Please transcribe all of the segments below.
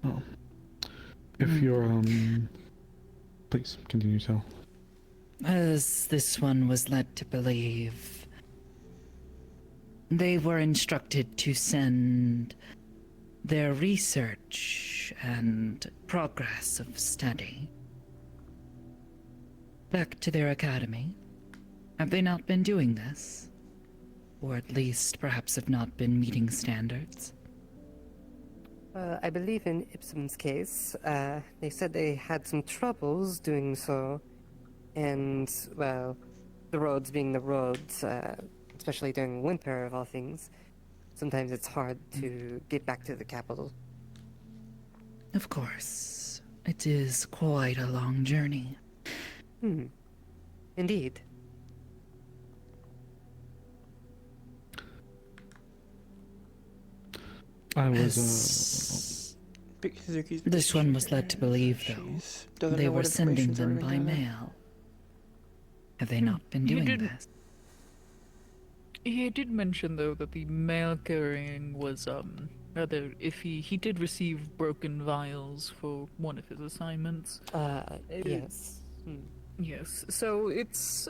Well, if you're, please continue, tell. As this one was led to believe, they were instructed to send their research and progress of study back to their academy. Have they not been doing this? Or at least perhaps have not been meeting standards? I believe in Ipsum's case, they said they had some troubles doing so. And, well, the roads being the roads, especially during winter of all things, sometimes it's hard to get back to the capital. Of course. It is quite a long journey. Indeed. I was, This one was led to believe, though, they were sending them by mail. Have they not been doing this? He did mention, though, that the mail carrying was, rather iffy. He did receive broken vials for one of his assignments. Yes. Yes, so it's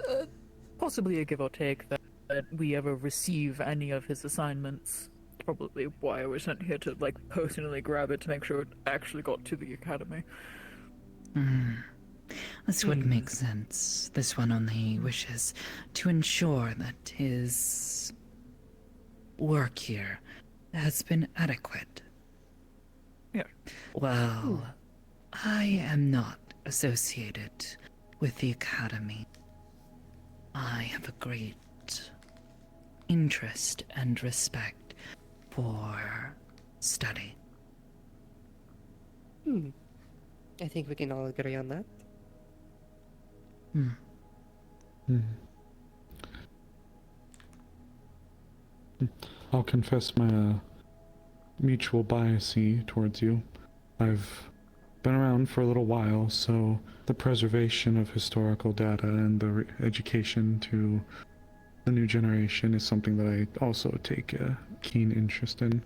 possibly a give or take that we ever receive any of his assignments. Probably why I was sent here to, like, personally grab it to make sure it actually got to the academy. This would make sense. This one only wishes to ensure that his work here has been adequate. Yeah. Well, I am not associated with the academy. I have a great interest and respect for study. I think we can all agree on that. I'll confess my mutual bias towards you. I've been around for a little while, so the preservation of historical data and the education to the new generation is something that I also take a keen interest in.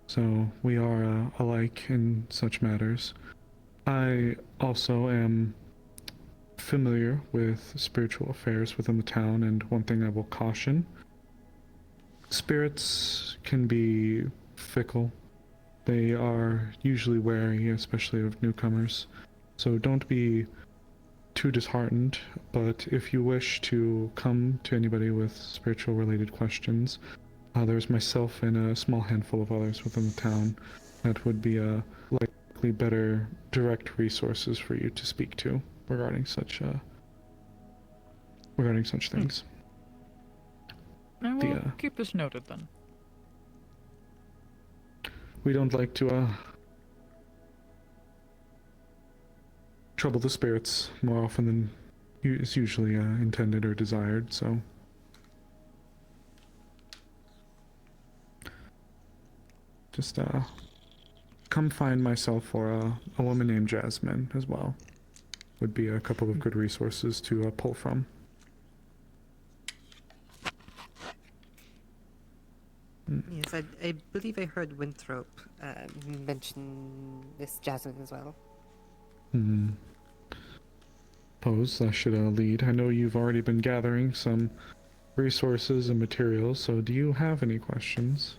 So we are alike in such matters. I also am familiar with spiritual affairs within the town, and one thing I will caution: spirits can be fickle. They are usually wary, especially of newcomers. So don't be too disheartened, but if you wish to come to anybody with spiritual related questions, there's myself and a small handful of others within the town that would be likely better direct resources for you to speak to regarding such things. I will keep this noted then. We don't like to trouble the spirits more often than is usually intended or desired, so just come find myself or a woman named Jasmine as well. Would be a couple of good resources to pull from. Yes, I believe I heard Winthrop mention this Jasmine as well. Suppose that should lead. I know you've already been gathering some resources and materials, so do you have any questions?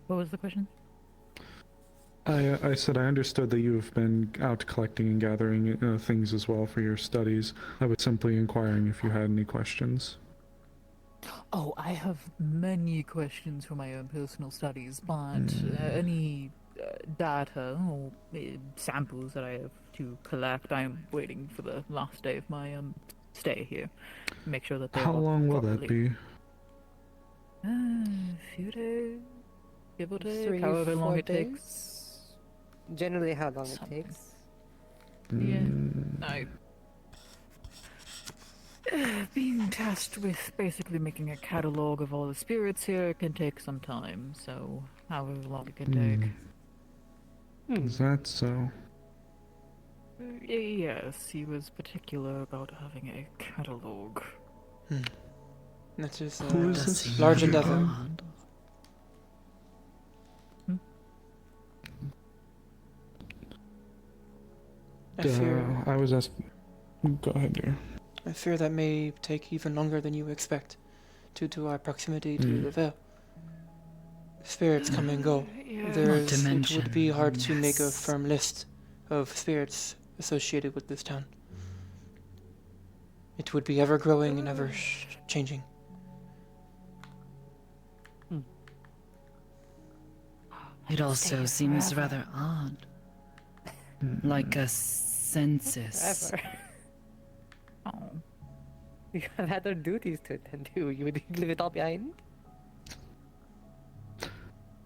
What was the question? I said I understood that you've been out collecting and gathering things as well for your studies. I was simply inquiring if you had any questions. Oh, I have many questions for my own personal studies, but any data or samples that I have to collect, I'm waiting for the last day of my stay here. Make sure that they're How long will that be? A few days, give or take, 3, however 4 long it days? takes. Generally, how long Something. it takes. Yeah, being tasked with basically making a catalog of all the spirits here can take some time, so however long it can take. Is that so? Yes, he was particular about having a catalog. That is Who is Does this? seem large rather endeavor. odd. I fear I was asked. Go ahead, dear. I fear that may take even longer than you expect, due to our proximity to the Veil. Spirits come and go. Not to It would be mention, hard to make a yes. firm list of spirits associated with this town. It would be ever growing and ever changing. It also seems rather odd. Like a census. Ever. Oh. You have other duties to attend to. You would leave it all behind?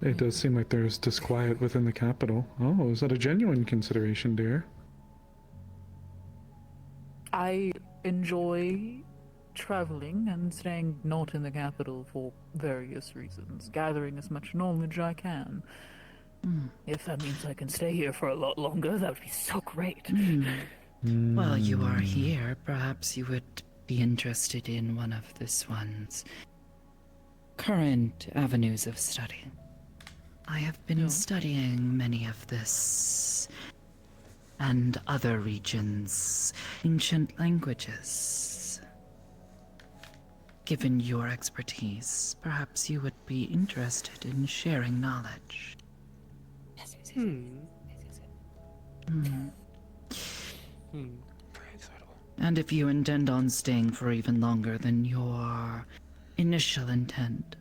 It does seem like there's disquiet within the capital. Oh, is that a genuine consideration, dear? I enjoy traveling and staying not in the capital for various reasons, gathering as much knowledge I can. If that means I can stay here for a lot longer, that would be so great. While you are here, perhaps you would be interested in one of this one's current avenues of study. I have been studying many of this and other regions' ancient languages. Given your expertise, perhaps you would be interested in sharing knowledge. Very excitable. And if you intend on staying for even longer than your initial intent,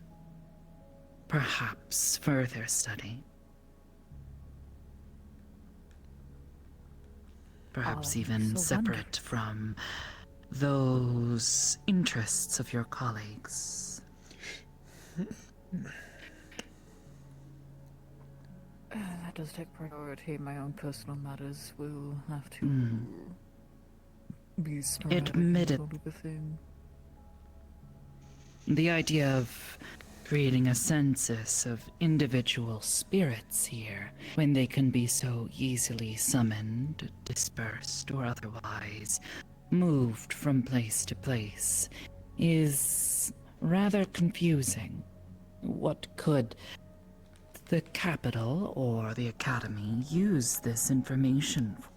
perhaps further study. Perhaps even so separate from those interests of your colleagues. That does take priority. My own personal matters will have to be sporadic Admitted. sort of a thing. The idea of creating a census of individual spirits here, when they can be so easily summoned, dispersed, or otherwise moved from place to place, is rather confusing. What could the capital or the academy use this information for?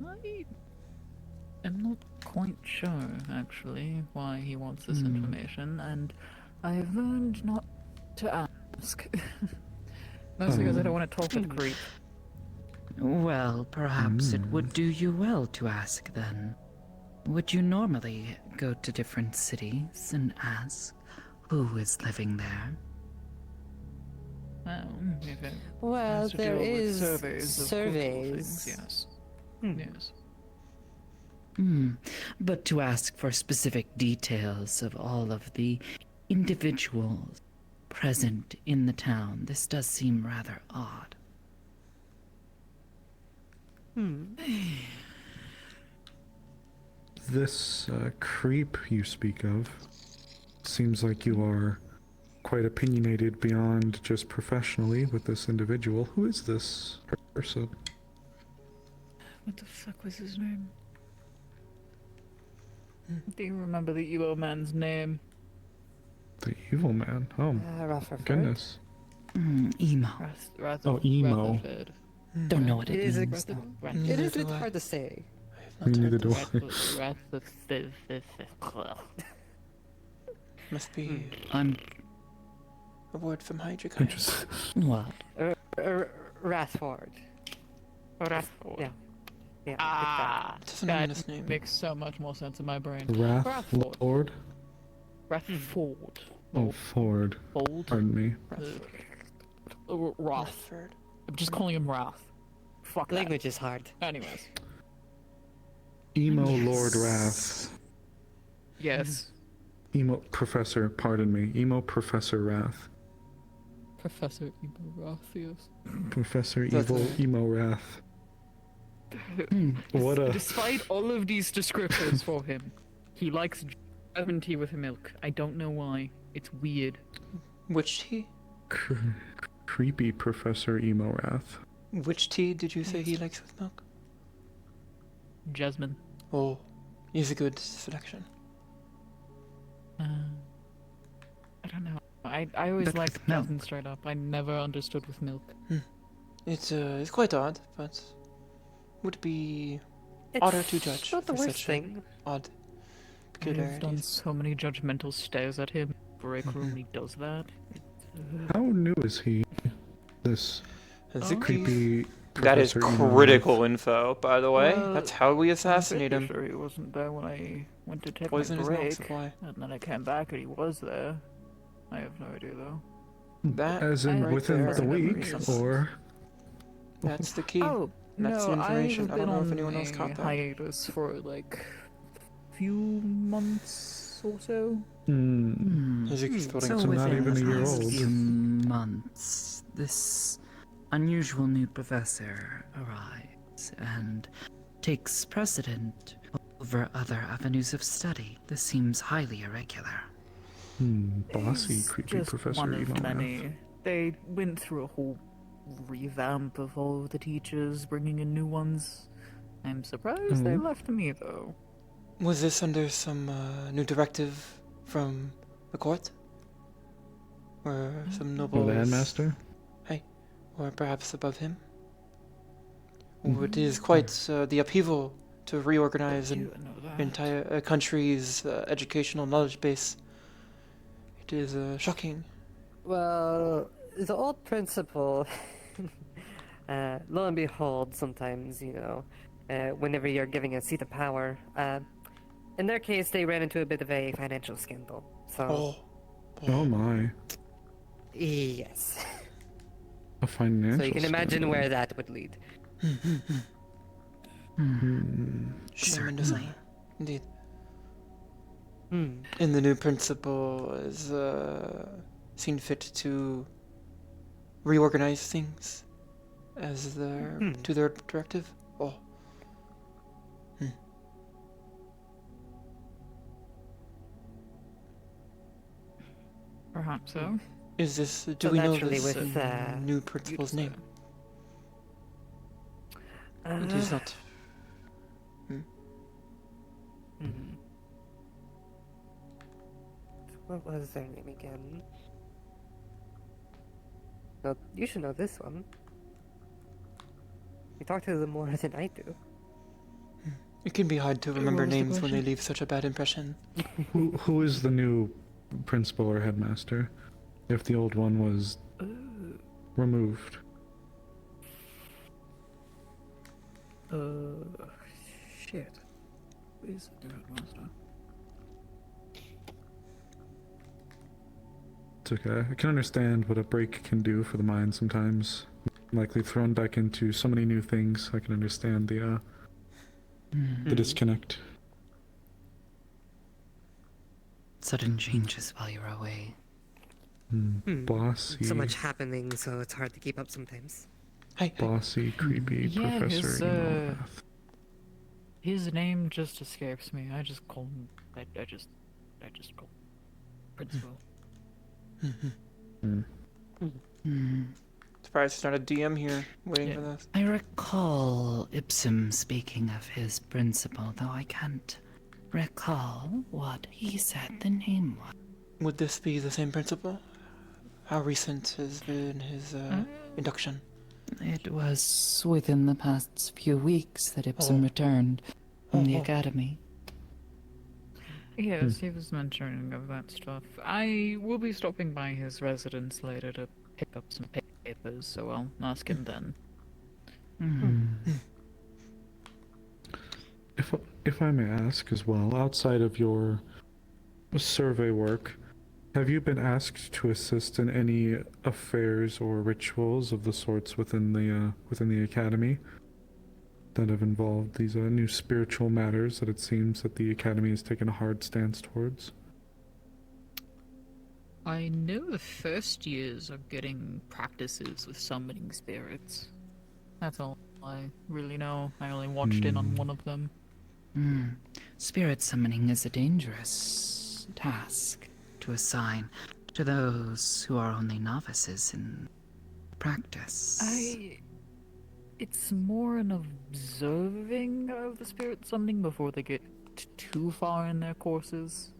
I am not quite sure, actually, why he wants this information, and I have learned not to ask. Mostly because I don't want to talk to the creep. Well, perhaps it would do you well to ask then. Would you normally go to different cities and ask who is living there? Well, if it Well, has to there deal with is surveys of cultural things, yes. Yes. But to ask for specific details of all of the individuals present in the town, this does seem rather odd. This creep you speak of seems like you are quite opinionated beyond just professionally with this individual. Who is this person? What the fuck was his name? Do you remember the evil man's name? The evil man. Oh, Rutherford. goodness. Emo. Oh, emo. Rutherford. Don't know what it It is means. It is a bit hard to say. Neither do I. Must be I'm a word from Hydra. Just, what? Rathford. Rathford. Yeah. Yeah. Ah, It's an that ominous name. makes so much more sense in my brain. Wrath Rathford. Lord? Rathford. Oh, Ford. Fold. Pardon me. Wrath. Rathford. I'm just calling him Wrath. Fuck that. Language is hard. Anyways. Emo Lord Wrath. Yes. Emo Professor, pardon me. Emo Professor Wrath. Professor Evil Wrath, yes. Professor That's Evil it. Emo Wrath. What a... Despite all of these descriptors for him, he likes German tea with milk. I don't know why. It's weird. Which tea? Creepy Professor Emo Wrath. Which tea did you say he likes with milk? Jasmine. Oh, he's a good selection. I don't know. I always But liked with milk. Jasmine straight up. I never understood with milk. It's quite odd, but would be It's odder to judge not the for worst such thing. odd I've done peculiarities. so many judgmental stares at him. Breaker only does that. How new is he? This Hazuki, creepy that is Professor Emo critical info, by the way. Well, That's how we I'm assassinate pretty him. sure he wasn't there when I went to take Poison my is milk break, supply. and then I came back and he was there. I have no idea though. That As in right within there the week, is- or That's the key. Oh That's no, the information. I've I been don't know if on anyone else a caught that. hiatus for like few months or so. Hazuki's building So So not within even the a year past old. few months, this unusual new professor arrives and takes precedent over other avenues of study. This seems highly irregular. Bossy, He's creepy just Professor one of Emo. many. They went through a whole revamp of all of the teachers, bringing in new ones. I'm surprised they left me though. Was this under some new directive from the court? Or some Or nobles? the headmaster? Or perhaps above him? It is quite the upheaval to reorganize an You know that. entire country's educational knowledge base. It is shocking. Well, the old principal, lo and behold, sometimes, whenever you're giving a seat of power, in their case, they ran into a bit of a financial scandal. So, Oh my. yes. A financial So you can imagine scandal. where that would lead. Shame and dishonor. Indeed. Hmm. And the new principal is seen fit to reorganize things as to their directive. Oh. Perhaps so. Is this? Do So we know naturally this with, new principal's you'd say. name? It is not. What was their name again? No, you should know this one. You talk to them more than I do. It can be hard to remember was the names when they question? leave such a bad impression. Who is the new principal or headmaster? If the old one was removed. Shit. Where's the headmaster? It's okay. I can understand what a break can do for the mind sometimes. Likely thrown back into so many new things. I can understand the disconnect. Sudden changes while you're away. Bossy, So much happening, so it's hard to keep up sometimes. Hey, bossy, creepy Yeah, Professor his, Emo. His name just escapes me. I just call him. I just call him principal. surprised there's not a DM here waiting Yeah. for this. I recall Ipsum speaking of his principal, though I can't recall what he said the name was. Would this be the same principal? How recent has been his induction? It was within the past few weeks that Ipsum Oh. returned from the Oh. academy. Yes, he was mentioning of that stuff. I will be stopping by his residence later to pick up some papers, so I'll ask him then. If I may ask as well, outside of your survey work, have you been asked to assist in any affairs or rituals of the sorts within the academy that have involved these new spiritual matters that it seems that the academy has taken a hard stance towards? I know the first years are getting practices with summoning spirits. That's all I really know. I only watched in on one of them. Spirit summoning is a dangerous task to assign to those who are only novices in practice. It's more an observing of the spirit summoning before they get too far in their courses.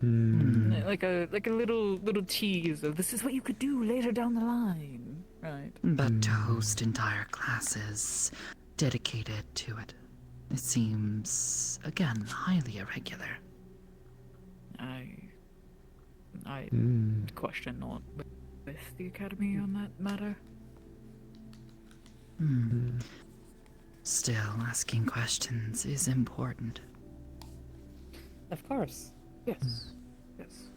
Like a little tease of this is what you could do later down the line, right? But to host entire classes dedicated to it, it seems, again, highly irregular. I question not with the academy on that matter. Still, asking questions is important. Of course. Yes. Yes.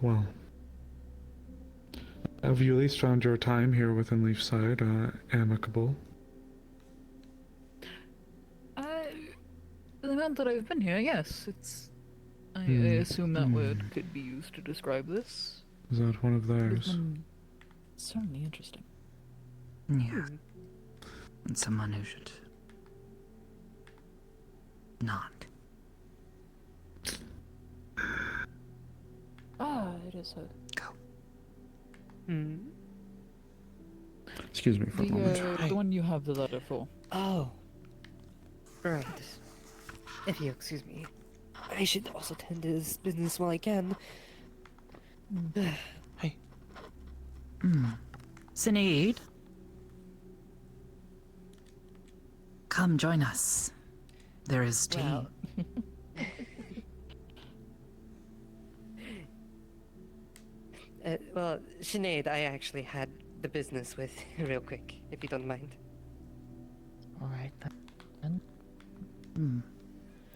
Well, have you at least found your time here within Leafside amicable? The amount that I've been here, yes, it's. I assume that word could be used to describe this. Is that one of It's theirs? been certainly interesting. Yeah. And someone who should not. It is a. Go. Excuse me for a moment. The one you have the letter for. Oh. Right. If you excuse me, I should also tend to this business while I can. Hey. Sinead? Come join us. There is tea. Well. Well, Sinead, I actually had the business with real quick, if you don't mind. Alright then.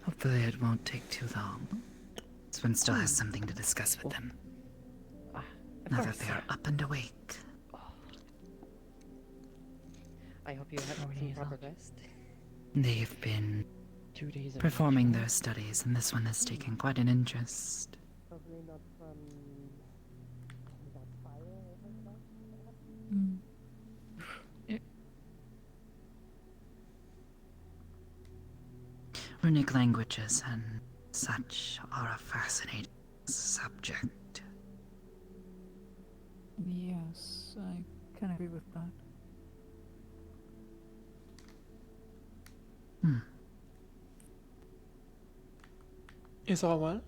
Hopefully it won't take too long. Swen still has something to discuss with them. Now that course. they are up and awake. I hope you have How many some is proper that? rest. They've been 2 days of performing workshop. their studies, and this one has taken quite an interest. Probably not from that fire I heard about. Runic languages and such are a fascinating subject. Yes, I can agree with that. Is all well?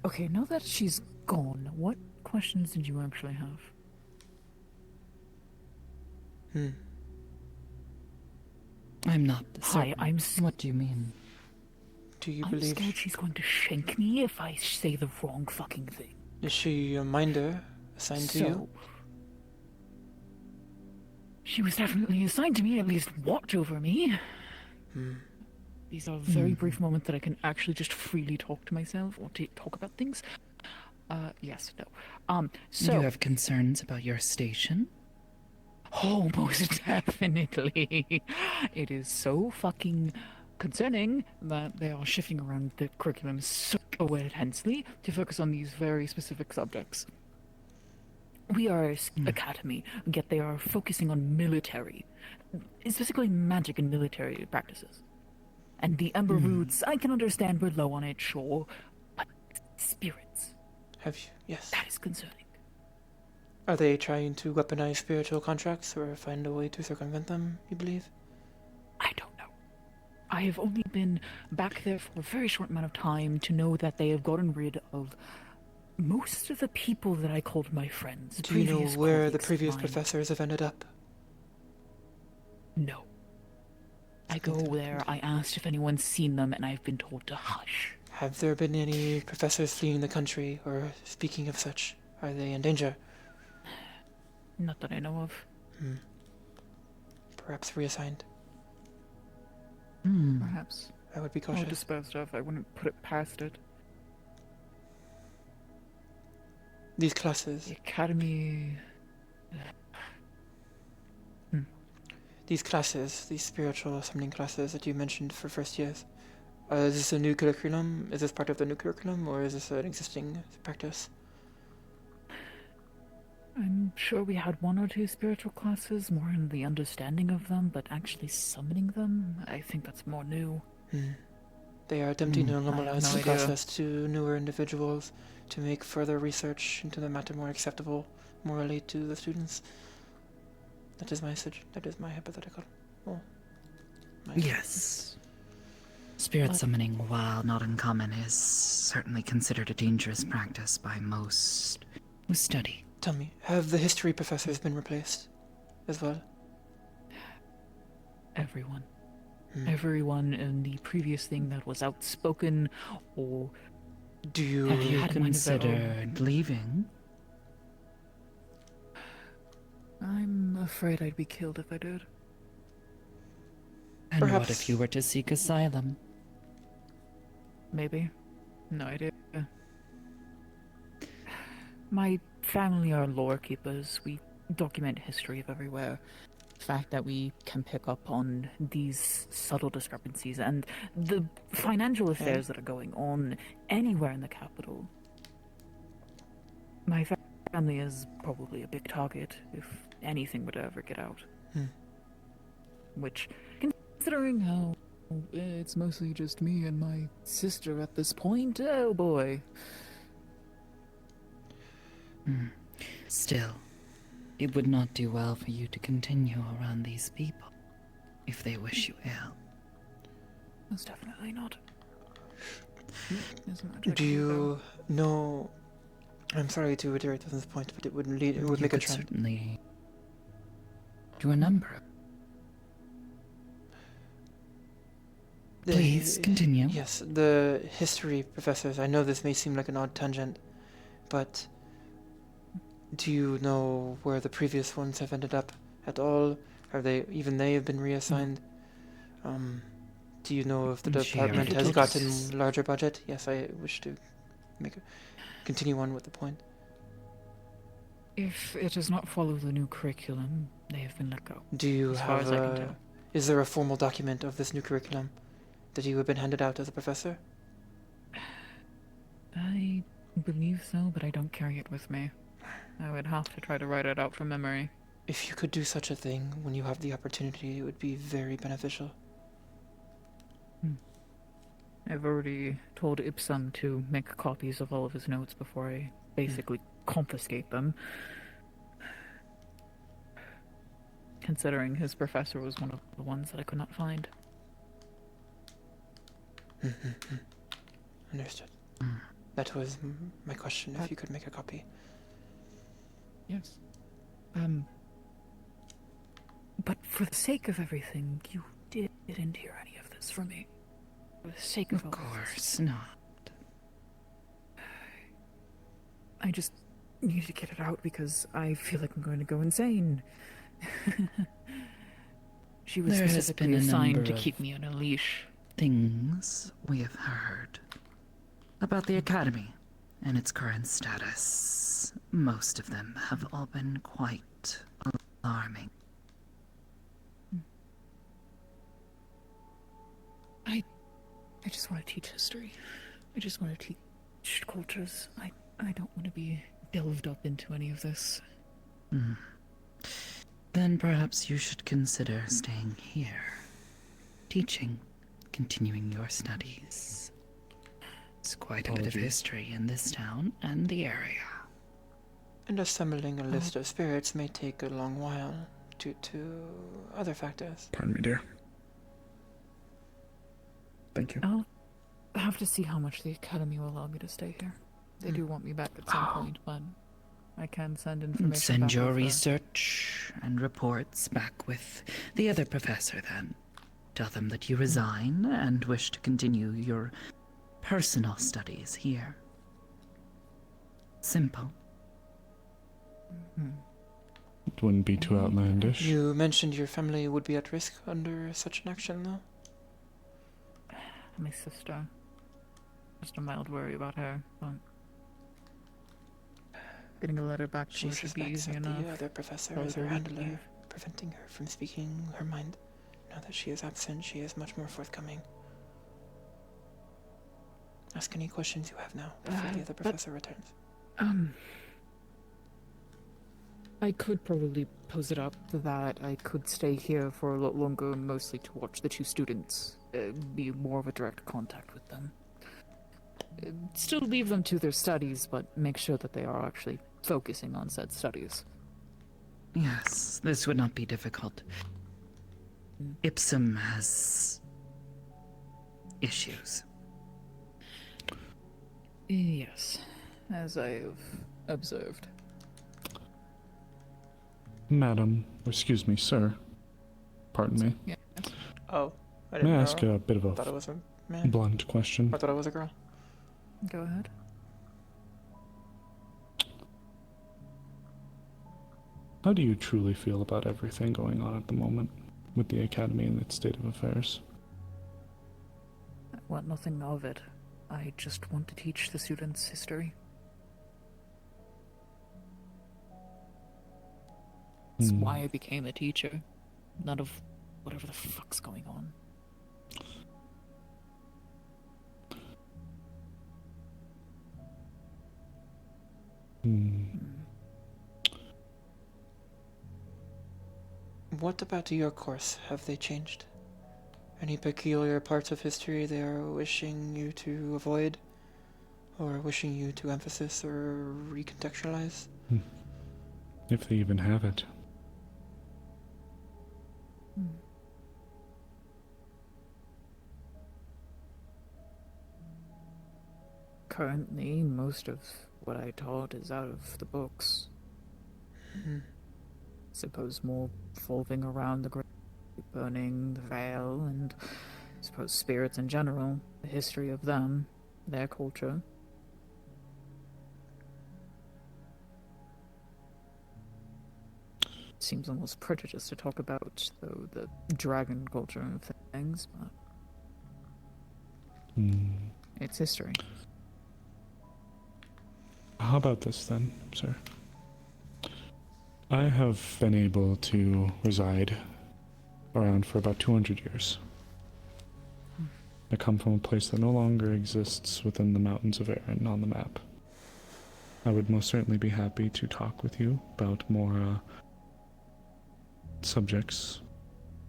Okay, now that she's gone, what questions did you actually have? I'm not Hi, certain. What do you mean? Do you I'm believe... scared she's going to shank me if I say the wrong fucking thing. Is she a minder assigned to you? She was definitely assigned to me, at least watch over me. These are very brief moments that I can actually just freely talk to myself or talk about things. Yes, no. So You have concerns about your station? oh, most definitely. It is so fucking concerning that they are shifting around the curriculum so intensely to focus on these very specific subjects. We are an academy, yet they are focusing on military, specifically magic and military practices. And the Ember Roots, I can understand we're low on it, sure, but spirits, Have you? Yes. that is concerning. Are they trying to weaponize spiritual contracts or find a way to circumvent them, you believe? I don't know. I have only been back there for a very short amount of time to know that they have gotten rid of most of the people that I called my friends. Do you know previous where the colleagues of previous mine. professors have ended up? No. I go there, I asked if anyone's seen them, and I've been told to hush. Have there been any professors fleeing the country, or speaking of such? Are they in danger? Not that I know of. Perhaps reassigned? Perhaps. I would be Or cautious. disposed of. I wouldn't put it past it. These classes, The academy. these spiritual summoning classes that you mentioned for first years, is this a new curriculum? Is this part of the new curriculum, or is this an existing practice? I'm sure we had one or two spiritual classes, more in the understanding of them, but actually summoning them, I think that's more new. They are attempting to I have normalize no the idea. process to newer individuals to make further research into the matter more acceptable morally to the students. That is my that is my hypothetical. Oh. Yes. Spirit summoning, while not uncommon, is certainly considered a dangerous practice by most who study. Tell me, have the history professors been replaced as well? Everyone. Everyone in the previous thing that was outspoken or Do you... Have you had a mind of their own. considered leaving? I'm afraid I'd be killed if I did. And what Perhaps- if you were to seek asylum? Maybe. No idea. My family are lore keepers. We document history of everywhere. The fact that we can pick up on these subtle discrepancies and the financial affairs that are going on anywhere in the capital. My family is probably a big target if anything were to ever get out. Which, considering how it's mostly just me and my sister at this point, oh boy. Still, it would not do well for you to continue around these people if they wish you ill. Most definitely not. There's much I Do can you know... I'm sorry to reiterate on this point, but it would lead... It would You make a could trend. certainly do a number. Please, continue. Yes, the history professors, I know this may seem like an odd tangent, but do you know where the previous ones have ended up at all? Have they have been reassigned? Do you know if the Share department has details. gotten larger budget? Yes, I wish to continue on with the point. If it does not follow the new curriculum, they have been let go. Do you As far have as I can tell. is there a formal document of this new curriculum that you have been handed out as a professor? I believe so, but I don't carry it with me. I would have to try to write it out from memory. If you could do such a thing when you have the opportunity, it would be very beneficial. I've already told Ipsum to make copies of all of his notes before I basically confiscate them. Considering his professor was one of the ones that I could not find. Understood. That was my question, if you could make a copy. Yes. But for the sake of everything, you didn't hear any of this from me. For the sake of Of all of this. course not. I just need to get it out because I feel like I'm going to go insane. She was There has specifically been a assigned number to of- keep me on a leash. Things we have heard about the Academy and its current status. Most of them have all been quite alarming. I just want to teach history. I just want to teach cultures. I don't want to be delved up into any of this. Then perhaps you should consider staying here, teaching, continuing your studies. There's quite a bit of Apologies. history in this town and the area. And assembling a list of spirits may take a long while due to other factors. Pardon me, dear. Thank you. I'll have to see how much the Academy will allow me to stay here. They do want me back at some point, but I can send information Send back your with, research and reports back with the other professor then. Tell them that you resign and wish to continue your personal studies here. Simple. It wouldn't be too outlandish. You mentioned your family would be at risk under such an action, though? my sister. Just a mild worry about her, but getting a letter back to She her should be suspects easy that enough. the other professor Tell is her her to handler, leave. preventing her from speaking her mind. Now that she is absent, she is much more forthcoming. Ask any questions you have now before the other but- professor returns. I could probably pose it up that I could stay here for a lot longer, mostly to watch the two students, be more of a direct contact with them. Still leave them to their studies, but make sure that they are actually focusing on said studies. Yes, this would not be difficult. Ipsum has issues. Yes, as I've observed. Madam, or excuse me, sir. Pardon me. Yeah. Oh, I May didn't I know. ask a bit of I thought it a was a man. blunt question? I thought it was a girl. Go ahead. How do you truly feel about everything going on at the moment with the Academy and its state of affairs? I want nothing of it. I just want to teach the students history. That's Hmm. why I became a teacher. None of whatever the fuck's going on. Hmm. What about your course? Have they changed? Any peculiar parts of history they are wishing you to avoid? Or wishing you to emphasize or recontextualize? If they even have it. Currently, most of what I taught is out of the books. Mhm. Suppose more revolving around the grave, burning the veil, and suppose spirits in general, the history of them, their culture. Seems almost prejudiced to talk about, though, the dragon culture of things, but Hmm. it's history. How about this then, sir? I have been able to reside around for about 200 years. I come from a place that no longer exists within the mountains of Erin on the map. I would most certainly be happy to talk with you about more subjects,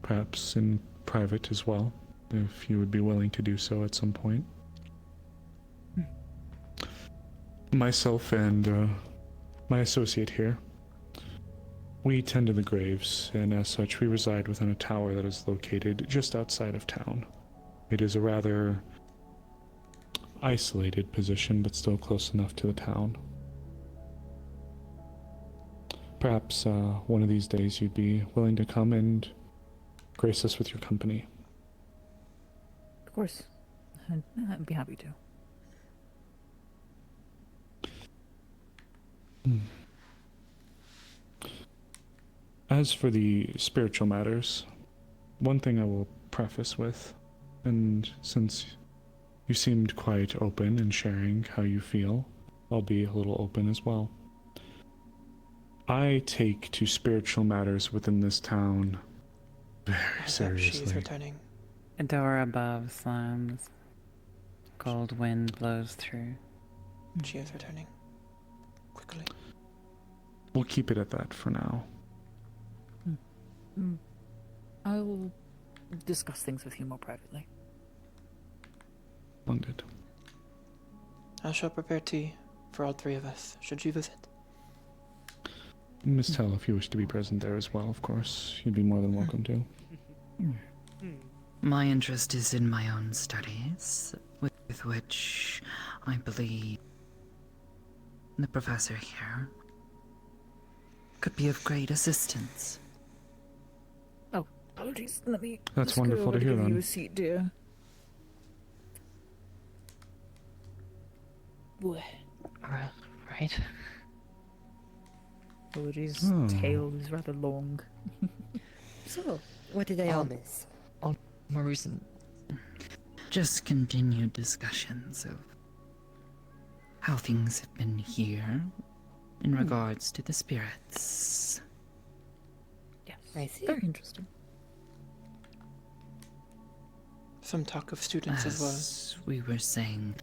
perhaps in private as well, if you would be willing to do so at some point. Myself and my associate here, we tend to the graves, and as such we reside within a tower that is located just outside of town. It is a rather isolated position, but still close enough to the town. Perhaps one of these days you'd be willing to come and grace us with your company. Of course. I'd be happy to. As for the spiritual matters, one thing I will preface with, and since you seemed quite open in sharing how you feel, I'll be a little open as well. I take to spiritual matters within this town very She's seriously. returning. A door above slams. Cold wind blows through. She is returning. Quickly. We'll keep it at that for now. I'll discuss things with you more privately. Splendid. I shall prepare tea for all three of us, should you visit. Miss Tell, if you wish to be present there as well, of course, you'd be more than welcome to. My interest is in my own studies, with which I believe the professor here could be of great assistance. Oh, apologies. Let me. That's just go wonderful over to hear, give you then. a seat, dear. Boy. Right? Apologies. Hmm. Tail is rather long. So, what did I all miss? More recent. Just continued discussions of how things have been here in regards to the spirits. Yes. I see. Very interesting. Some talk of students as well. As we were saying,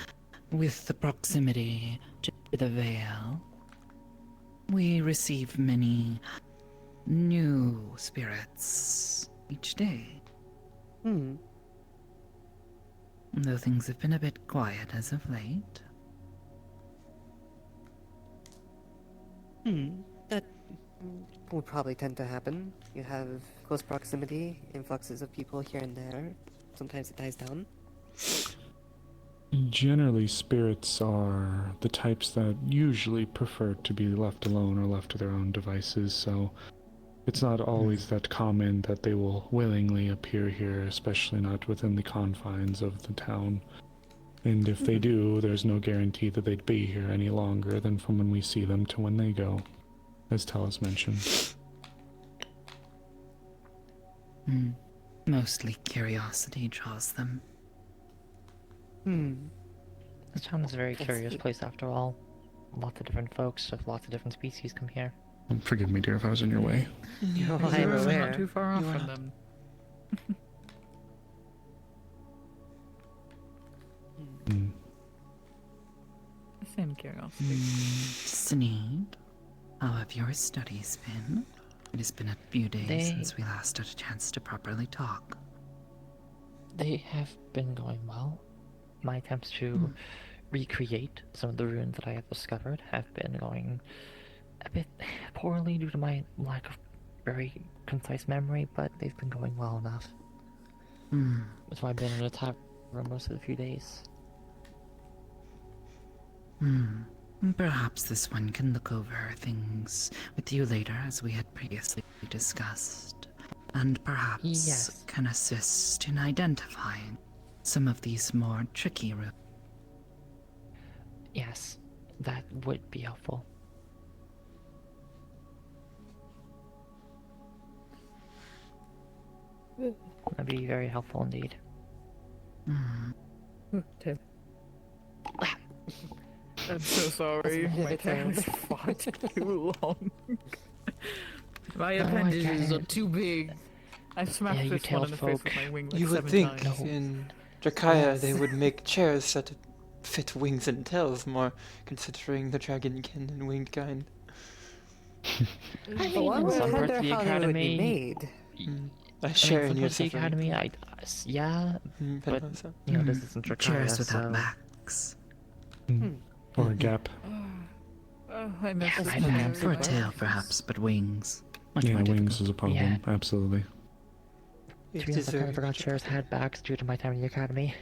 with the proximity to the veil, we receive many new spirits each day. Though things have been a bit quiet as of late. That would probably tend to happen. You have close proximity, influxes of people here and there. Sometimes it dies down. Generally, spirits are the types that usually prefer to be left alone or left to their own devices, so it's not always that common that they will willingly appear here, especially not within the confines of the town. And if they do, there's no guarantee that they'd be here any longer than from when we see them to when they go, as Talis mentioned. Mostly curiosity draws them. This town is a very curious place after all. Lots of different folks of lots of different species come here. Forgive me, dear, if I was in your way. Oh, You're I'm really aware. not too far off You are from not. them. Mm. Same curiosity. Sneed, how have your studies been? It has been a few days They- since we last had a chance to properly talk. They have been going well. My attempts to recreate some of the runes that I have discovered have been going a bit poorly due to my lack of very concise memory, but they've been going well enough. That's why I've been in a tavern most of the few days. Perhaps this one can look over things with you later, as we had previously discussed, and perhaps Yes. can assist in identifying some of these more tricky routes. Yes, that would be helpful. That'd be very helpful indeed. Tim. I'm so sorry. That's My really tail is far too long. My appendages are too big. I smacked Yeah, you this one in tailed the face with folk. my wing like You would 7 think times. in Drakaya they Yes. would make chairs that fit wings and tails more, considering the dragonkin and winged kind. I wonder some parts how of the they would be academy- made. I share in some your parts of the suffering. academy, yeah, But but you know, this isn't Drakaya, Chairs without so... backs. Or a gap. Oh, I missed this I one. found For a Right. tail, perhaps, but wings. Much Yeah, more wings difficult. is a problem, Yeah. absolutely. it To be honest, I kind deserves of forgot chairs had backs due to my time in the academy.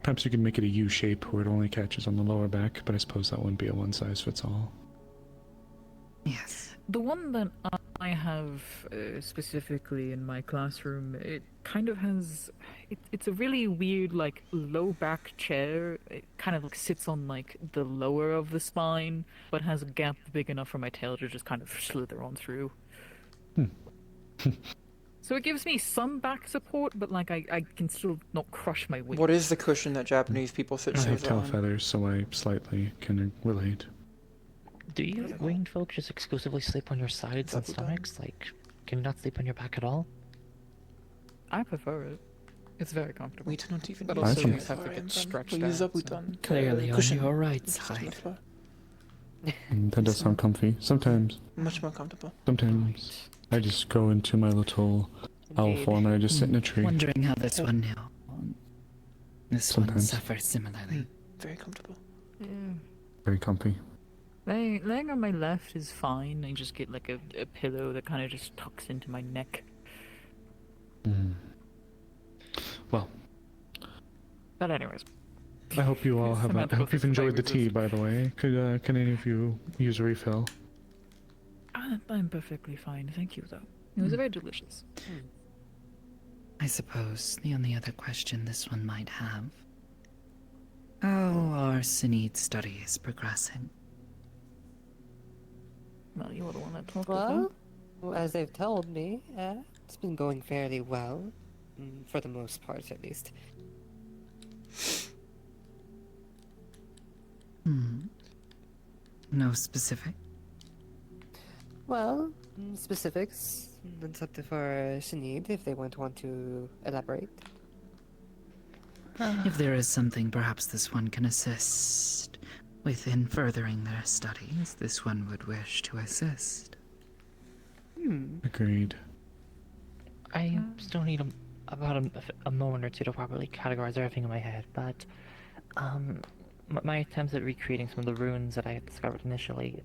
Perhaps you could make it a U shape where it only catches on the lower back, but I suppose that wouldn't be a one size fits all. Yes. The one that I have specifically in my classroom, it kind of has. It's a really weird, like, low back chair. It kind of like sits on like the lower of the spine, but has a gap big enough for my tail to just kind of slither on through. So it gives me some back support, but like I can still not crush my wings. What is the cushion that Japanese people sit I have chairs tail on? feathers, so I slightly can relate. Do you winged folk just exclusively sleep on your sides and Zabuton. stomachs? Like, can you not sleep on your back at all? I prefer it. It's very comfortable. We do not even But use also you zabuton have to for get Aimbun. stretched We use out, so- zabuton. Clearly on Cushion. your right Just on the side. floor. That does sound comfy. Sometimes. Much more comfortable. Sometimes. I just go into my little owl Indeed. form and I just sit in a tree. Wondering how this one knew. This one Sometimes. suffers similarly. Very comfortable. Yeah. Very comfy. Laying on my left is fine. I just get like a pillow that kind of just tucks into my neck. Well, But anyways, I hope you all have. I Semantical hope you've enjoyed the tea, languages. by the way. Can any of you use a refill? I'm perfectly fine, thank you though. It was very delicious. I suppose the only other question this one might have. How are Sinead's studies progressing? Well, you were the one that talked with them. Well, as they've told me, it's been going fairly well. For the most part, at least. No specific? Well, specifics. It's up to for Sinead if they want to elaborate. If there is something perhaps this one can assist with in furthering their studies, this one would wish to assist. Agreed. I still need about a moment or two to properly categorize everything in my head, but my attempts at recreating some of the runes that I had discovered initially,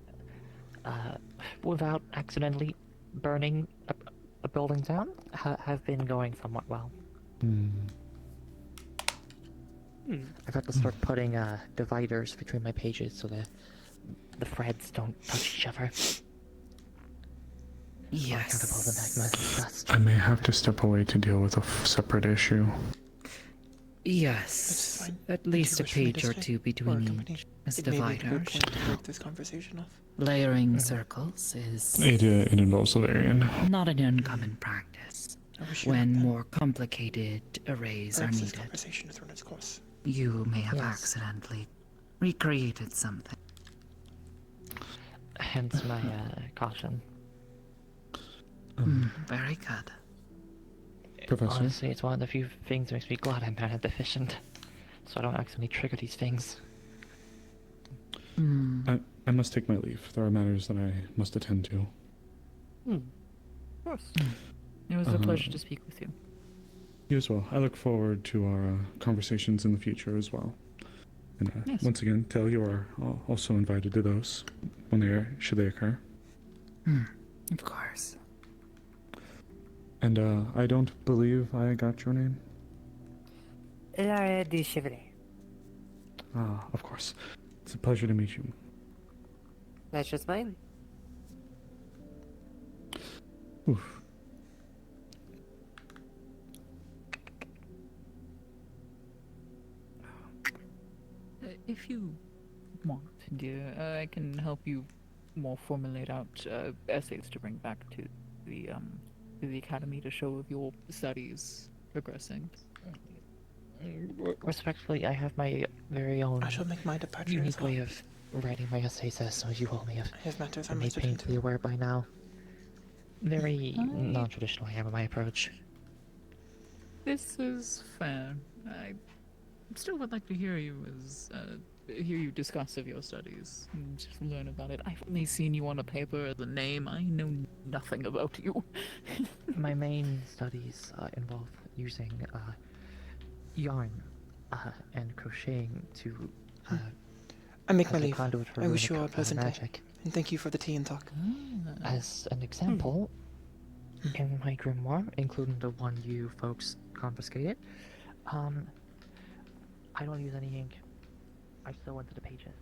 without accidentally burning a building down, have been going somewhat well. I've had to start putting dividers between my pages so that the threads don't touch each other. Yes. I may have to step away to deal with a separate issue. Yes. At least a page or two between each as It may be a good dividers. point to break this conversation off. Layering circles is It involves Valerian. not an uncommon practice. I wish you When had that. more complicated arrays are Perhaps this needed, conversation has run its course. you may have Yes. accidentally recreated something. Hence my caution. Very good. Professor? Honestly, it's one of the few things that makes me glad I'm mana deficient, so I don't accidentally trigger these things. I must take my leave. There are matters that I must attend to. Of course. It was a pleasure to speak with you. You as well. I look forward to our conversations in the future as well. And Yes. once again, tell you are also invited to those when should they occur. Of course. And I don't believe I got your name. Lara de Chevalier. Ah, of course. It's a pleasure to meet you. That's just mine. Oof. If you want, dear, I can help you more formulate out essays to bring back to the academy to show if your studies progressing. Respectfully, I have my very own I shall make my departure as unique well. way of writing my essays, as some of you all may have I have matters I been made must attend painfully to. aware by now. Very non-traditional I am in my approach. This is fair. I still would like to hear you discuss of your studies and just learn about it. I've only seen you on a paper as a name. I know nothing about you. My main studies involve using yarn and crocheting to I make as my a leave. conduit for I wish you runic all a pleasant day. magic. And thank you for the tea and talk. As an example, in my grimoire, including the one you folks confiscated, I don't use any ink. I sew into the pages.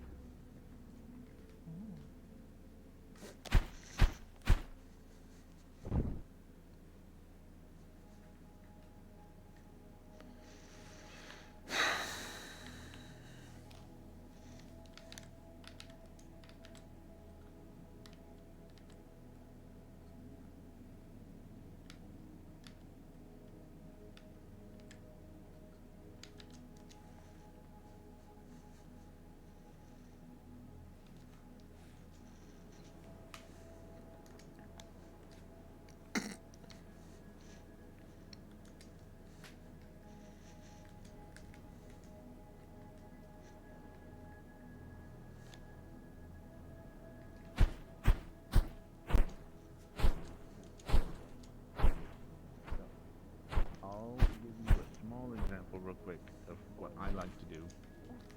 I'll give you a small example real quick of what I like to do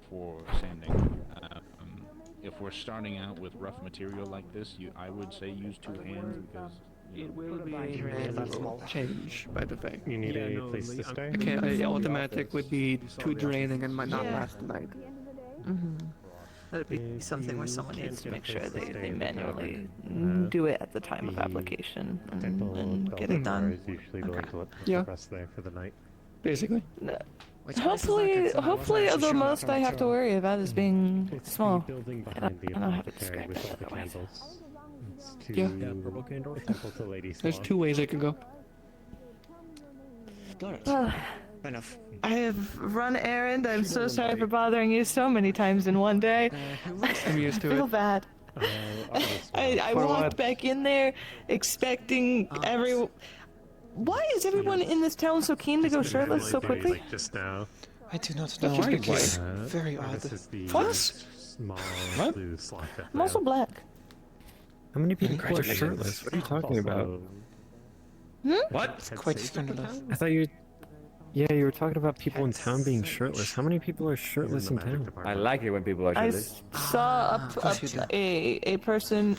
for sanding. If we're starting out with rough material like this, I would say use two hands because It will be a small change by the way. You need a place to stay? Okay, automatic would be too draining and might not last the night. That'd be something where someone can't needs to get a make place sure to they stay manually without, do it at the time of the application Temple and get it done. is usually going to let Yeah. rest there for the night. Basically. Hopefully the most I have to worry about is being It's small. the building I behind the don't know how to apothecary describe with it all the otherwise. candles. It's to Yeah. purple candle. The temple to Lady There's Swan. two ways it could go. Got it. Well, Fair enough. I have run errand. I'm so sorry for bothering you so many times in one day. I'm used I to feel it. bad. I For walked what? back in there expecting Why is everyone in this town so keen to go shirtless so quickly? Like just now. I do not That's know. just It is Uh, very odd. This is the What? small What? blue slot that I'm also black. How many people Quite are a- shirtless? What are you talking about? What? It's quite scandalous. I thought you. Yeah, you were talking about people in town being shirtless. How many people are shirtless in town? I like it when people are I shirtless. saw Of course you do. a person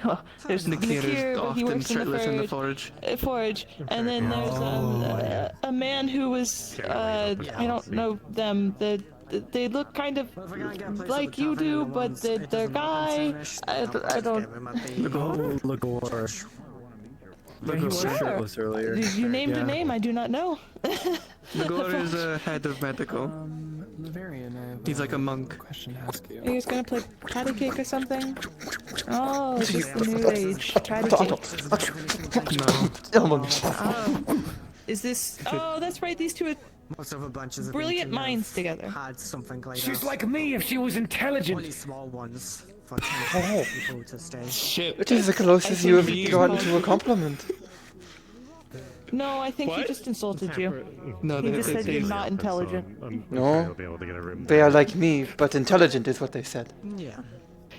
Well, there's Nikir, Nikir, but he often works in shirtless in the the forge. forge, and then there's a man who was I don't know them. They look kind of like you do, but they're guy. I don't. Oh, Lagor. He was shirtless earlier. You named a Yeah. name I do not know. Nagor is a head of medical. He's like a monk. Are you guys gonna play patty cake or something? Oh, this is the new age. Patty cake. No. Oh. Is this? Oh, that's right. These two are Most of a bunches of brilliant ancient minds have together. had something like She's that. like me if she was intelligent. Only small ones for temporary people to stay. Shit. Which is the closest you have gotten to a compliment. No, I think he just insulted you. No, He they just said say you're not intelligent. No, they are like me, but intelligent is what they said. Yeah.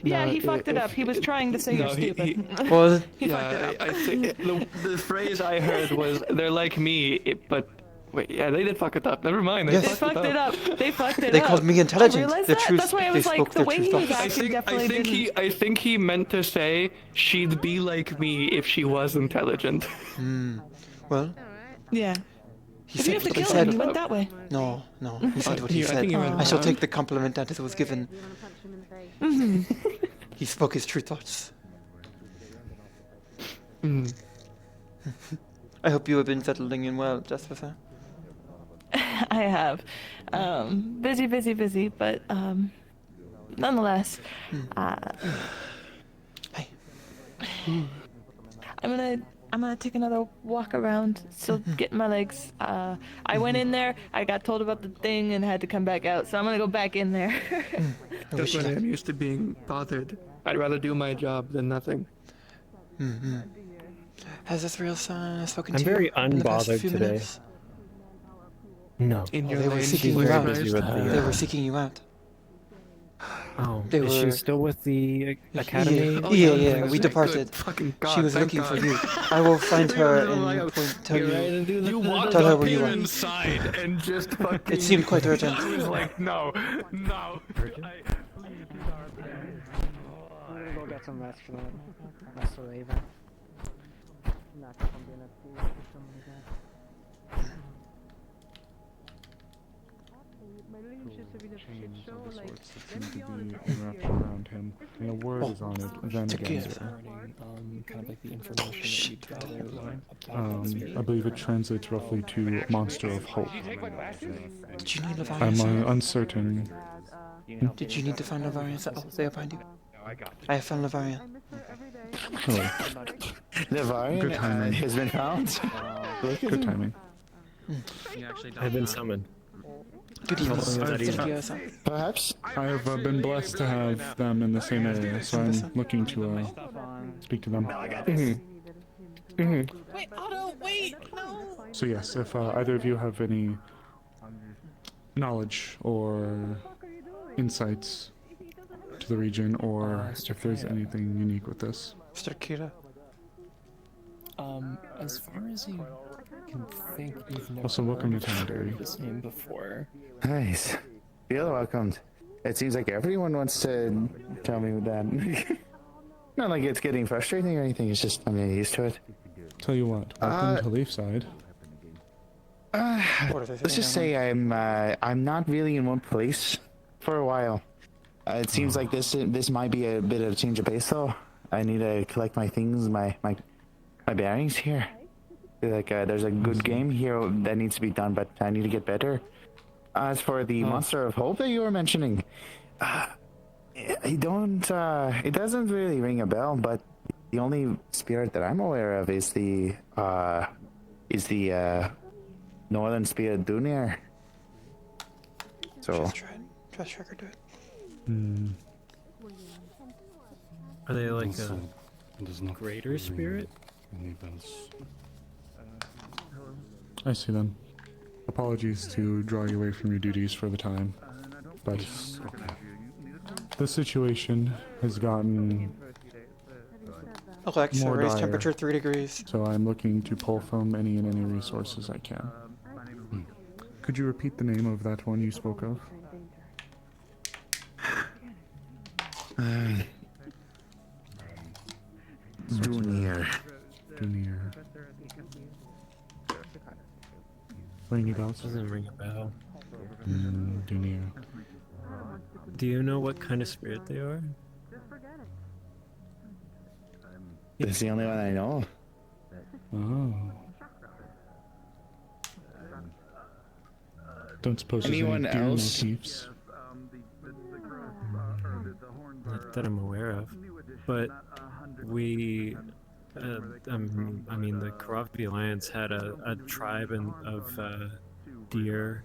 Yeah, No, he fucked it up. He was trying to say you're stupid. Well, He fucked it up. I think the phrase I heard was they're like me, but wait, yeah, they did fuck it up. Never mind. Yes. They fucked it up. They fucked it up. They called me intelligent. I realized The that. truth- That's why I they was like, spoke the their way true he was thoughts. acting definitely didn't. I think he meant to say she'd be like me if she was intelligent. Well, Yeah. he If you said have to what he kill him, said. you went that way. No, he said what he I said. think he went I shall down. take the compliment that it was given. He spoke his true thoughts. I hope you have been settling in well, Justifier. I have. Busy, but nonetheless, Hey. I'm gonna take another walk around, still getting my legs. I went in there, I got told about the thing and had to come back out, so I'm gonna go back in there. That's when I'm used to being bothered. I'd rather do my job than nothing. Has Ethereal spoken I'm to you very in the past unbothered few today. minutes? No. In Oh, your they were lane, seeking she's you very out. busy with the, They were seeking you out. Oh, They is she were- still with the academy? Yeah, Oh, yeah, yeah, yeah, we good. departed. Fucking God, She was thank looking God. for you. I will find her and tell you. You walked Tell her up where you here are. inside and just fucking... It seemed quite urgent. I was like, no. I'm gonna go get some rest for that. Rest of the event. Not if I'm gonna do something like that. Chains of the sorts that seem to be wrapped around him. And a word is on it, then again. Kind of like the information that you gather I believe it translates roughly to Monster of Hope. Did you need I'm Lavarius? uncertain. Did you need to find Lavarius? Oh, they are behind you. I have found Lavarian. Oh, Lavarian Good timing. has been found. good timing. I've been summoned. Good evening. Following that Thank email. you, Asa. Perhaps. I have been blessed to have them in the same area, so I'm looking to speak to them. Wait, Otto, wait, no. So yes, if either of you have any knowledge or insights to the region, or if there's anything unique with this. Mr. Kira. As far as you can think, you've never Also, welcome heard to town, Derry. this name before. Nice. Feel welcomed. It seems like everyone wants to tell me that. Not like it's getting frustrating or anything, it's just I'm getting used to it. Tell you what, welcome to Leafside. Let's just say I'm not really in one place for a while. It seems like this might be a bit of a change of pace though. I need to collect my things, my bearings here. I feel like there's a good game here that needs to be done, but I need to get better. As for the Monster of Hope that you were mentioning, it doesn't really ring a bell, but the only spirit that I'm aware of is the Northern Spirit Dunir. So Trust Tracker do it. Are they like a greater spirit? I see them. Apologies to draw you away from your duties for the time, but the situation has gotten Alexa, more raise dire, temperature 3 degrees. so I'm looking to pull from any and any resources I can. Could you repeat the name of that one you spoke of? Dunir. Dunir. Ring any bells? Doesn't ring a bell. Dunir. Do you know what kind of spirit they are? That's the only one I know. Oh. Don't suppose there's Anyone any deer else? motifs? Not that I'm aware of. But we, I mean, the Karavi Alliance had a tribe of deer,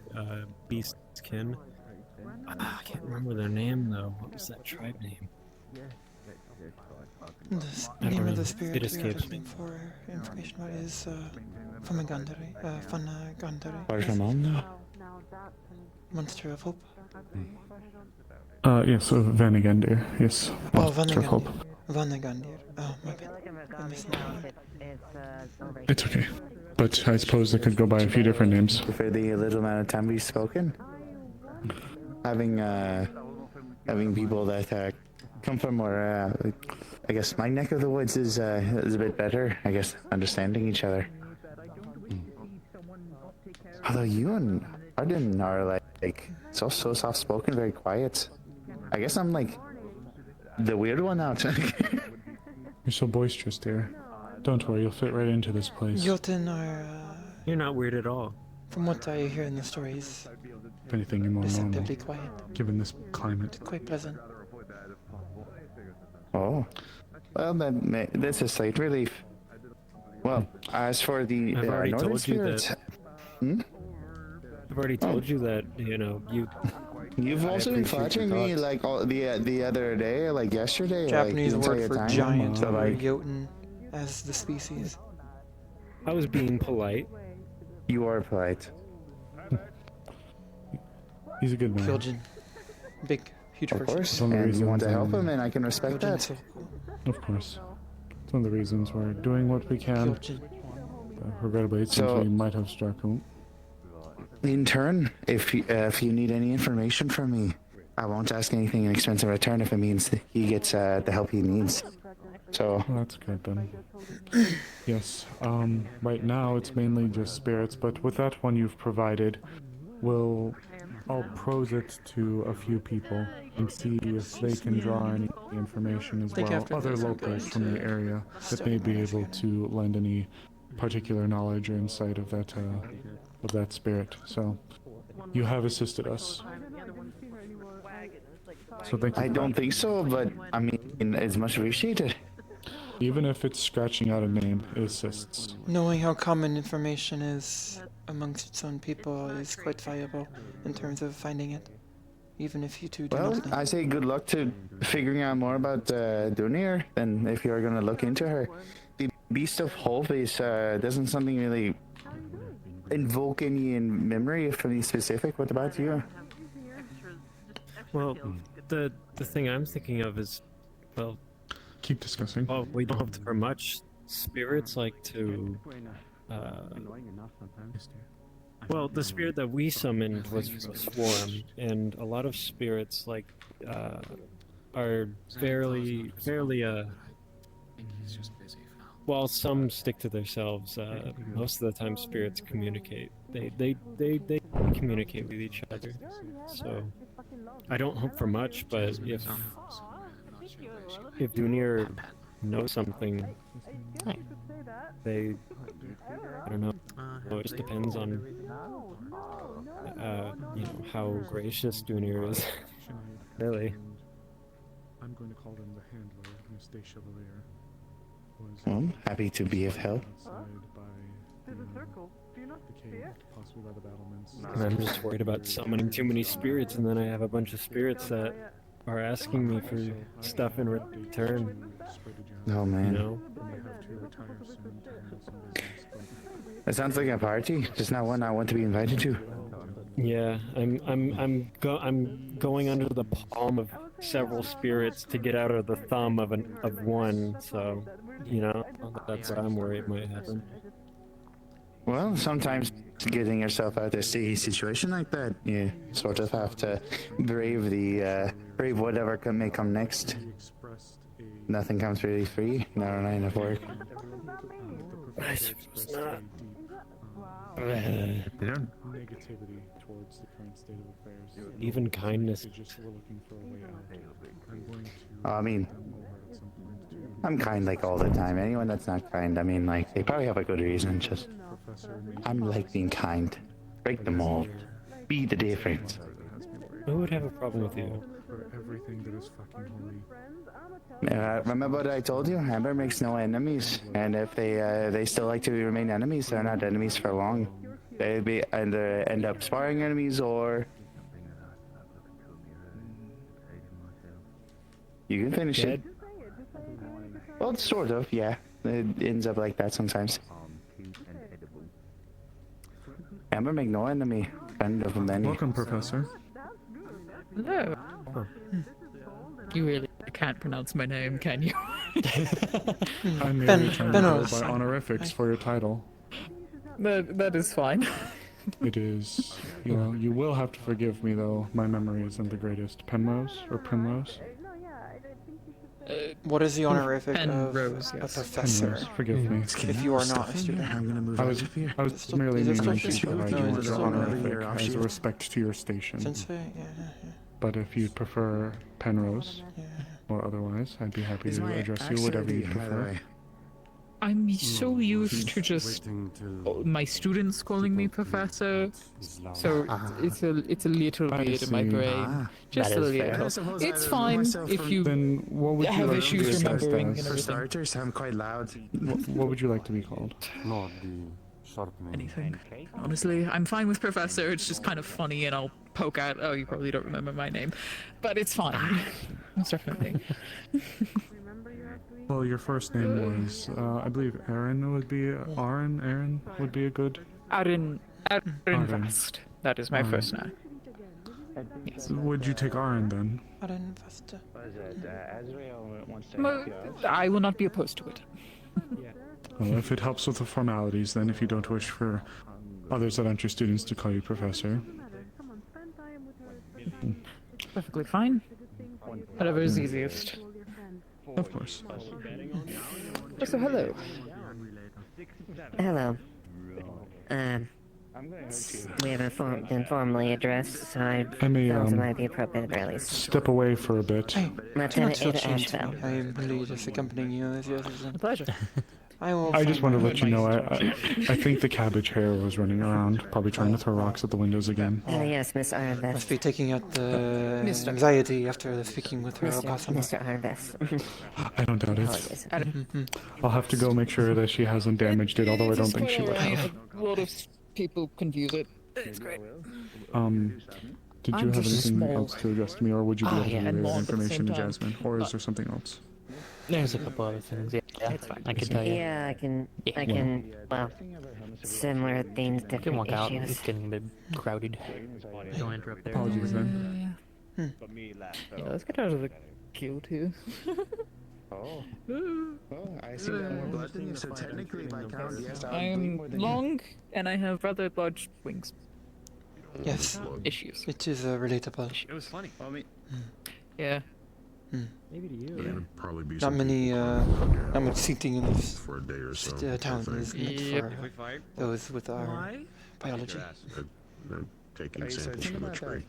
beastkin. I can't remember their name though. What was that tribe name? The name of the It spirit we are escapes looking for information about is Famagandari. Barjamon? Monster of Hope. Yes, so Vanagandir. Yes. Oh, Monster of Hope. Vanagandir. Oh, my bad. I missed that. It's okay. But I suppose it could go by a few different names. For the little amount of time we've spoken, having people that come from more, I guess my neck of the woods is a bit better. I guess understanding each other. Although you and Arden are like so soft spoken, very quiet. I guess I'm like the weird one out. You're so boisterous, dear. Don't worry, you'll fit right into this place. Jotun are, You're not weird at all. from what I hear in the stories, If anything, you're more normal, deceptively quiet. given this climate. Quite pleasant. Oh, well, that's a slight relief. Well, as for the I've already northern told you spirits, that. Hmm? I've already told you that, you know, You've I also been appreciate your flattering me thoughts. like the other day, like yesterday, Japanese like the word entire for time. giant So or like Jotun as the species. I was being polite. you are polite. He's a good man. Kyojin. Big, huge Of person. course, One of the and you want to reasons, help him, and I can respect Kyojin that. so cool. Of course. It's one of the reasons we're doing what we can. Kyojin. Regrettably, it seems So- we might have struck out. In turn, if you need any information from me, I won't ask anything in expensive return if it means that he gets the help he needs. So Well, that's good then. Yes. Right now it's mainly just spirits, but with that one you've provided, I'll prose it to a few people and see if they can draw any information as Think well. after Other this, I'm locals going from the to area that start may be my able to lend any particular knowledge or insight of that spirit. So you have assisted us. So thank you. I for don't that. think so, but I mean, it's much appreciated. Even if it's scratching out a name, it assists. Knowing how common information is amongst its own people is quite valuable in terms of finding it. Even if you two do Well, not know. I say good luck to figuring out more about Dunir, and if you're gonna look into her. The Beast of Hope is doesn't something really invoke any in memory of any specific. What about you? Well, the thing I'm thinking of is, well, keep discussing. Well, we don't have for much. Spirits like to. Well, the spirit that we summoned was Swarm, and a lot of spirits are fairly While some stick to themselves, most of the time spirits communicate. They communicate with each other. So I don't hope for much, but if Dunir knows something, I don't know. It just depends on how gracious Dunir is. Really. I'm going to call them the handler, Miss De Chevalier. Well, happy to be of help. And I'm just worried about summoning too many spirits, and then I have a bunch of spirits that are asking me for stuff in return. Oh man. You know? It sounds like a party, just not one I want to be invited to. Yeah, I'm going under the palm of several spirits to get out of the thumb of one. So, that's what I'm worried might happen. Well, sometimes getting yourself out of a sticky situation like that, you sort of have to brave whatever may come next. Expressed a nothing comes really free in our line of work. I suppose not. Negativity towards the current state of affairs. Even kindness. They just were looking for a way out. I'm going to I mean, at some point too. I'm kind like all the time. Anyone that's not kind, I mean, like, they probably have a good reason. Just, Professor I'm like being kind. Break the mold. Be the difference. Who would have a problem with you? For everything that is fucking holy. Remember what I told you? Amber makes no enemies, and if they still like to remain enemies, they're not enemies for long. They'd be either end up sparring enemies or you can finish it. Well, sort of, yeah. It ends up like that sometimes. Amber make no enemy, friend of many. Welcome, Professor. Hello. You really can't pronounce my name, can you? I'm merely trying to go by honorifics for your title. That is fine. It is, you know, you will have to forgive me though. My memory isn't the greatest. Penrose or Primrose? What is the honorific of Penrose, a yes. professor? Penrose, forgive me. If you are not a student. I'm gonna move I out was of here. merely Is it meaning still to shield? provide No, you is it with your still honorific off as a shield? respect to your station. Sensei? Yeah. But if you prefer Penrose or otherwise, I'd be happy to address you whatever you prefer. I'm so used to just my students calling me professor, so it's a little I weird in my see. brain. Just a that is fair. little. I suppose It's I fine myself if you Then what would you have like issues to be addressed remembering and as? For everything. starters, I'm quite loud. What would you like to be called? Anything. Honestly, I'm fine with professor. It's just kind of funny, and I'll poke out. Oh, you probably don't remember my name, but it's fine. Most definitely. Well, your first name was, I believe Aaron would be, Aaron would be a good... Aaron Vast. That is my Aaron. first name. Would you take Aaron then? I will not be opposed to it. Well, if it helps with the formalities, then if you don't wish for others that aren't your students to call you professor. Perfectly fine. Whatever is easiest. Of course. So hello. Hello. We haven't been formally addressed, so I I may, felt it might be appropriate at the very least. step away for a bit. Lieutenant Ada change Ashville. I am really just accompanying you as your assistant. A pleasure. I just want to let you know, I think the cabbage hair was running around, probably trying to throw rocks at the windows again. Oh yes, Miss Arvest. Must be taking out the anxiety after speaking with her customer. Mr. Arvest. I don't doubt it. Apologies. I'll have to go make sure that she hasn't damaged it, although I don't think she would have. A lot of people confuse it. It's great. Did I'm you have just anything small. else to address to me, or would you be able to yeah, relay and that more at the same information to time. Jasmine, or is there something else? There's a couple other things, yeah. I can tell you. Yeah, I can, well, similar themes, You can different walk out, issues. it's getting a bit crowded. Don't interrupt there. Apologies then. Yeah, let's get out of the queue too. Oh, I see that more blood than you, so technically by count, yes, I am long, and I have rather large wings. Yes. Issues. It is relatable. It was funny. Yeah. Maybe to you. It'd probably be Not many, not much seating in this for a day or so. town is meant Yep. for those with our biology. They're taking samples from the tree.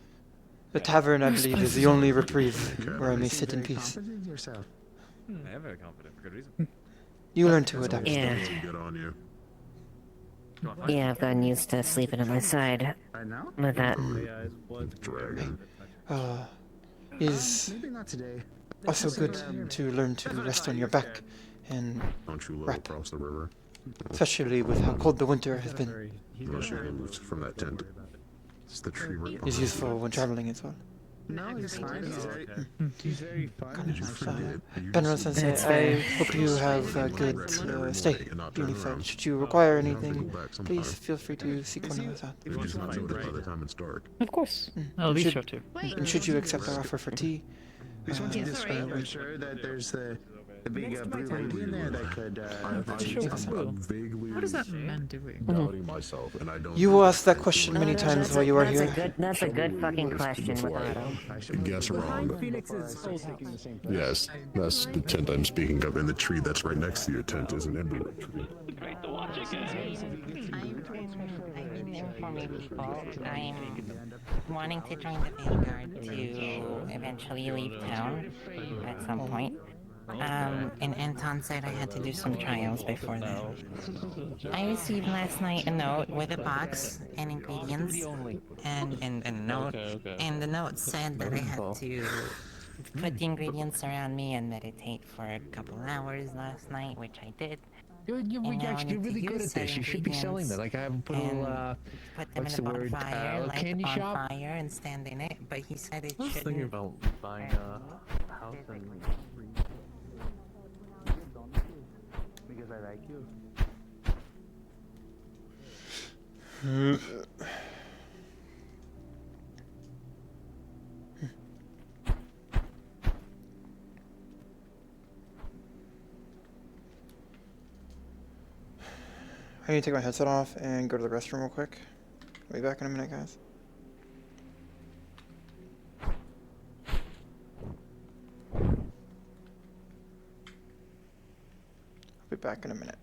The tavern, I believe, is the only reprieve where I may sit in peace. I am very confident for good reason. You learn to adapt. Yeah. Good on you. Yeah, I've gotten used to sleeping at my side with that. Dragon. Is Maybe not today. also good to learn to rest on your back and Don't you live wrap, across the river? especially with how cold the winter has been. Unless you moved from that tent. It's the tree right Is behind useful when traveling as well. No, he's fine. He's very fun. Did you forget? Benro Sensei, I hope you have a good stay, duly fed. Should you require anything, please feel free to seek one of us out. You just not do it by the time it's dark. Of course. I'll be should, sure to. And should you accept our offer for tea, We just want to just make sure that there's the big blue lady in there that could. I'm vaguely What is that man doing? doubting myself, and I don't. You asked that question many times while you were here. That's a good fucking question, Otto. Guess wrong. Phoenix's old. Yes, that's the tent I'm speaking of, and the tree that's right next to your tent is an emblem tree. I'm informing people. I'm wanting to join the Vanguard to eventually leave town at some point. And Anton said I had to do some trials before that. I received last night a note with a box and ingredients and a note. And the note said that I had to put the ingredients around me and meditate for a couple hours last night, which I did. Dude, you're really good at this. You should be selling that. Like I haven't put a little, put them what's in the a word? bonfire, light the Candy shop. bonfire and stand in it. But he said it I was thinking shouldn't. about buying a house and because I like you. I need to take my headset off and go to the restroom real quick. I'll be back in a minute, guys. I'll be back in a minute.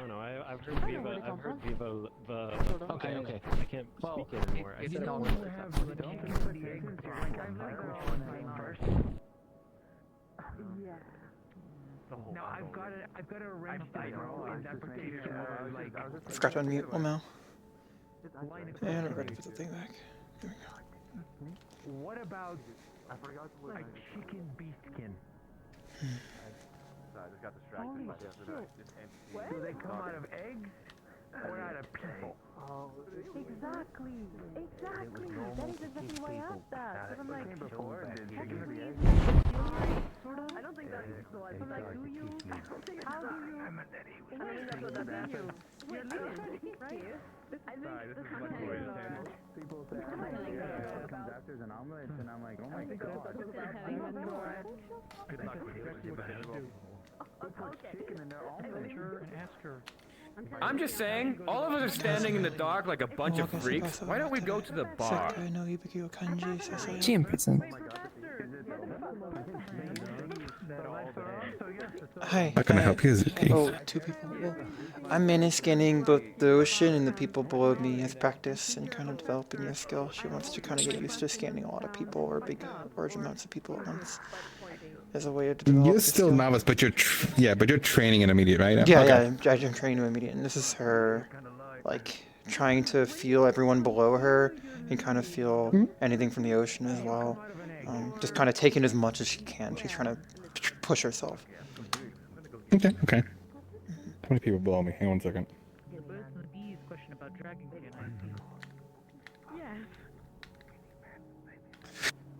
don't know. I've heard Viva. I've heard Viva. Okay, okay. I can't speak anymore. I said it once. No, I've got a wrench that is deprecation of like. I forgot to unmute Lamau. And I'm ready to put the thing back. There we go. What about a chicken beast skin? I just got distracted by the other Do they come out of eggs or out of people? Oh, exactly. That is exactly why I asked that. Because I'm like, technically, I don't think that's the one. I'm like, do you? How do you? I mean, that's what that is. You're living, right? I think this is kind of people say comes after an omelet, and I'm like, oh my god. Good luck with it. Chicken in their omelet. Ask her. I'm just saying, all of us are standing in the dark like a bunch of freaks. Why don't we go to the bar? Jim present. Hi. How can I help you, Hazuki? Oh, two people. Well, I'm mainly scanning both the ocean and the people below me as practice and kind of developing your skill. She wants to kind of get used to scanning a lot of people or big large amounts of people at once. As a way to develop. You're still novice, but you're training in immediate, right? Yeah, Okay. yeah, I'm training to immediate, and this is her, like, trying to feel everyone below her and kind of feel anything from the ocean as well. Just kind of taking as much as she can. She's trying to push herself. Okay, okay. How many people below me? Hang on 1 second.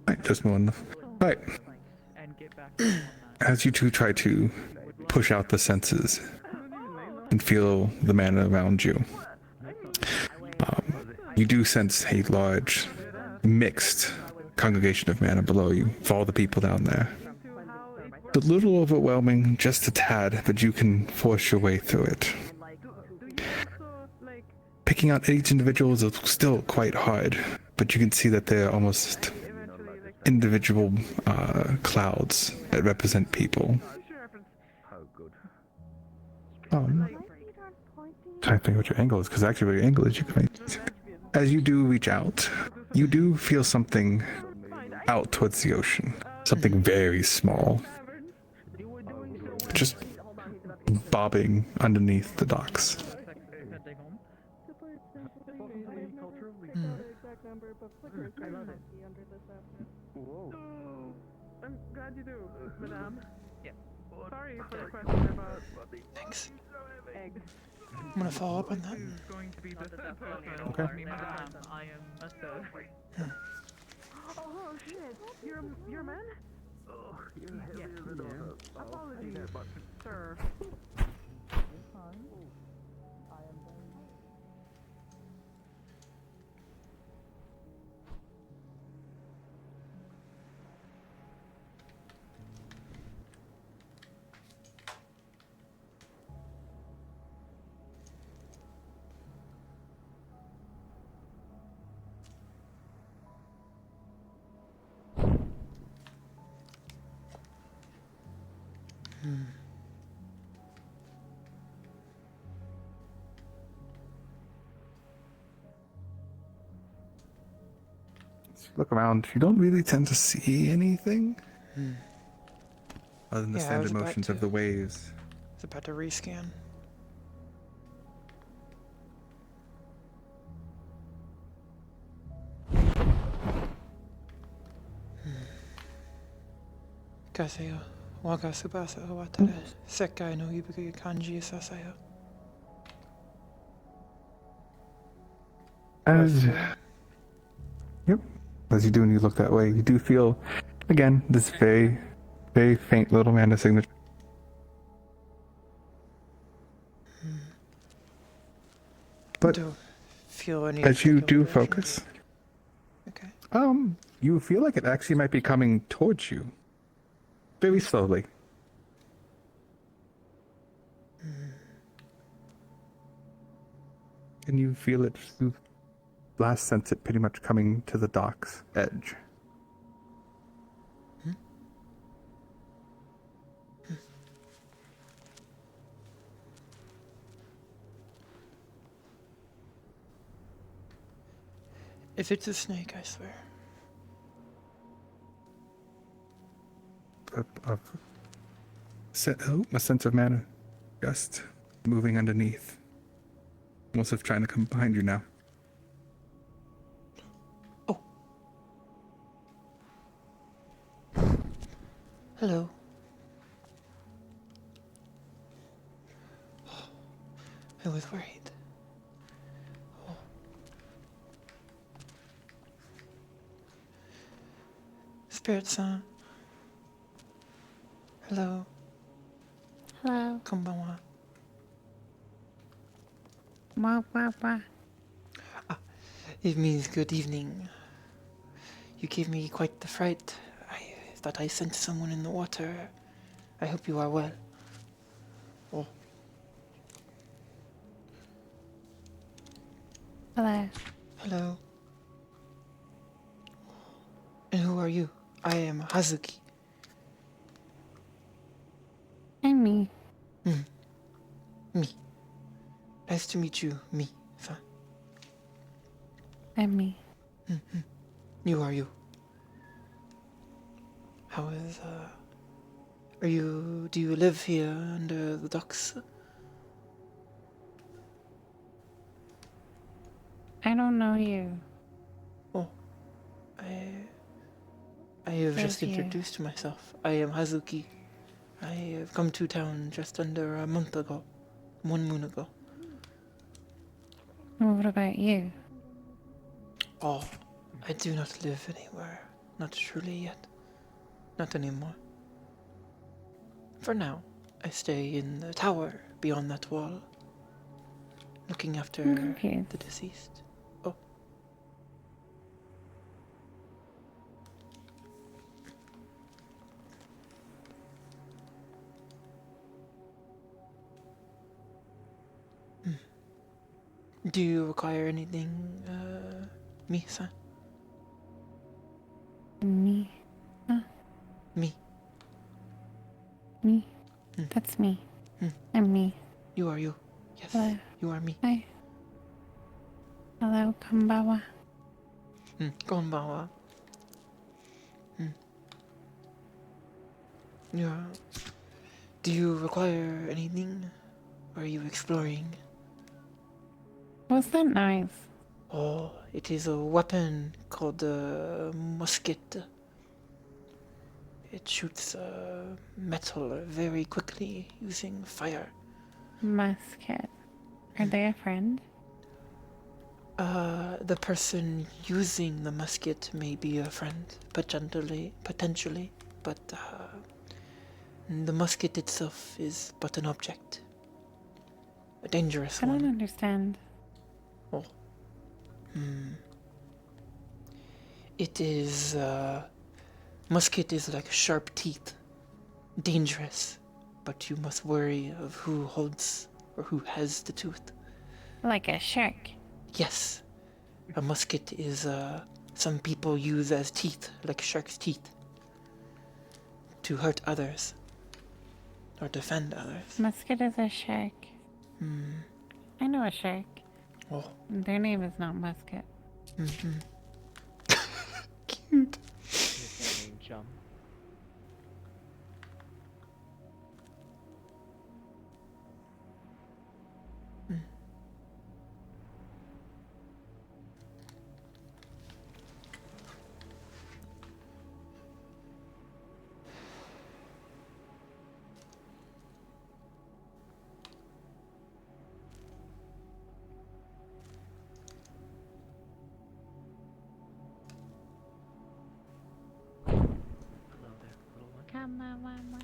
Right, just one. Right. As you two try to push out the senses and feel the mana around you, you do sense a large, mixed congregation of mana below you. Follow the people down there. It's a little overwhelming, just a tad, but you can force your way through it. Picking out each individual is still quite hard, but you can see that they're almost individual clouds that represent people. Trying to think what your angle is, because actually what your angle is, you can as you do reach out, you do feel something out towards the ocean. Something very small. Just bobbing underneath the docks. Whoa. I'm glad you do, madame. Yeah. Sorry for the question about Thanks. eggs. I'm gonna follow up on that. Okay. I am a Oh shit! You're a man? Oh, you're heavier than a apologies, sir. Look around, you don't really tend to see anything other than the Yeah, I standard was about motions of the waves. I was about to rescan. Kaseyo, waga subasa watare, sekkai no ibuki kanji sasayo. As you do and you look that way, you do feel, again, this very, very faint little mana signature. But Don't feel any as you do particular focus, Okay. you feel like it actually might be coming towards you. Very slowly. And you feel it, you last sense it pretty much coming to the dock's edge. If it's a snake, I swear. A sense of mana, just moving underneath, almost if trying to come behind you now. Hello. I was worried. Oh. Spirit Son. Hello. Hello. Konbanwa. Wah, wah, wah. It means good evening. You gave me quite the fright. I thought I sent someone in the water. I hope you are well. Oh. Hello. Hello. And who are you? I am Hazuki. I'm me. Me. Nice to meet you, me. Fine. I'm me. You are you. How is, do you live here under the docks? I don't know you. Oh. I have Live just here. introduced myself. I am Hazuki. I have come to town just under a month ago. 1 moon ago. What about you? Oh, I do not live anywhere. Not truly yet. Not anymore. For now, I stay in the tower beyond that wall, looking after the deceased. Oh. Do you require anything, me-san? Me. Huh? Me. Me. That's me. I'm me. You are you. Yes. Hello. You are me. Hi. Hello, Konbawa. Konbanwa. Yeah. Do you require anything? Are you exploring? What's that noise? Oh, it is a weapon called a musket. It shoots metal very quickly using fire. Musket. Are they a friend? The person using the musket may be a friend, potentially, but the musket itself is but an object. A dangerous I one. don't understand. Oh. It is, musket is like sharp teeth. Dangerous. But you must worry of who holds or who has the tooth. Like a shark. Yes. A musket is, some people use as teeth, like shark's teeth. To hurt others. Or defend others. Musket is a shark. I know a shark. Oh. Their name is not Musket. Cute. Chum. Come on, one.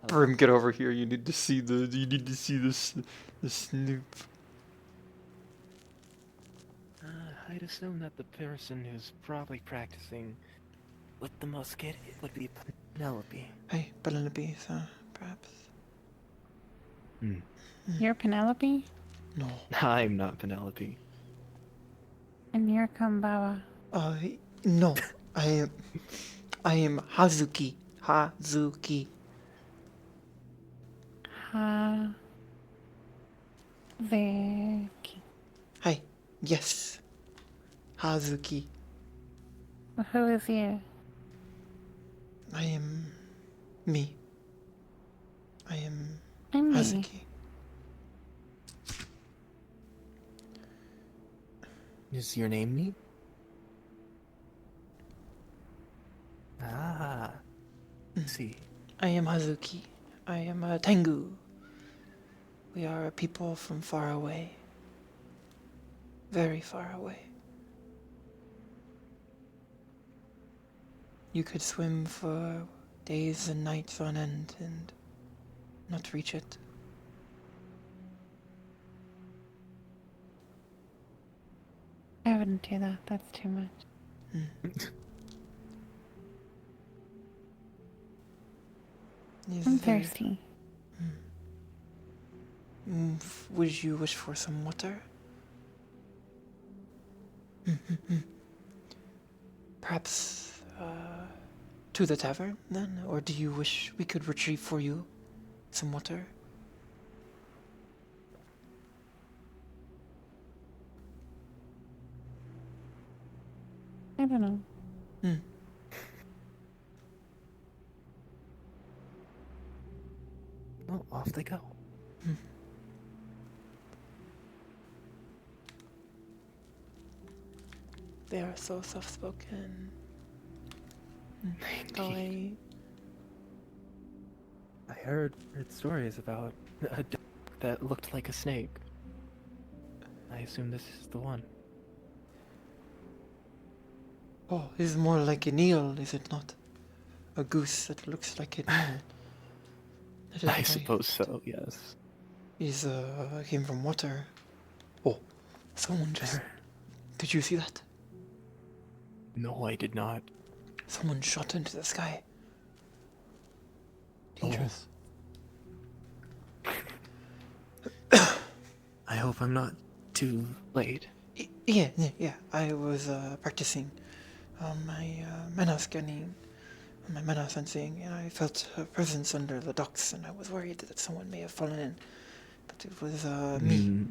Brim, get over here. You need to see the snoop. I'd assume that the person who's probably practicing with the musket would be Penelope. Hey, Penelope, perhaps. You're Penelope? No. I'm not Penelope. And you're Konbawa. No. I am Hazuki. Hazuki. Hazuki. Hi. Yes. Hazuki. Who is you? I am me. I am I'm me. Hazuki. Is your name me? Ah. See. I am Hazuki. I am a Tengu. We are a people from far away. Very far away. You could swim for days and nights on end and not reach it. I wouldn't do that. That's too much. I'm thirsty. Would you wish for some water? Perhaps to the tavern then? Or do you wish we could retrieve for you some water? I don't know. Well, off they go. They are so soft-spoken. I heard stories about a dog that looked like a snake. I assume this is the one. Oh, this is more like an eel, is it not? A goose that looks like an eel. That is I right. suppose so, yes. He's came from water. Oh, someone just... Did you see that? No, I did not. Someone shot into the sky. Dangerous. I hope I'm not too late. Yeah. I was practicing my mana scanning, my mana sensing, and I felt a presence under the docks, and I was worried that someone may have fallen in. But it was me.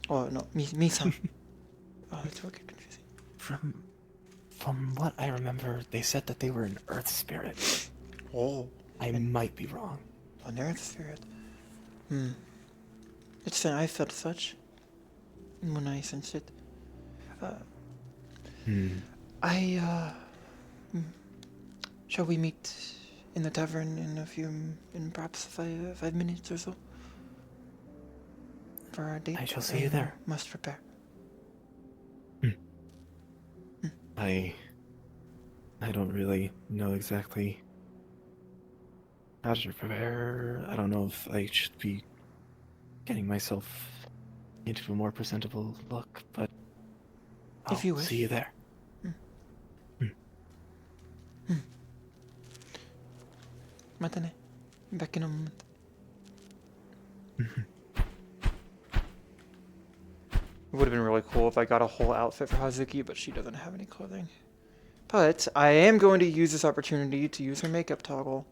Oh no, me-san. Oh, it's really confusing. From what I remember, they said that they were an earth spirit. Oh. I might be wrong. An earth spirit. I felt such when I sensed it. Shall we meet in the tavern in perhaps 5 minutes or so? For our date? I shall see you there. Must prepare. I don't really know exactly how to prepare. I don't know if I should be getting myself into a more presentable look, but I'll If you wish. see you there. Matane. Back in a moment. It would have been really cool if I got a whole outfit for Hazuki, but she doesn't have any clothing. But I am going to use this opportunity to use her makeup toggle.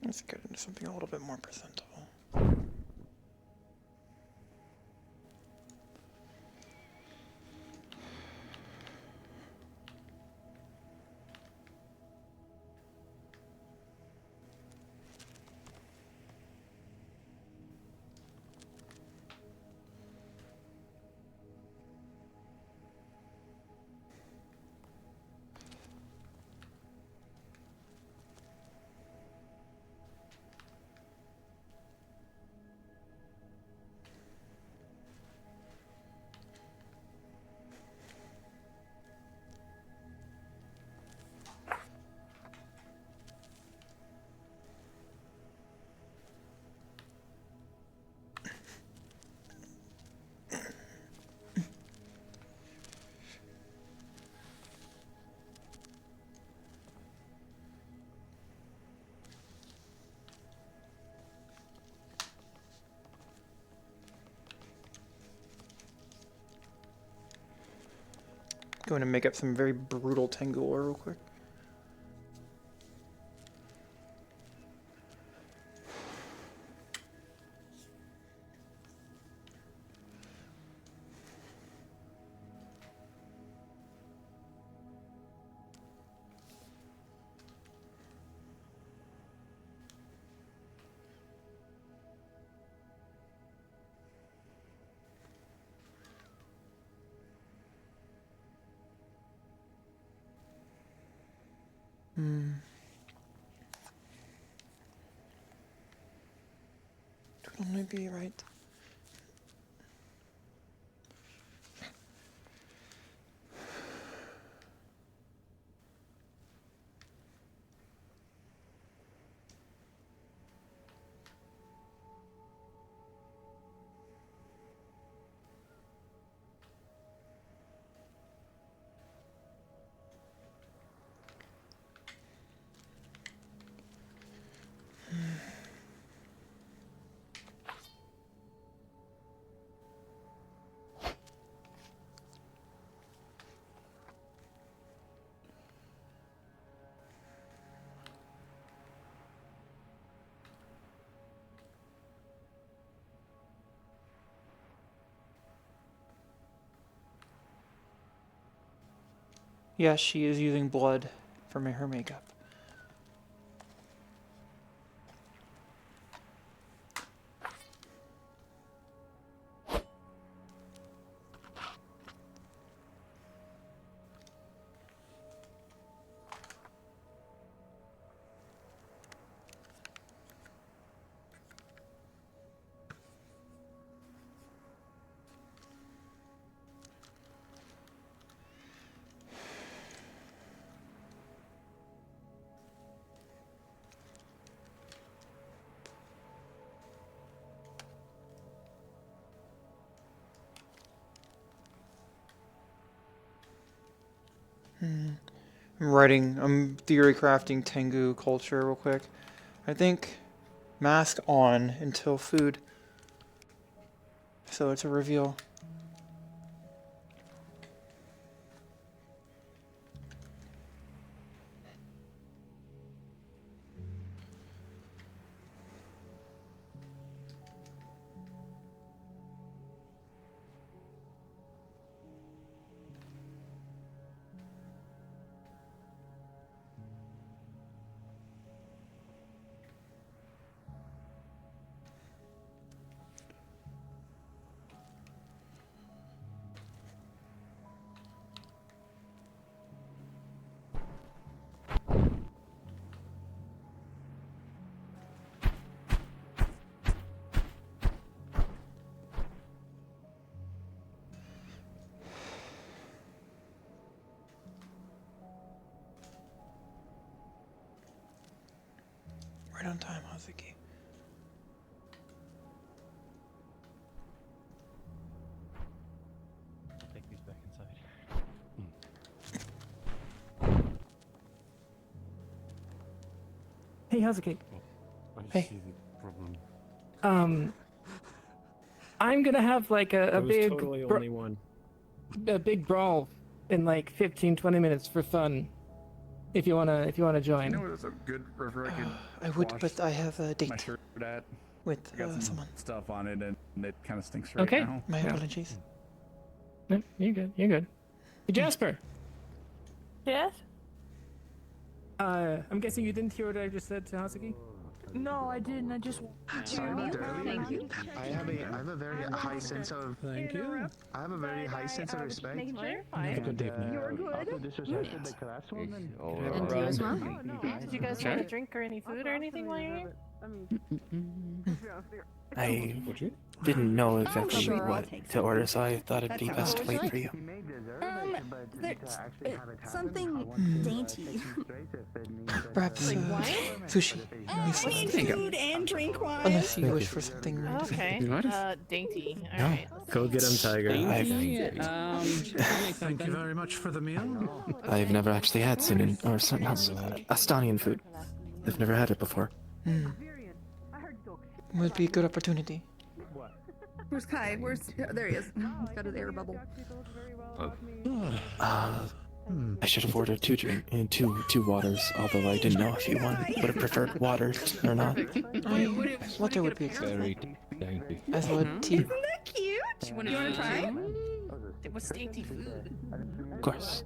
Let's get into something a little bit more presentable. Going to make up some very brutal Tengu ore real quick. Would only be right. Yes, she is using blood for her makeup. I'm theory crafting Tengu culture real quick. I think mask on until food. So it's a reveal. Right on time, Hazuki. I'll take these back inside. Hey, Hazuki. Hey. I'm gonna have like a big totally only one. a big brawl in like 15-20 minutes for fun. If you wanna join. You know, there's a good river I could. I would, but I have a date My shirt at. with I got some someone. stuff on it, and it kind of stinks right Okay. now. My apologies. No, you're good. You're good. Hey, Jasper. Yes? I'm guessing you didn't hear what I just said to Hazuki? No, I didn't. I just. Thank you. I have a very high sense of. Thank you. I have a very high sense of respect. Have a good evening. You're good. And you as well? Did you guys want a drink or any food or anything while you're here? I didn't know exactly what to order, so I thought it'd be best to wait for you. Something dainty. Perhaps sushi. Food and drink wine. Unless you wish for something. Okay. Dainty. No. Alright. Go get him, Tiger. Thank you very much for the meal. I've never actually had Sunin, or something else, Astanian food. I've never had it before. Would be a good opportunity. Where's Kai? There he is. He's got his air bubble. I should have ordered two waters, although I didn't know if you would have preferred waters or not. Water would be acceptable. As would tea. Isn't that cute? You want to try? It was dainty food. Of course.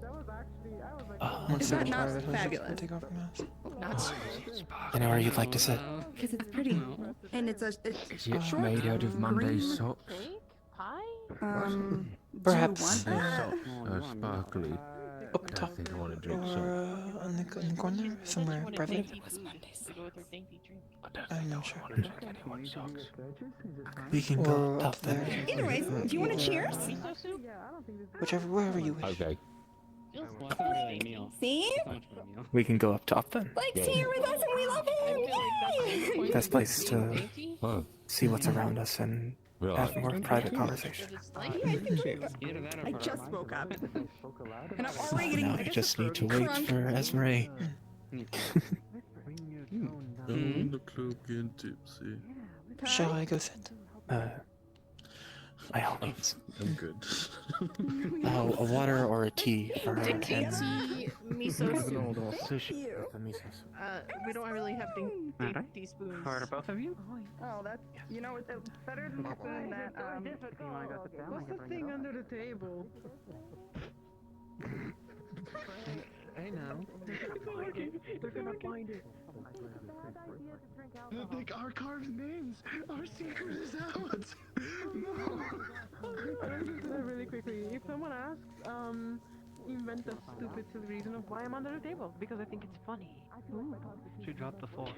Is that not fabulous? Take off your mask. Not I know where you'd like to sit. because it's pretty, and it's Is it short made out of Monday green- socks? Perhaps. Do you want that? Socks, sparkly. Up top. I think I want to drink Or some. on the corner, somewhere private. I'm not sure. We can go Or up up there. there. Either way, do you want a cheers? Wherever you wish. Okay. See? We can go up top then. Blake's here with us and we love him! Yay! Best place to see what's around us and have more private conversation. I just woke up. And I'm already getting Now you just need to wait crunk. for Esmeralda. The club getting tipsy. Shall I go sit? By all means. I'm good. A water or a tea for her. Tea, miso soup. Sushi with the miso soup. We don't really have teaspoons. For both of you? Oh, that's, you know, it's better than the spoon that, what's the thing under the table? I know. They're gonna find it. Like our carved names. Our secret is out. No. Really quickly, if someone asks, invent a stupid silly reason of why I'm under the table, because I think it's funny. Ooh. She dropped the fork.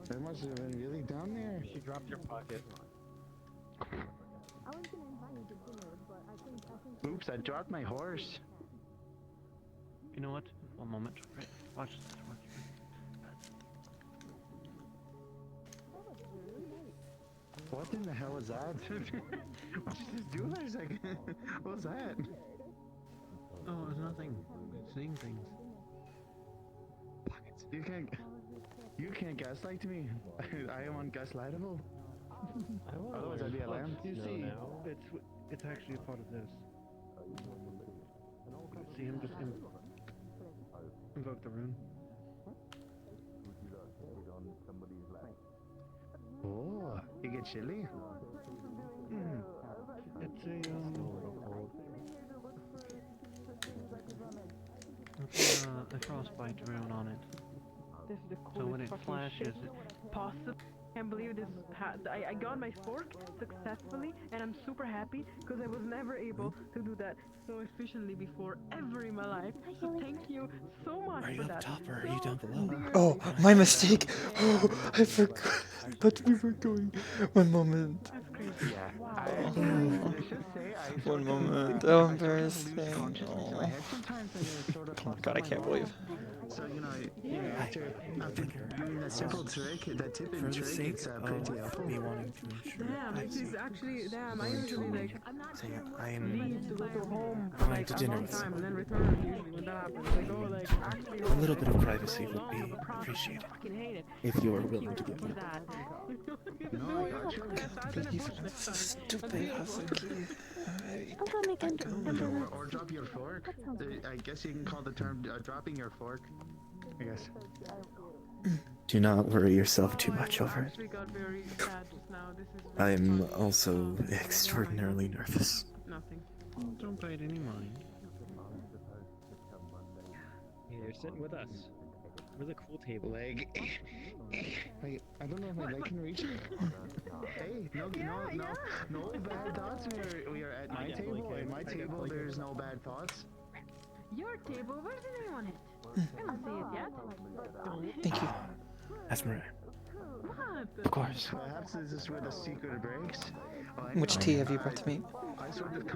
That must have been really down there. She dropped your pocket. Oops, I dropped my horse. You know what? One moment. Right. Watch this. Watch What in the hell is that? What did you just do there a second? What was that? Oh, it's nothing. Seeing things. You can't gaslight me. I am ungaslightable. Otherwise I'd be a lamb. You see, it's actually a part of this. See him just invoke the rune. Oh, you get chilly? It's a frostbite rune on it. This is the coolest So when it fucking flashes, shit. Possible. I can't believe this. I got my fork successfully, and I'm super happy because I was never able to do that so efficiently before ever in my life. So thank you so much Are you for up that. top or are you down below? Oh, my mistake. Oh, I forgot that we were going. One moment. One moment. Oh, embarrassing. Oh my god, I can't believe. So, you know, after doing that simple trick, that tip and trick, it's pretty helpful. Me wanting to ensure Damn, it is actually, damn, I usually like I'm leave to go to home for going like to a dinner long with time and then return usually when that happens. Like, oh, like actually a little bit of privacy would be appreciated fucking hate it. if you are willing to give me. That. No, I got you. Stupid Hazuki. Or drop your fork. I guess you can call the term dropping your fork. I guess. Do not worry yourself too much over it. We got very sad just now. This is I am also extraordinarily nervous. nothing. Don't pay it any mind. Here, sit with us. We're the cool table. Leg. Wait, I don't know if my leg can reach it. Hey, no bad thoughts. We are at my table. At my table, there's no bad thoughts. Your table, where's the name on it? I don't see it yet. Thank you. Esmeralda. What? Of course. Perhaps this is where the secret breaks. Which tea have you brought to me? I sort of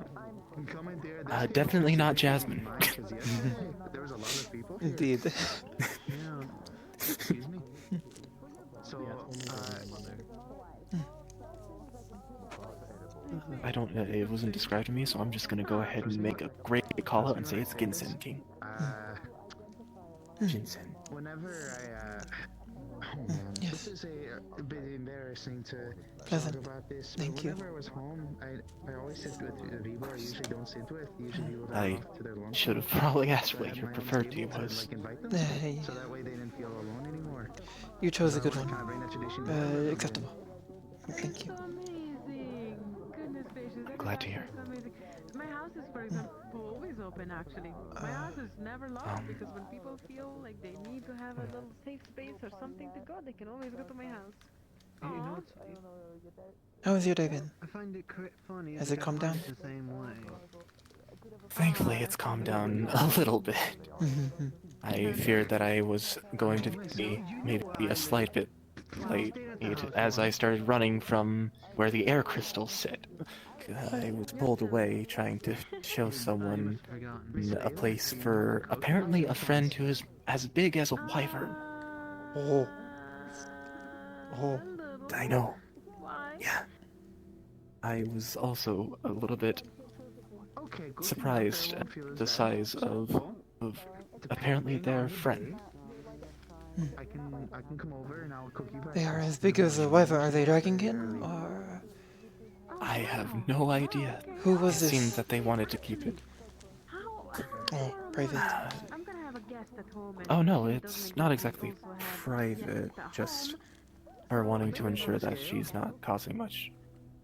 come in there. Definitely not Jasmine. There was a lot of people here. Indeed. Yeah. Excuse me. So, I don't. It wasn't described to me, so I'm just gonna go ahead and make a great call out and say it's ginseng tea. Ginseng. whenever I, oh man, this is a bit embarrassing. interesting to Pleasant. talk about this. Thank you. Whenever I was home, I always sit with the people I usually don't sit with. Usually people that are I off to their lunch. should have probably asked what your preferred tea to was. like invite them, Hey. so that way they didn't feel alone anymore. You chose a good Kind one. of bring that tradition. Acceptable. Thank you. Amazing. Goodness gracious. Glad to hear. That's amazing. My house is, for example, always open actually. My house is never locked because when people feel like they need to have a little safe space or something to go, they can always go to my house. You know, How has your day been? I find it funny. Has it calmed down? The same way. Thankfully, it's calmed down a little bit. I feared that I was going to be maybe a slight bit late as I started running from where the air crystals sit. I was pulled away trying to show someone a place for apparently a friend who is as big as a wyvern. Oh. Oh. I know. Yeah. I was also a little bit surprised at the size of apparently their friend. I can come over and I'll cook you back. They are as big as a wyvern. Are they dragonkin or? I have no idea. Who was It this? seemed that they wanted to keep it. Oh, private. I'm gonna have a guest at home. Oh no, it's not exactly private, just her wanting to ensure that she's not causing much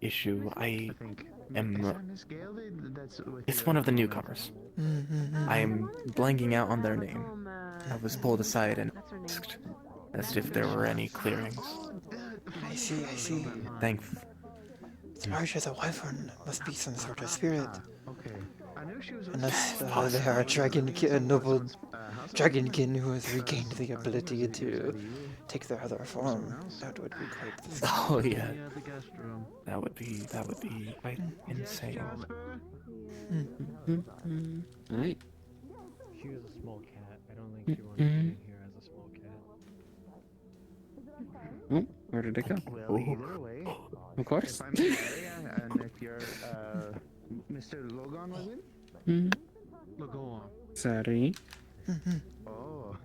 issue. I am... It's one of the newcomers. I am blanking out on their name. I was pulled aside and asked as if there were any clearings. I see, I see. Thankful. As large as a wyvern must be some sort of spirit. Okay. I knew she was Unless they are a noble dragonkin who has regained the ability to take their other form. That would be quite. Oh yeah. That would be quite insane. Alright. She was a small cat. I don't think she wanted to be in here as a small cat. Oh, where did it go? Well, either way. Of course. If I'm in the area and if you're Mr. Logan was it? Logan. Sorry. Oh.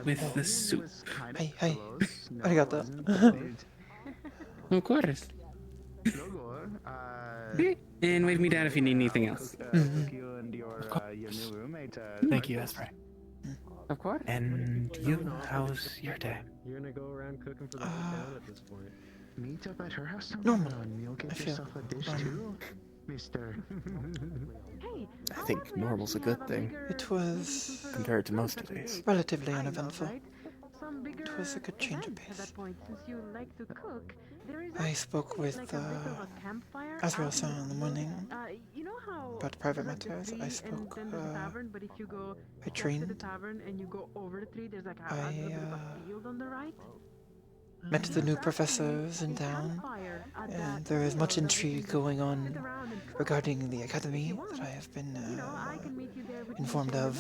With the soup. Hey, hey. I got that. Of course. And wave me down if you need anything else. You and your new roommate. Thank you, Asprey. Of course. And you, how's your day? You're gonna go around cooking for the whole town at this point. Meet up at her house Normal. tomorrow and you'll I get feel- yourself a dish too, mister. I think normal's a good thing It was compared to most days. relatively uneventful. It was a good change of pace. I spoke with Azrael-san in the morning about private matters. I spoke. I trained. I met the new professors in town, and there is much intrigue going on regarding the academy that I have been informed of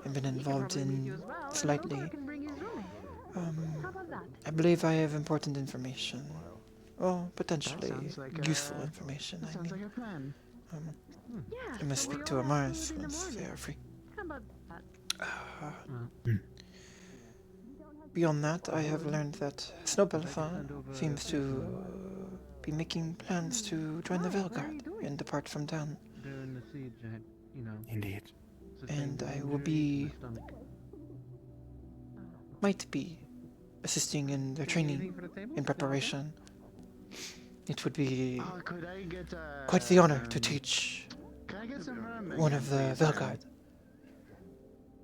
and been involved in slightly. I believe I have important information. Well, potentially useful information, I Sounds mean. like a plan. I must speak to Amaris once they are free. Beyond that, I have learned that Snowbellethan seems to be making plans to join the Veilguard and depart from town. During the siege, Indeed. And I will be... might be assisting in their training, in preparation. It would be could I get quite the honor to teach Can I get some rum? one of the Veilguard,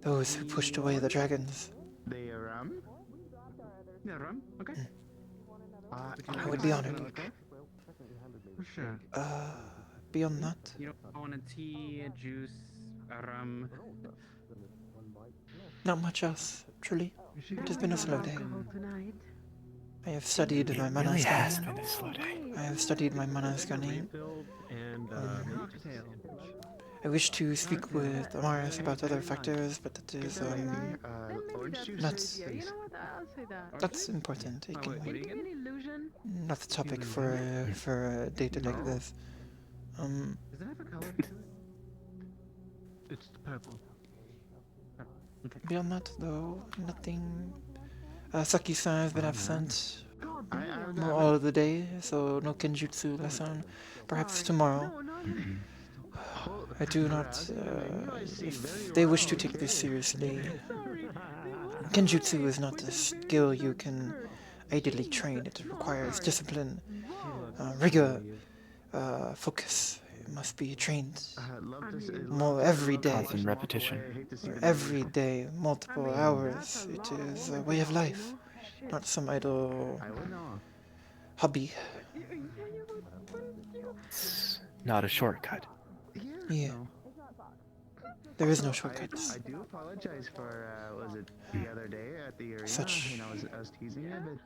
those who pushed away the dragons. The rum? Yeah, rum. Okay. I would be honored. For sure. Beyond that, You don't want a tea, a juice, a rum. not much else, truly. It has been a slow day. I have studied my mana really has scanning. been a slow day. I have studied my mana scanning. And I wish to speak with Amaris about other factors, but that is that's important. It can, not the topic for a data like this. Does it have a color? It's purple. Beyond that, though, nothing. Saki-san has been absent all of the day, so no kenjutsu lesson. Perhaps tomorrow. I do not. If they wish to take this seriously, kenjutsu is not a skill you can idly train. It requires discipline, rigor, focus. It must be trained more every day. Constant repetition. Every day, multiple hours. It is a way of life, not some idle hobby. It's not a shortcut. Yeah. There is no shortcuts. I do apologize for, was it the other day at the arena? Such. I was teasing you, but...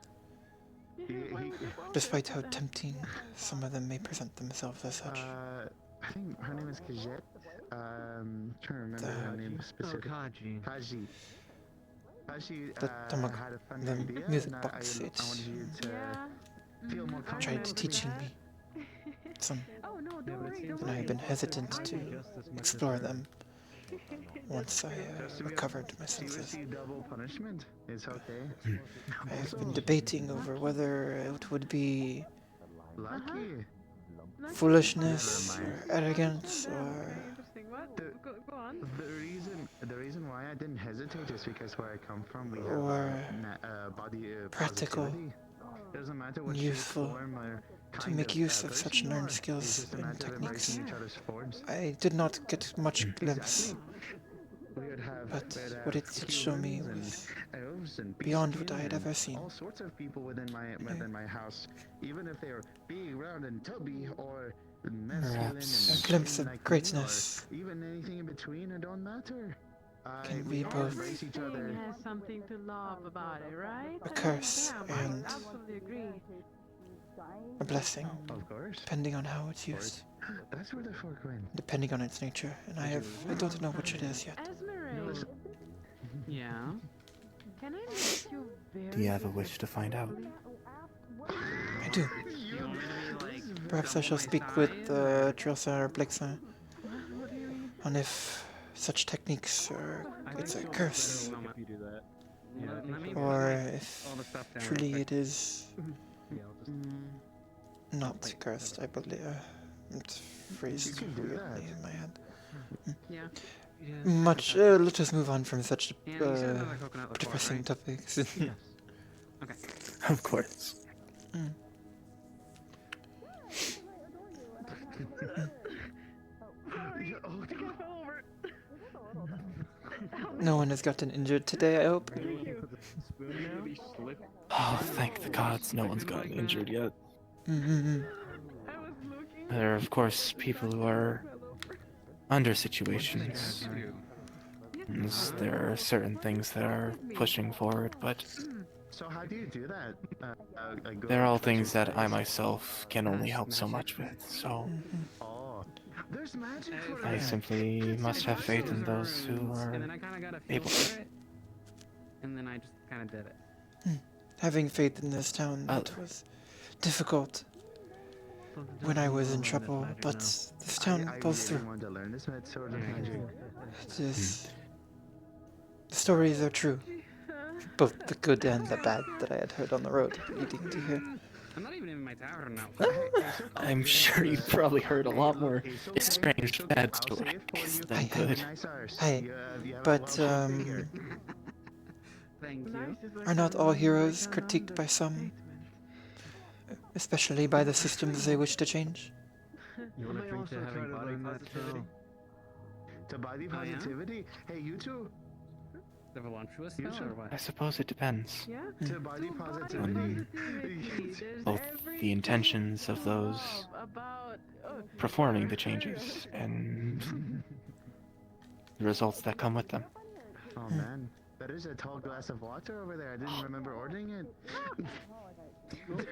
Despite how tempting some of them may present themselves as such. I think her name is Kajette. Trying to remember her name specifically. Kaji. Kaji The had a fun idea. music And box, I it's wanted you to feel more tried comfortable. teaching me some, and I have been hesitant to explore them once I recovered my senses. Double punishment. It's okay. I have been debating over whether it would be Lucky. foolishness or arrogance or The reason why I didn't hesitate is because where I come from, we or have body practical, positivity. Doesn't matter what useful, shape, form, or to kind make of, use of person such you learned are. skills It's just a and matter of techniques. breaking each other's forms. I did not get much glimpse, We would have but what it did show me was beyond what I had ever seen. All sorts of people within my house, even if they are big, round, and tubby, or masculine Perhaps and a glimpse of like me, greatness or even anything in between. It don't matter. can We be all both embrace each other. Everything has something to love about it, right? a curse and I absolutely agree. a blessing, Of course. depending on how it's used, That's where the fork went. depending on its nature, and I don't know which it is yet. Esmeralda, Yeah. can I make you very Do you have a wish to find out? I do. Perhaps I shall speak with Trilsa or Blixen on if such techniques are it's a curse, or if truly it is not cursed. I believe it's phrased weirdly in my head. Yeah. Much. Let us move on from such depressing topics. Okay. Of course. No one has gotten injured today, I hope. Oh, thank the gods, no one's gotten injured yet. There are, of course, people who are under situations. And there are certain things that are pushing forward, but So how do you do that? they're all things that I myself can only help so much with, so Oh, there's magic for I that. simply must have faith in those who are And then I kind of got a feel able for to. it. And then I just kind of did it. Having faith in this town, that was difficult when I was in trouble, but this town pulls through. Want to learn this sort of magic. It is. The stories are true. Both the good and the bad that I had heard on the road leading to here. I'm not even in my tower now. I'm sure you've probably heard a lot more strange bad stories than good. Hey, but Thank you. are not all heroes critiqued by some? Especially by the systems they wish to change? You want to drink to having body positivity? To body positivity? Hey, you two. The voluptuous spell or what? I suppose it depends. To body positivity. Both the intentions of those performing the changes and the results that come with them. Oh man, that is a tall glass of water over there. I didn't remember ordering it.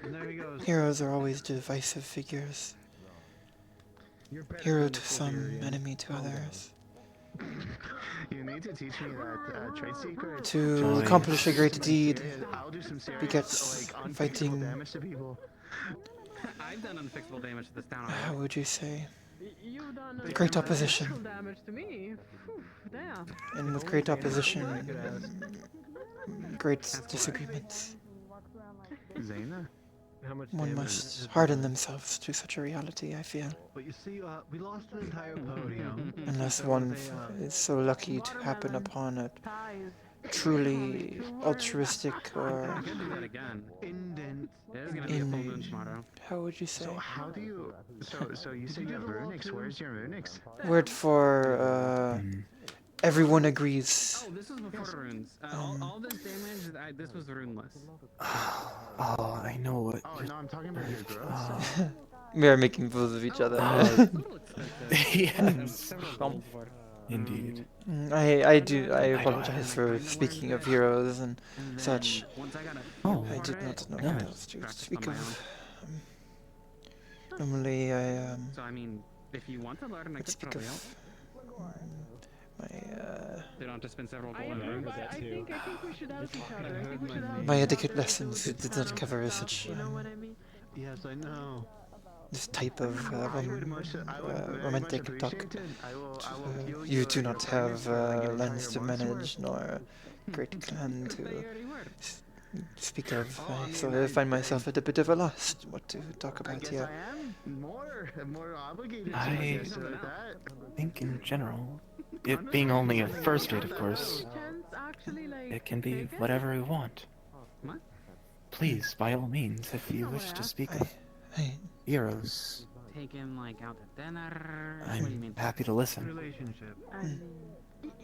There he goes. Heroes are always divisive figures. Hero to some, enemy to others. You need to teach me that trade secret. To accomplish a great deed I'll do some serious, begets like, fighting. unfixable damage to people. I've done unfixable damage to this town How already. would you say? You've done Great opposition. damage to me. Phew, damn. And with great opposition, great disagreements. Zaina? one must harden themselves to such a reality, I feel. But you see, we lost an entire podium. Unless one is so lucky to happen upon a truly altruistic or how would you say? So how do you? So you say you have runics. Where's your runics? Word for everyone agrees. Oh, this was before runes. All this damage, this was runeless. Oh, I know what. Oh no, I'm talking about your growth. We are making fools of each other. Yes. Indeed. I apologize for speaking of heroes and such. Oh, I did not know what else to speak of. Normally So I mean, if you want to learn, I could speak probably help. my They don't have to spend several gold on I runes. think we should help each other. I think we should help my etiquette lessons did not cover such you know what I mean? Yes, I know. this type of romantic talk. You do not have lands to manage, nor a great clan to speak of, so I find myself at a bit of a loss what to talk about here. More obligated to I think in general, it being only a first date, of course, it can be whatever we want. Please, by all means, if you wish to speak of heroes, Take him like out to dinner. What do you I'm mean? happy to listen.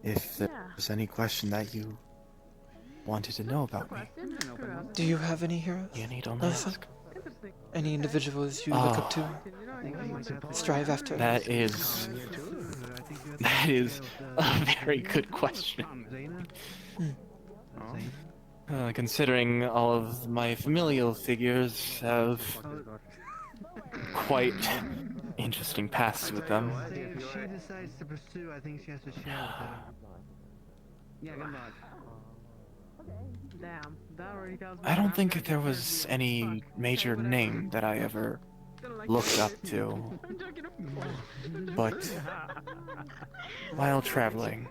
If there's any question that you wanted to know about me, Do you have any heroes? you need only Nathan? ask. Any individuals you look up to? Strive after? That is a very good question. Considering all of my familial figures have quite interesting pasts with them. If she decides to pursue, I think she has to share with her. Yeah, good luck. Damn, that already tells me I don't think there was any major name that I ever looked up to, but while traveling,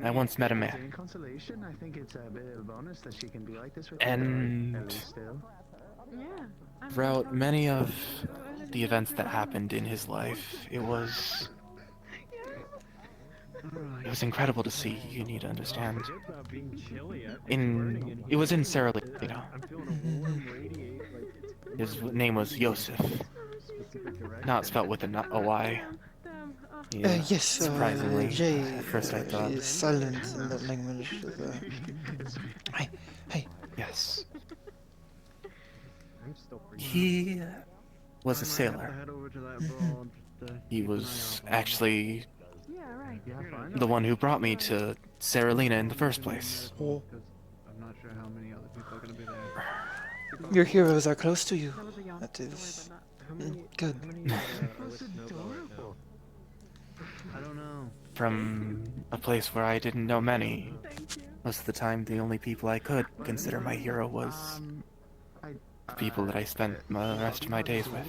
I once met a man, Consolation, I think it's a bit of a bonus that she can be like this with and throughout many of the events that happened in his life, it was incredible to see. You need to understand. It was in Saralino. His name was Yosef, not spelt with a Y. Yeah, Yes, surprisingly. J At first I thought. is silent in that language. Hey. Yes. He was a sailor. He was actually the one who brought me to Saralina in the first place. Oh. Your heroes are close to you. That is good. I don't know. From a place where I didn't know many, most of the time the only people I could consider my hero was the people that I spent the rest of my days with.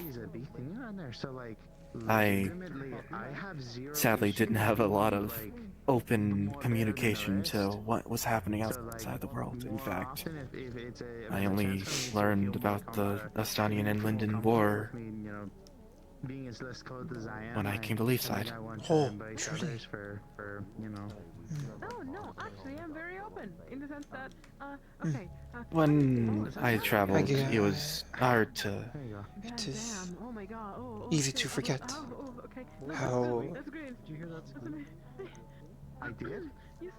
I sadly didn't have a lot of open communication to what was happening outside the world. In fact, I only learned about the Estonian and Linden War when I came to Leafside. Oh, truly. Oh no, actually, I'm very open in the sense that, okay. When I traveled, it was hard to... It is easy to forget how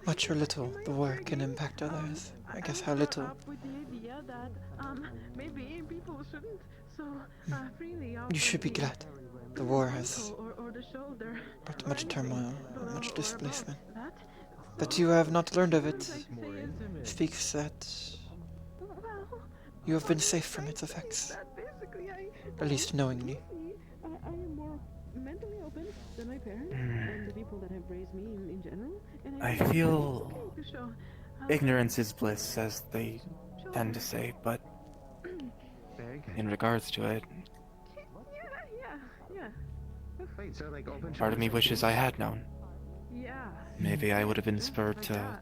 much or little the war can impact others. I guess how little. You should be glad. The war has brought much turmoil, much displacement. That you have not learned of it speaks that you have been safe from its effects, at least knowingly. I am more mentally open than my parents and the people that have raised me in general. And I feel ignorance is bliss, as they tend to say, but in regards to it, part of me wishes I had known. Maybe I would have been spurred to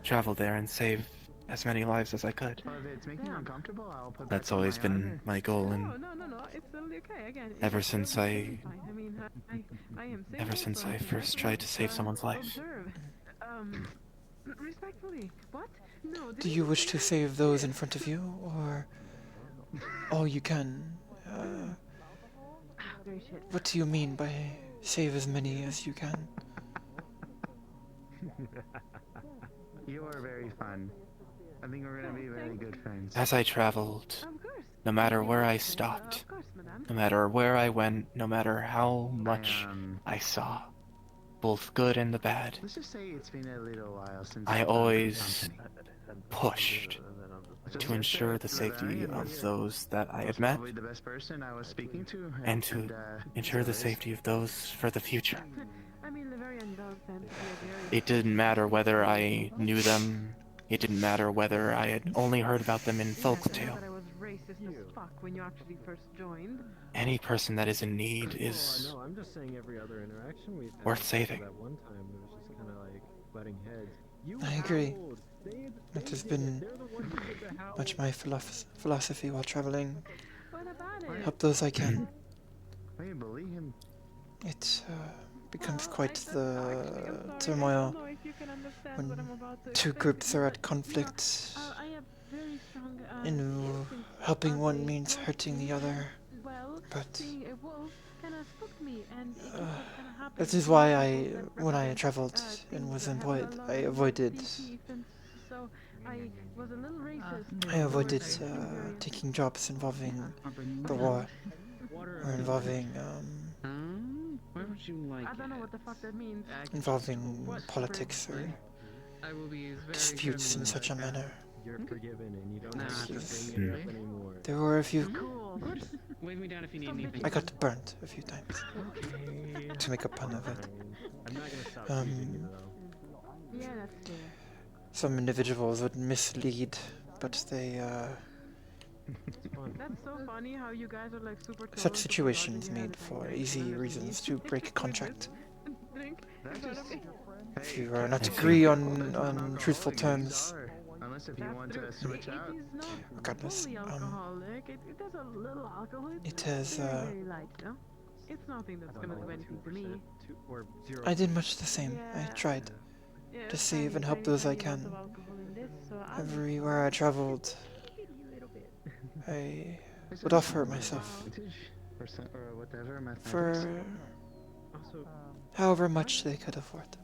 travel there and save as many lives as I could. Well, if it's making you uncomfortable, I'll put That's back on always my been armor. my goal, No, and no, it's totally okay. Again, ever it's since totally fine. I mean, I am single, ever since so I can first tried to save someone's life. observe. Respectfully, what? No, Do you wish to save those in front of you, or all you can? What do you mean by save as many as you can? You are very fun. I think we're gonna be very good friends. As I traveled, no matter where I stopped, no matter where I went, no matter how much I saw, both good and the bad, Let's just say it's been a little while since I I've done always something. pushed to ensure the safety of those that I had met, Probably the best person I was speaking to, and to ensure the safety of those for the future. I mean, Laverian does tend to be a very... It didn't matter whether I knew them, it didn't matter whether I had only heard about them in folktale. I was racist as fuck when you actually first joined. Any person that is in need is No, I'm just saying every other interaction we've had. worth saving. That one time it was just kind of like butting heads. I agree. It has been much my philosophy while traveling. Help those I can. Why you bully him? It becomes quite the turmoil when two groups are at conflict. Helping one means hurting the other. But this is why when I traveled and was employed, I avoided taking jobs involving the war or involving Why would you like I don't know what the fuck that means. involving politics or disputes in such a manner. You're forgiven and you don't have to Yes. bring it up anymore. There were a few. Wave me down if you need anything. I got burnt a few times to make a pun of it. I'm not gonna stop teasing you though. Yeah, that's fair. Some individuals would mislead, but they That's so funny how you guys are like super close. such situations made for easy reasons to break a contract. If you are not agree on truthful terms, Unless if you want to switch out. regardless, Alcoholic. It does a little alcohol. it has Very light, no? It's nothing that's gonna do anything to me. I did much the same. I tried to save and help those I can. Everywhere I traveled, I would offer myself for however much they could afford.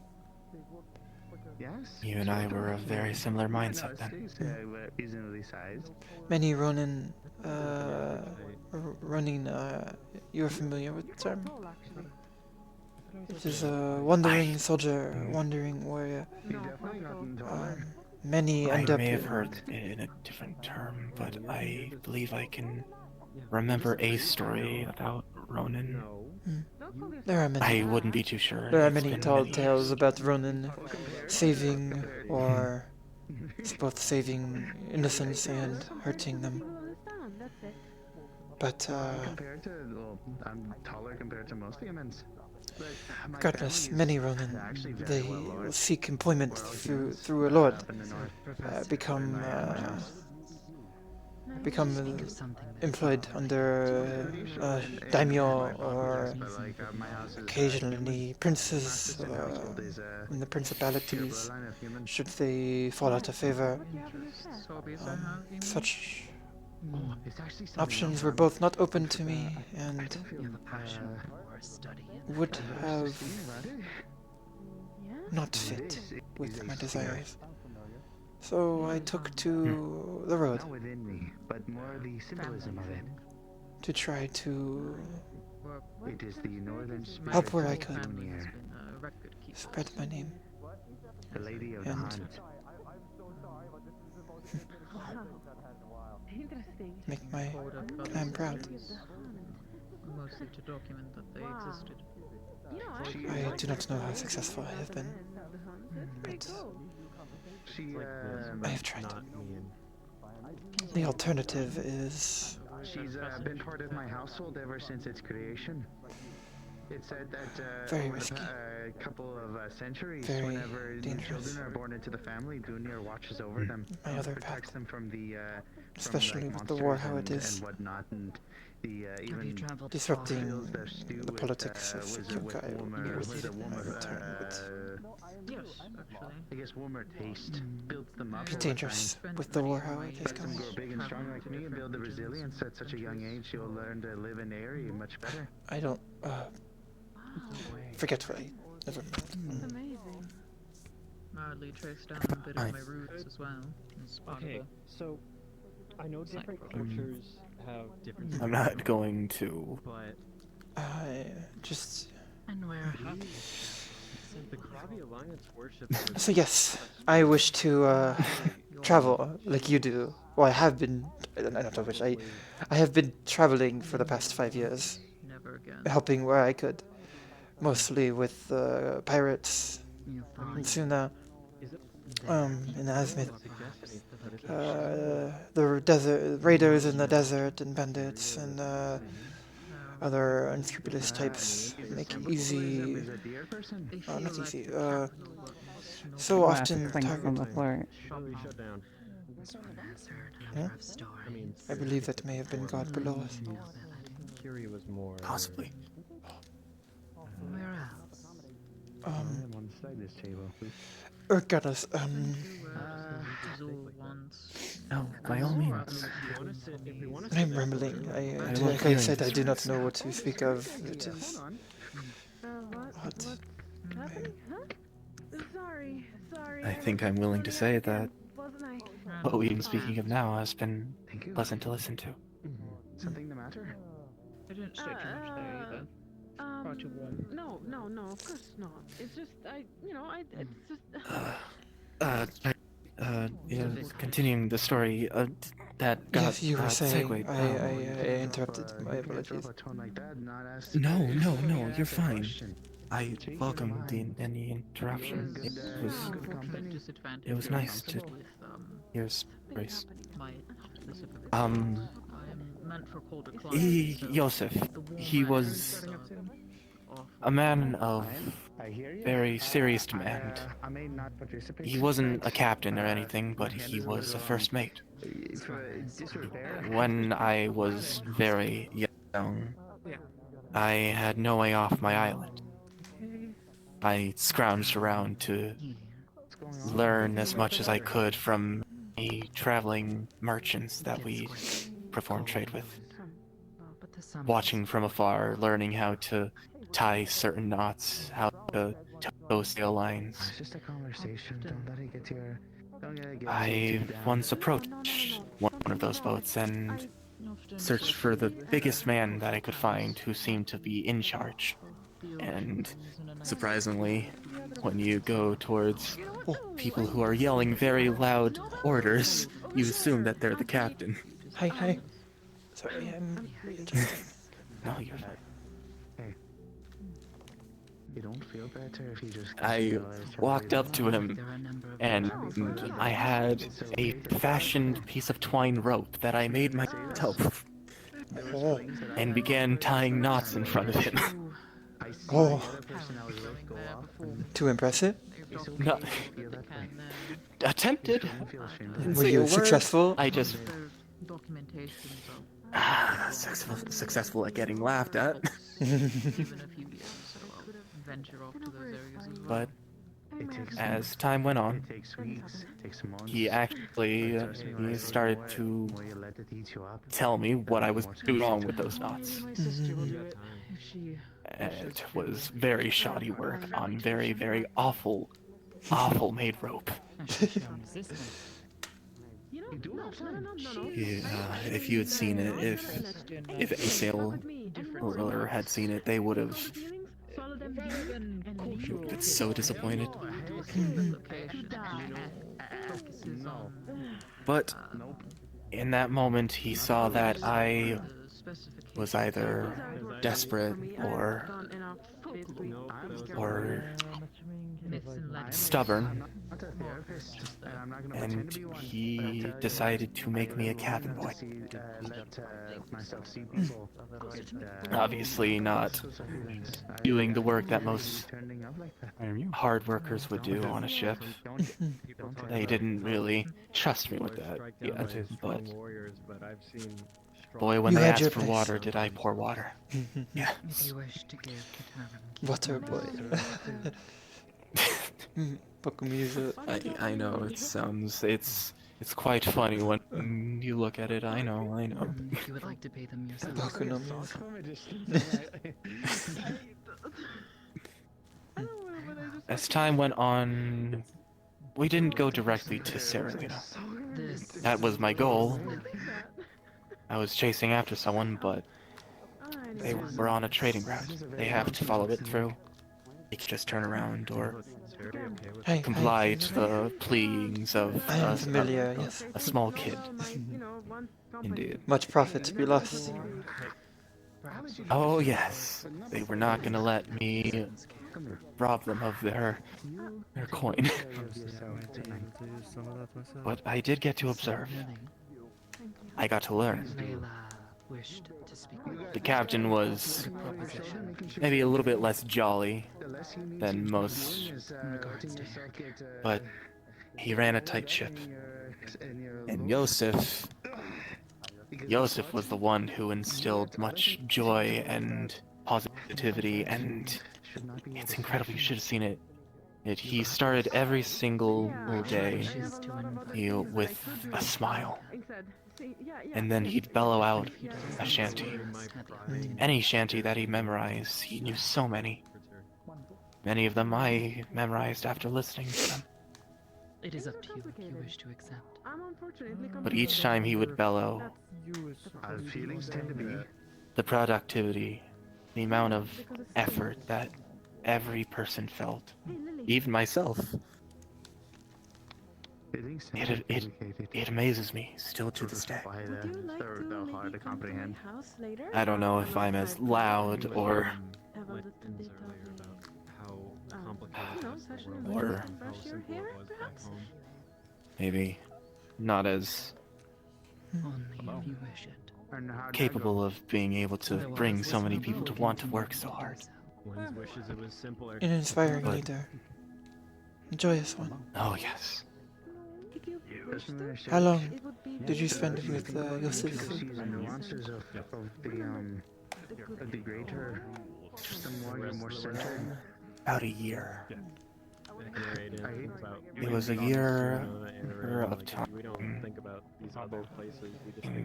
Yes. You and I were of very similar mindset then. Reasonably sized. Many Ronin, you're familiar with the term? It is a wandering soldier, wandering warrior. Many end I up may have heard it in a different term, but I believe I can remember a story about Ronin. There are many. I wouldn't be too sure. There are It's many been tall many tales years. about Ronin saving or both saving innocents and hurting them. But Compared to, well, I'm taller compared to most humans. But my regardless, family many is Ronin, actually very they well lord. seek employment Well, through a lord, up in the north. become employed under daimyo or occasionally princes in the principalities should they fall out of favor. Such options were both not open to me and would have not fit with my desires. So I took to the road Not within me, but more the symbolism of it. to try to It is the northern spirit help where I could, near. spread my name, The lady of the and hunt. Interesting. make my clan proud. Mostly to document that they existed. I do not know how successful I have been, but I have tried. The alternative is She's been part of my household ever since its creation. It's said that Very over risky. a couple of centuries, Very whenever new dangerous. children are born into the family, Dunir watches over them, My other protects path. them from the Especially from, like, with the war monsters how it is. and whatnot, and the even Disrupting fills their stew the with, politics of with Yokai warmer, irritated my return, Yes, actually. I guess warmer taste builds them up. It's over dangerous time. with the war how it is Let them going. grow big and strong like me and build the resilience at such a young age. You'll learn to live in the area much better. I don't, forget what I never mind. Amazing. Mildly traced down a bit of my roots as well. As part Okay, of so I know different cultures have different. I'm not going to. But Just. And where happy. The Krabi Alliance worship. So yes, I wish to travel like you do. Well, I have been. I don't wish. I have been traveling for the past 5 years, helping where I could, mostly with pirates in Suna, in Azmith, the desert raiders in the desert and bandits and other unscrupulous types make easy. Not easy. So often targeted. Huh? I believe that may have been God below us. Was more possibly. Where else? On the side of this table. Regardless, No, by all means. I'm rambling. Like I said, I do not know what to speak of. It is. What's happening? Huh? Sorry. I think I'm willing to say that Wasn't I? what we've been speaking of now has been pleasant to listen to. Something the matter? I didn't stay too much there either. Far too warm. No, of course not. It's just, it's just... Continuing the story, that got Yes, you were saying. segued. I interrupted. My apologies. No, you're fine. I welcome any interruption. It was nice to hear Grace. Yosef, he was a man of very serious demand. He wasn't a captain or anything, but he was a first mate. When I was very young, I had no way off my island. I scrounged around to learn as much as I could from the traveling merchants that we performed trade with. Watching from afar, learning how to tie certain knots, how to tow sail lines. It's just a conversation. Don't let it get to your. I once approached one of those boats and searched for the biggest man that I could find who seemed to be in charge. And surprisingly, when you go towards people who are yelling very loud orders, you assume that they're the captain. Hi. Sorry, I'm readjusting. No, you're fine. Hey. You don't feel better if you just. I walked up to him, and I had a fashioned piece of twine rope that I made myself, and began tying knots in front of him. Oh. Too impressive? No. Attempted. Were you successful? I just successful at getting laughed at. But as time went on, he actually he started to tell me what I was doing wrong with those knots. It was very shoddy work on very, very awful made rope. If you had seen it, if a sailor had seen it, they would have been so disappointed. But in that moment, he saw that I was either desperate or stubborn, not a therapist, and I'm not gonna and pretend to be one. he decided to make me a cabin boy. Let myself see people. Obviously not doing the work that most hard workers would do on a ship. They didn't really trust me with that yet, but boy, when You they had your asked for place. water, did I pour water? Yeah. If you wish to give the tavern key Water boy. Book music. I know it sounds it's quite funny when you look at it. I know. if you would like to pay them yourself. Boku no As time went on, we didn't go directly to Seralina. That was my goal. I was chasing after someone, but they were on a trading route. They have to follow it through. They could just turn around or comply to the pleadings of I am familiar, yes. a small kid. Indeed. Much profit to be lost. Oh yes, they were not gonna let me rob them of their coin. But I did get to observe. I got to learn. The captain was maybe a little bit less jolly than most, but he ran a tight ship. And Yosef was the one who instilled much joy and positivity, and it's incredible. You should have seen it. He started every single day with a smile. And then he'd bellow out a shanty. Any shanty that he memorized, he knew so many. Many of them I memorized after listening to them. It is up to you if you wish to accept. But each time he would bellow, Feelings tend to be. the productivity, the amount of effort that every person felt, even myself, it amazes me still to this day. The hard to comprehend. I don't know if I'm as loud or maybe not as Only if you wish it. capable of being able to bring so many people to want to work so hard. An inspiring leader. A joyous one. Oh yes. How long did you spend with Yosef? Nuances of the greater, the more centered. About a year. It was a year of time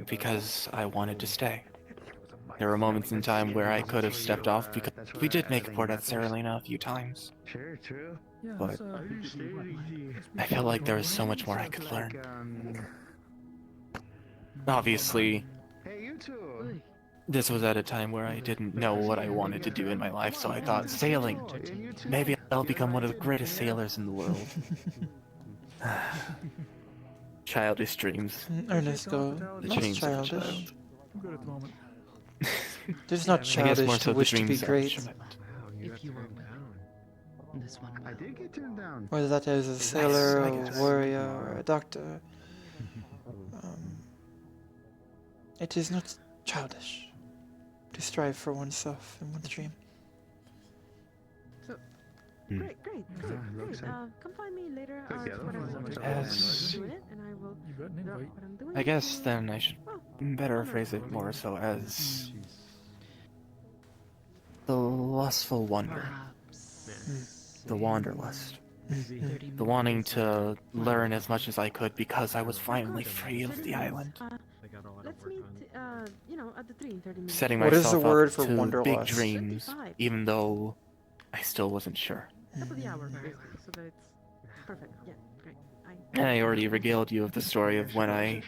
because I wanted to stay. There were moments in time where I could have stepped off because we did make port at Seralina a few times. Sure, true. But I felt like there was so much more I could learn. Obviously, this was at a time where I didn't know what I wanted to do in my life, so I thought, sailing. Maybe I'll become one of the greatest sailors in the world. Childish dreams. Ernesto, The not dreams of a childish. child. There's not I guess more childish so to the wish to be dreams of a great. child. If you were willing, this one will. I did get turned down. Whether that is a sailor, I or guess. a warrior, or a doctor. It is not childish to strive for oneself and one's dream. So, Hmm. great. Come find me later. Yes. Doing it, and I will drop what I'm doing. I guess then I should better phrase it more so as the lustful wonder. The wanderlust. The wanting to learn as much as I could because I was finally free of the island. Let's meet, at the 3 in 30 minutes. Setting What is myself the word up for to big wanderlust? dreams, even though I still wasn't sure. Top of the hour, by the way, so that it's perfect. Yeah, great. And I already regaled you of the story of when I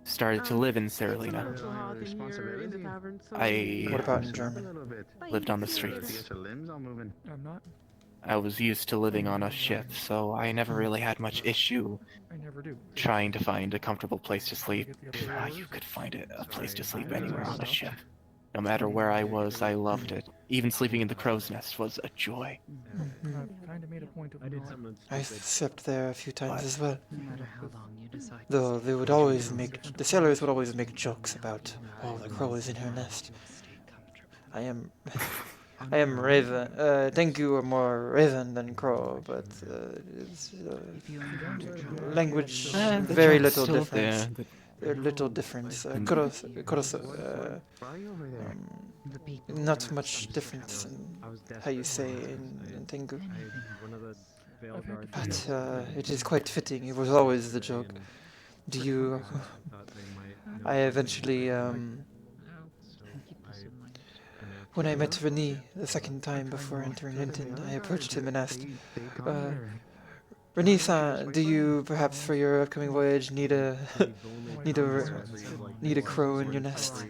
started to live in Seralina. I What about in German? lived on the streets. I'm not. I was used to living on a ship, so I never really had much issue trying to find a comfortable place to sleep. You could find a place to sleep anywhere on a ship. No matter where I was, I loved it. even sleeping in the crow's nest was a joy. I've kind of made a point of I slept there a few times as well. No matter how long you decide. Though the sailors would always make jokes about, oh, the crow is in her nest. I am raven. Tengu are more raven than crow, but it's language very little difference. Little difference. Not much difference in how you say in Tengu. But it is quite fitting. It was always the joke. Do you? I eventually when I met Renee the second time before entering Linton, I approached him and asked, Renee-san, do you perhaps for your upcoming voyage need a crow in your nest?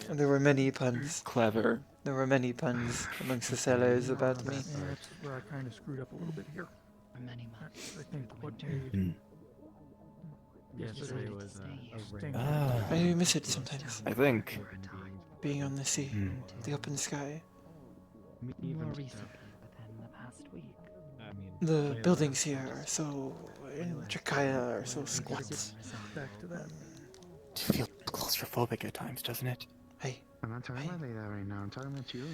And there were many puns. Clever. There were many puns amongst the sailors about me. That's where I kind of screwed up a little bit here. For many months. I think what Yesterday was I miss it sometimes. I think. Being on the sea, the open sky. More recently, within the past week. The buildings here are so in Jakaya are so squat. It feels claustrophobic at times, doesn't it? Hey. I'm not talking about that right now. I'm talking about you.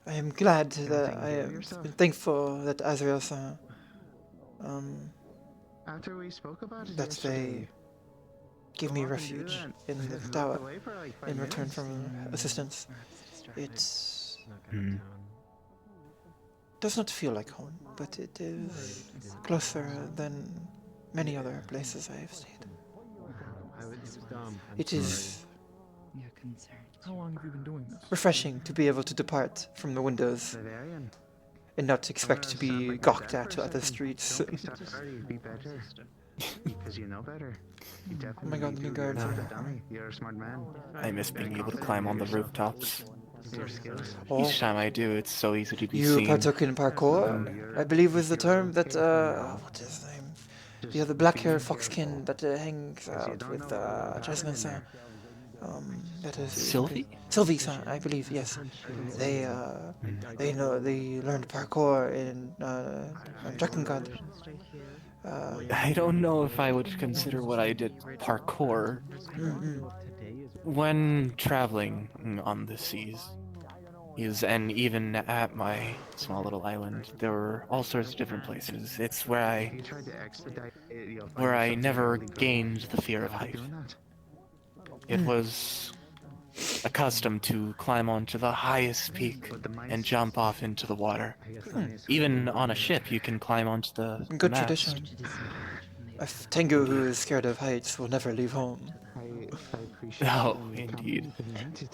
I am glad that I am thankful that Azrael-san After we spoke about it that they give me refuge in the tower in return for assistance. It does not feel like home, but it is closer than many other places I have stayed. It is How long have you been doing this? refreshing to be able to depart from the windows and not expect to be gawked at the streets. Because you know better. You Oh my god, the new guards are dummy. You're a smart man. I miss being able to climb on the rooftops. Your skills. Each time I do, it's so easy to be You seen. partook in parkour, I believe was the term that, what is his name? The other black-haired foxkin that hangs out with Jasmine-san. That is Sylvie? Sylvie-san, I believe, yes. They learned parkour in Drakengard. I don't know if I would consider what I did parkour. When traveling on the seas, and even at my small little island, there were all sorts of different places. It's where I never gained the fear of height. It was accustomed to climb onto the highest peak and jump off into the water. Even on a ship, you can climb onto the Good mast. tradition. A Tengu who is scared of heights will never leave home. Oh, indeed.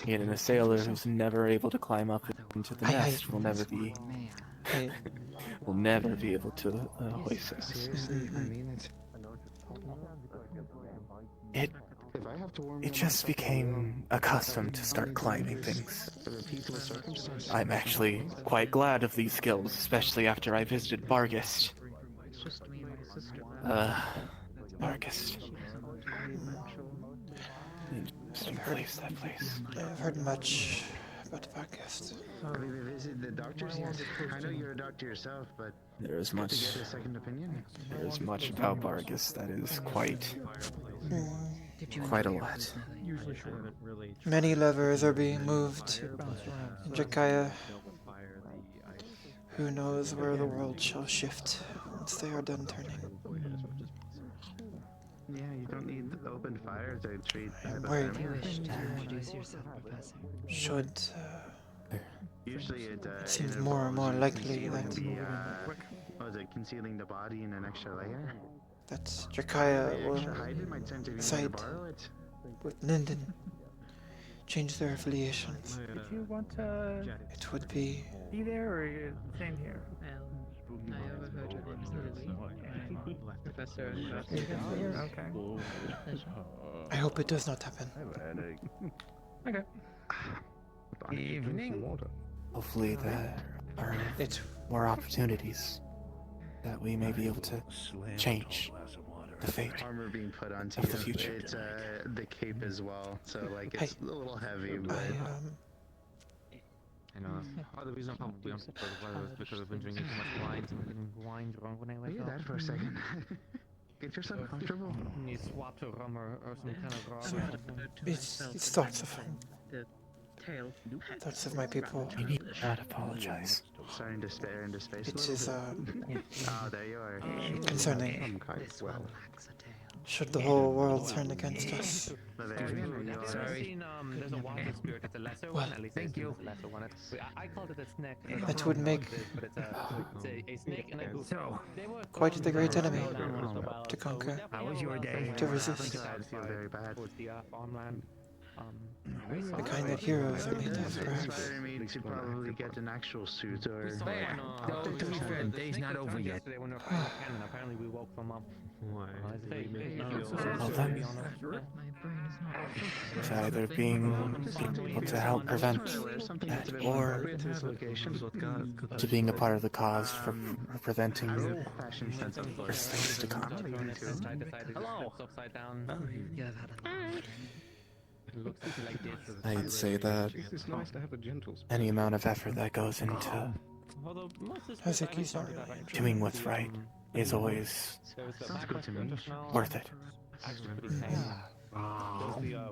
Even a sailor who's never able to climb up into the nest will never be able to hoist us. It just became accustomed to start climbing things. I'm actually quite glad of these skills, especially after I visited Bargist. Bargist. Interesting place, that place. I've heard much about Bargist. Have you visited the doctors yet? I know you're a doctor yourself, but There is to much. get a second opinion. There is much about Bargist that is quite a lot. Many levers are being moved in Jakaya. Who knows where the world shall shift once they are done turning. Yeah, you don't need open fire to treat. I'm worried. Do you wish to introduce yourself, Professor? Should Usually it seems more and more likely that was it concealing the body in an extra layer? that Jakaya will side with Linden, change their affiliations. Did you want to It would be be there or are you staying here? I overheard your name's Lily. Professor. Okay. I hope it does not happen. Okay. Evening. Hopefully there are more opportunities that we may be able to change. the fate armor being put onto of the you. future. It's the cape as well, so like it's a little heavy, but I know. Part of the reason I'm probably on the weather is because I've been drinking too much wine, so I'm getting wine drunk when I wake Look up. at that for a second. Get yourself comfortable. You swap to rum or some kind of grog or something. It's thoughts of my people. You need not apologize. Starting to stare into space. It is There you are. concerning. Well. Should the whole world turn against us? Sorry. There's a water spirit. It's a lesser one. At least thank you. Lesser one. I called it a snake. It would make a snake and a goose. quite the great enemy to conquer, How was your day? to resist. I feel very bad. Farmland. The kind that heroes are made of, perhaps. Inspired me to probably get an actual suit or. To be fair, the day's not over yet. Yesterday when we were playing Cannon, apparently we woke them up. Why? Well then, it's either being able to help prevent that, or to being a part of the cause for preventing worse things to come. Hello. Upside down. I'd say that any amount of effort that goes into Hazuki's doing what's right is always worth it.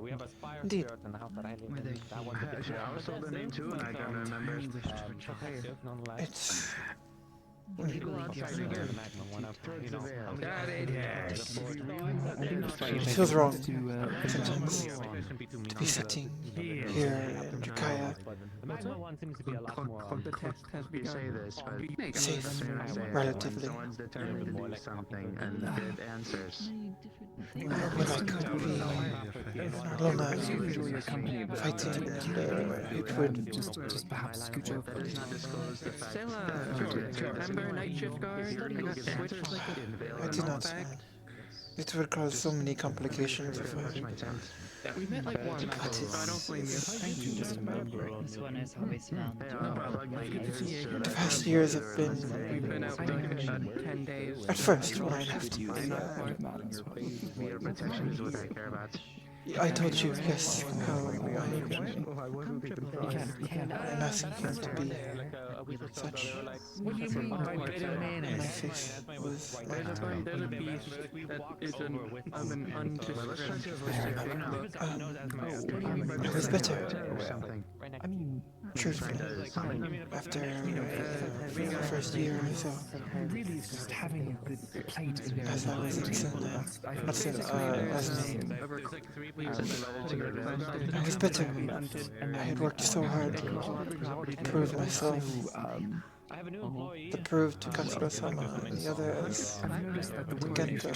We have a fire Indeed. spirit in the house that I live in. That one's a bit I was told the name too, and I don't remember. It's it feels wrong sometimes to be sitting here in Jakaya, You say this, but safe, relatively, the ones determined to do something and get answers. when I could be alone fighting, it would Just perhaps scooch over. That is not disclosed the fact Remember night shift guard? I got switched like I do not. It would cause so many complications if I. we met like once, so I don't blame you. Thank you. Just remembering. This one is always found. The past years have been. We've been out like 10 days. At first, when I left, Your protection is what I care about. I told you, yes, how I'm asking him to be such. What do you mean by bitter My mayonnaise? face was There's a beast that is of an undiscriminated It was better. I mean, Truthfully, after the first year or so, really, it's just having the plate in there. as I was in as I was better. I had worked so hard to prove myself, to prove to Katsura-sama and the others, to get the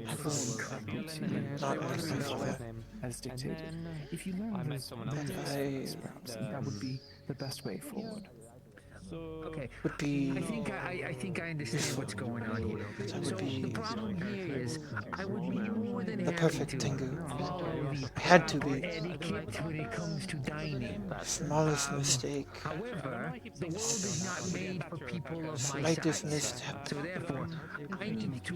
I was not like my father. As dictated. If you learn those perhaps that would be the best way forward. Okay. Would be I think I understand what's going on here. So the problem here is I would be more than the happy perfect to Tengu. follow I had to be. etiquette when it comes to dining. Smallest mistake. However, the world is not made for people of my Slightest size. misstep. So therefore, I need to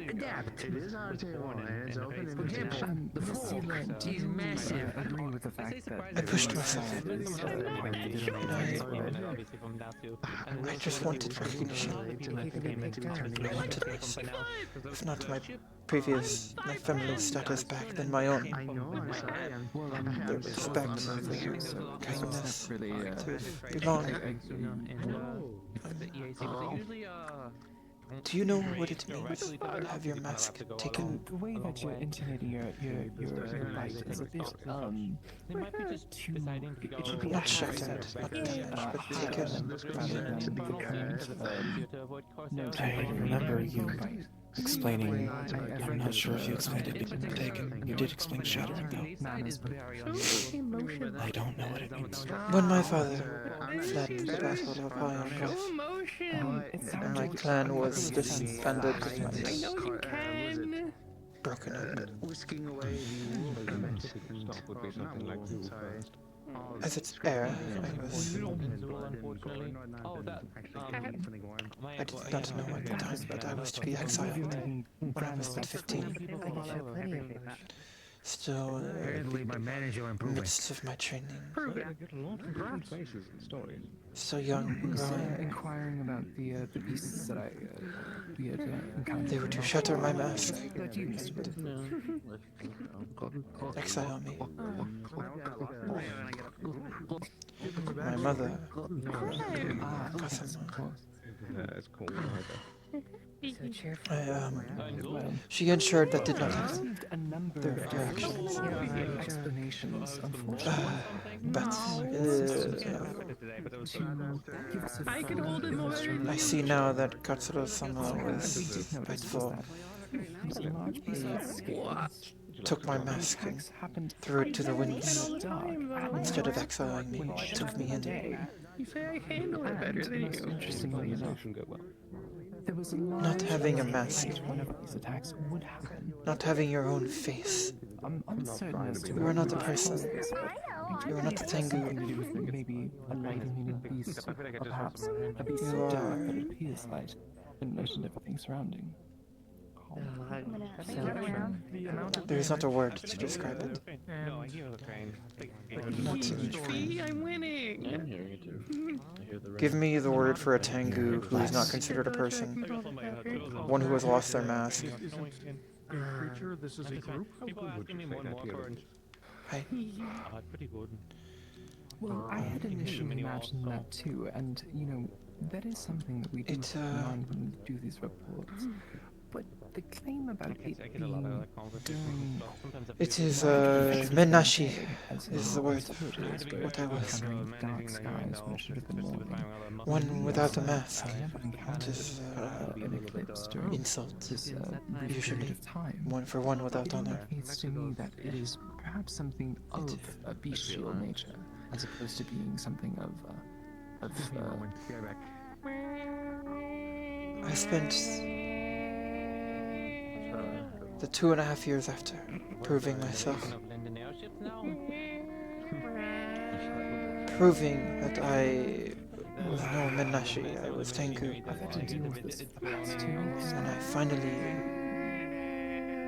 adapt. It is our table, and it's open For example, the floor is massive. I agree with the fact that I pushed myself. I just wanted recognition. I wanted this. If not my previous, my family status back, then my own. I know, I'm sorry. The respect, the kindness, to belong. Do you know what it means to have your mask taken? the way that you're intonating your bite is a bit too. It should be Not shattered, not damaged, but taken rather than I remember you explaining. I'm not sure if you explained it taken. You did explain shattering though. I don't know what it means. When my father fled the battle of Heion, my clan was disbanded, broken up. Whisking away the movement. Sorry. as its heir, I was. I did not know at the time that I was to be exiled when I was but 15. Still in the midst of my training. So young and growing. Inquiring about the beasts that we had encountered. They were to shatter my mask. Exile me. My mother. That's cool. She ensured that did not happen. Their actions. But I see now that Katsuro-sama was spiteful. He took my mask and threw it to the winds. Instead of exiling me, she took me in. You say I handle it better than you. Interestingly enough, there was a not having a mask, one of these attacks would happen. Not having your own face. I'm uncertain as to you are not a person. You are not a Tengu. Maybe a light emitting beast, or perhaps a beast so dark that it appears light, and noted everything surrounding. There is not a word to describe it. I'm winning! I'm hearing it too. Give me the word for a Tengu who is not considered a person. One who has lost their mask. Creature, this is a group? Hi. Well, I had initially imagined that too, and you know, that is something that we do keep in mind when we do these reports. But the claim about it being during... It is, Menashi is the word. What I was. Dark skies when it should have been morning. One without a mask. It is an eclipse during insult. Usually one without honor. It indicates to me that it is perhaps something of a bestial nature, as opposed to being something of I spent the 2.5 years after proving myself. Proving that I was no Menashi, I was Tengu. And I finally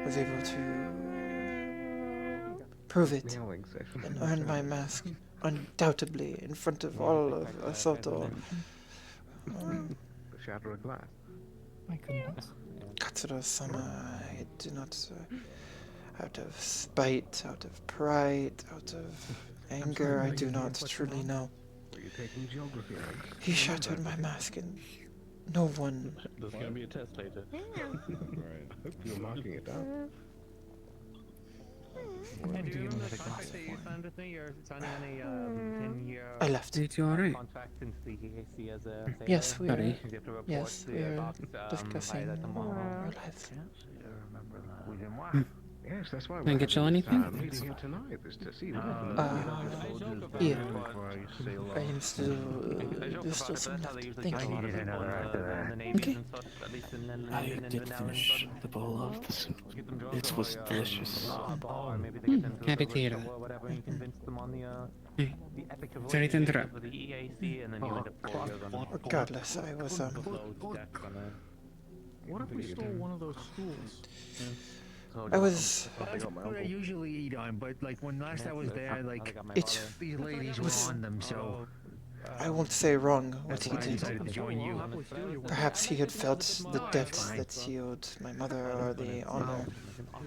was able to prove it and earn my mask undoubtedly in front of all of Asoto. Shatter a glass. My goodness. Katsuro-sama, I do not, out of spite, out of pride, out of anger, I do not truly know. He shattered my mask and no one... There's gonna be a test later. Right. Hope you're marking it down. I left. Did you alright? Yes, we are. Yes, we are discussing our lives. Yes, that's why Can I get you anything? Meeting here tonight is to see yeah. I am still, there's still some left. Thank you. Okay. I did finish the bowl of the soup. It was delicious. Happy to hear that. Sorry to interrupt. Regardless, I was, What if we stole one of those stools? I was... I usually eat on, but like when last I was there, like these ladies was were on them, so I won't say wrong what he did. decided to join you. Perhaps he had felt the debt that he owed my mother or the honor.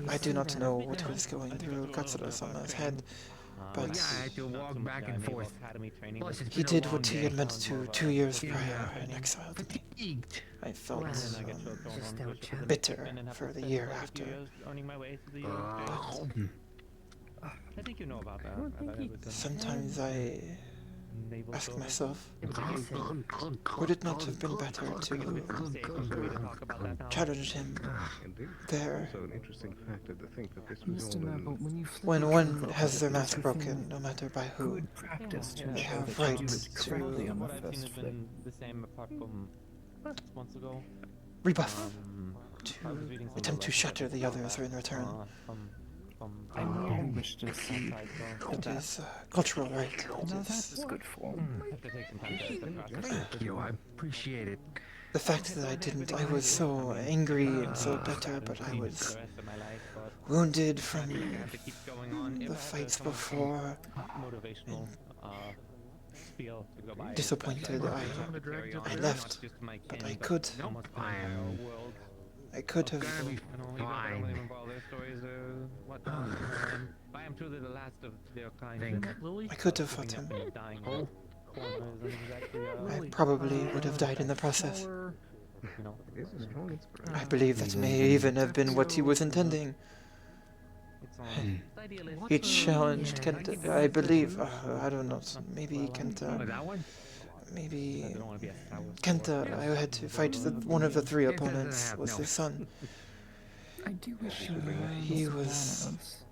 I do not know what was going through Katsuro-sama's head, but I had to walk back and forth. he did what he had meant to 2 years prior and exiled me. I felt bitter for the year after. I think you know about that. Sometimes I ask myself, would it not have been better to challenge him there? When one has their mask broken, no matter by who, they have rights to rebuff, to attempt to shatter the others in return. I really wish to see It is cultural right. No, that's good form. Thank you, I appreciate it. The fact that I was so angry and so bitter, but I was wounded from the fights before, disappointed. I left, but I could have. I could have fought him. I probably would have died in the process. I believe that may even have been what he was intending. He challenged Kenta, I believe. I don't know. Maybe Kenta. Maybe Kenta. I had to fight one of the three opponents. Was his son. I do wish you would learn He some was manners.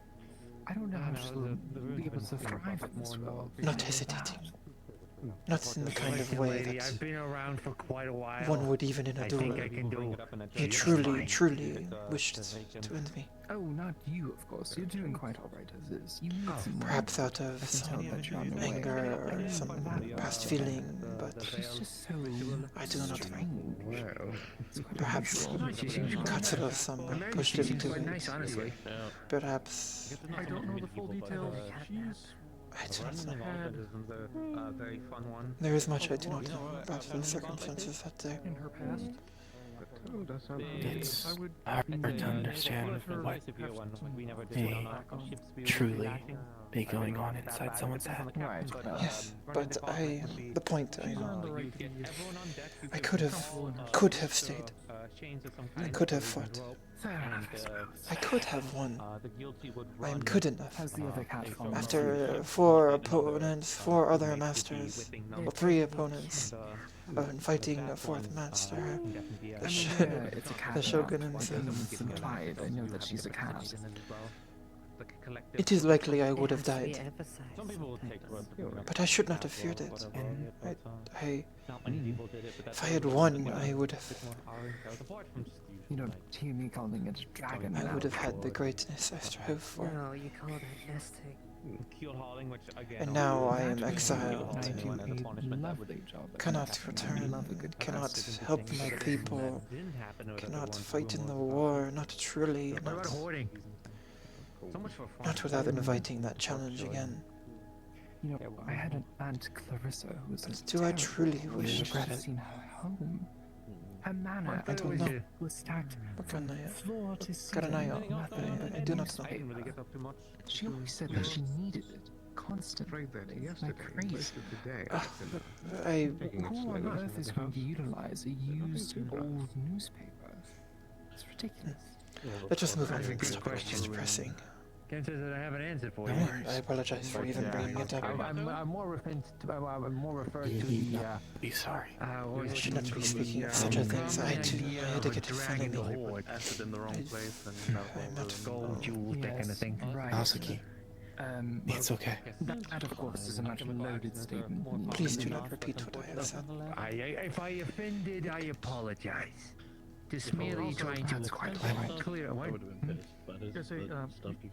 I don't know how to be able to thrive in this world. not hesitating. Not in the kind of way that I've been around for quite a while. one would even in a duel. He truly wished to end me. Oh, not you, of course. You're doing quite all right as is. You need some Perhaps out of some anger or some past feeling, but I do not know. Perhaps Katsura-sama pushed him to it. Perhaps I don't know the full details. I do not know. There is much I do not know about the circumstances that day. In her past. It's hard to understand what may truly be going on inside someone's head. Yes, but the point, I could have stayed. I could have fought. I could have won. I am good enough. After four other masters, well, three opponents, and fighting a fourth master, the Shogun himself. I know that she's a cat. It is likely I would have died, but I should not have feared it. If I had won, I would have. You don't hear me calling it a dragon. I would have had the greatness I strive for. No, you call that nesting. And now I am exiled. Lovely job. Cannot return. Cannot help my people. Cannot fight in the war. Not truly. Not without inviting that challenge again. You know, I had an aunt Clarissa who was a Do I truly wish to regret it? seen her home. Her manor I don't know. was stacked from floor to Karanayo. ceiling. I do not know. She always said that she needed it constantly. Like crazy. Who on earth is going to utilize a used old newspaper? It's ridiculous. Let's just move on from this topic, which is depressing. Ken says that I have an answer for No, you. I apologize for even bringing it up. I'm more referred to the. Be sorry. I should not be speaking of such a thing. I too had to get to funny me. Acid in the wrong place I'm not gold jewels, that kind of thing. Right. Hazuki, it's okay. That, of course, is a much loaded statement. Please do not repeat what I have said. If I offended, I apologize. Just merely trying to clear what?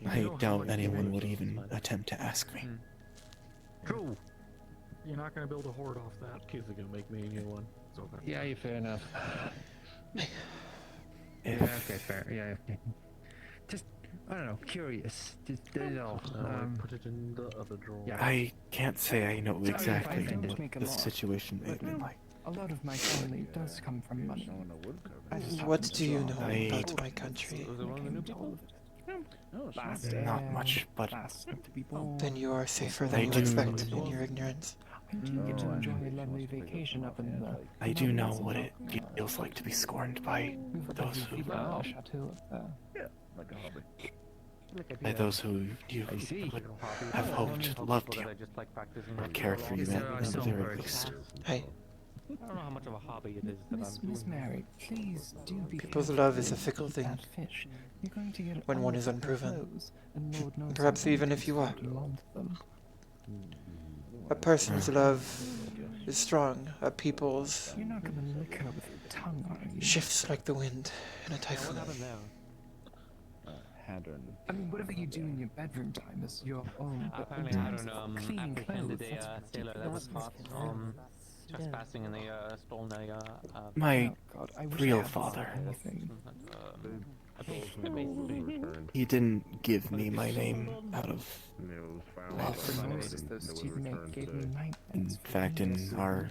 I doubt anyone would even attempt to ask me. True. You're not gonna build a horde off that. Kids are gonna make me a new one. It's okay. Yeah, fair enough. If Okay, fair. Yeah. Just, I don't know, curious. Just, you know. Put it in the other drawer. Yeah. I can't say I know exactly I just what make a the lot. situation may have been like. A lot of my family does come from money. What do you know about my country? Not much, but Then you are safer than you expect in your ignorance. I do get to enjoy a lovely vacation up in the... I do know what it feels like to be scorned by those who by those who you would have hoped loved you or cared for you at the very least. Hey, I don't know how much of a hobby it is. Miss Mary, please do be people's careful love is a with fickle thing that fish. You're going to get when all one is of the unproven. clothes, and Lord knows Perhaps how even much if you are. you want them. A person's love is strong. A people's You're not going to lick her with your tongue, are you? shifts like the wind in a typhoon. pattern. I mean, whatever you do in your bedroom time is your own. But Apparently, in I terms don't of know, cleaning apprehended clothes, a sailor that was caught trespassing in the stolen My God, I wish I real had father. anything. He didn't give me my name out of love. In fact, in our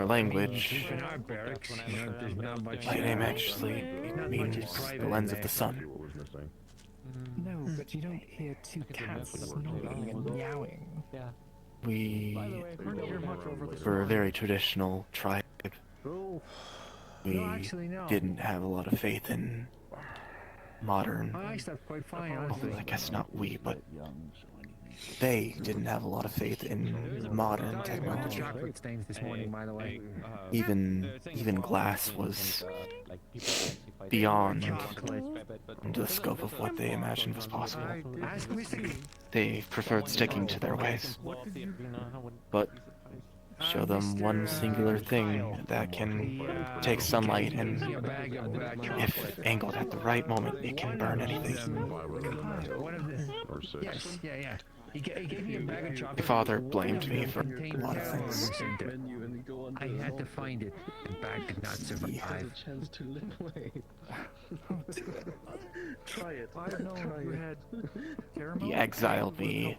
language, In our barracks, you know, there's not much. my name actually means the lens of the sun. No, but you don't hear two cats snoring and meowing. Yeah. We were a very traditional tribe. We didn't have a lot of faith in modern. I slept quite fine, Well, honestly. I guess not we, but they didn't have a lot of faith in modern technology. Chocolate stains this morning, by the way. Even glass was beyond the scope of what they imagined was possible. They preferred sticking to their ways. But show them one singular thing that can take sunlight and, if angled at the right moment, it can burn anything. Yes, yeah. He gave me a bag of chocolate. My father blamed me for a lot of things. I had to find it. The bag did not survive. Try it. I don't know if you had caramel. He exiled me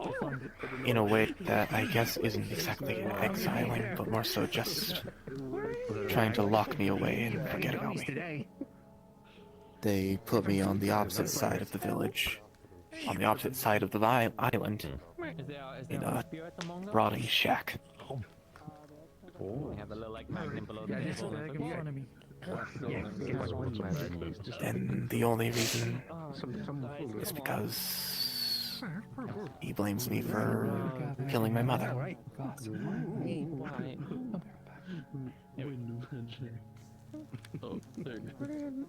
in a way that I guess isn't exactly exiling, but more so just trying to lock me away and forget about me. They put me on the opposite side of the village, on the opposite side of the island, in a rotting shack. We have a little like magnet below the Just table. making fun of me. And the only reason is because he blames me for killing my mother.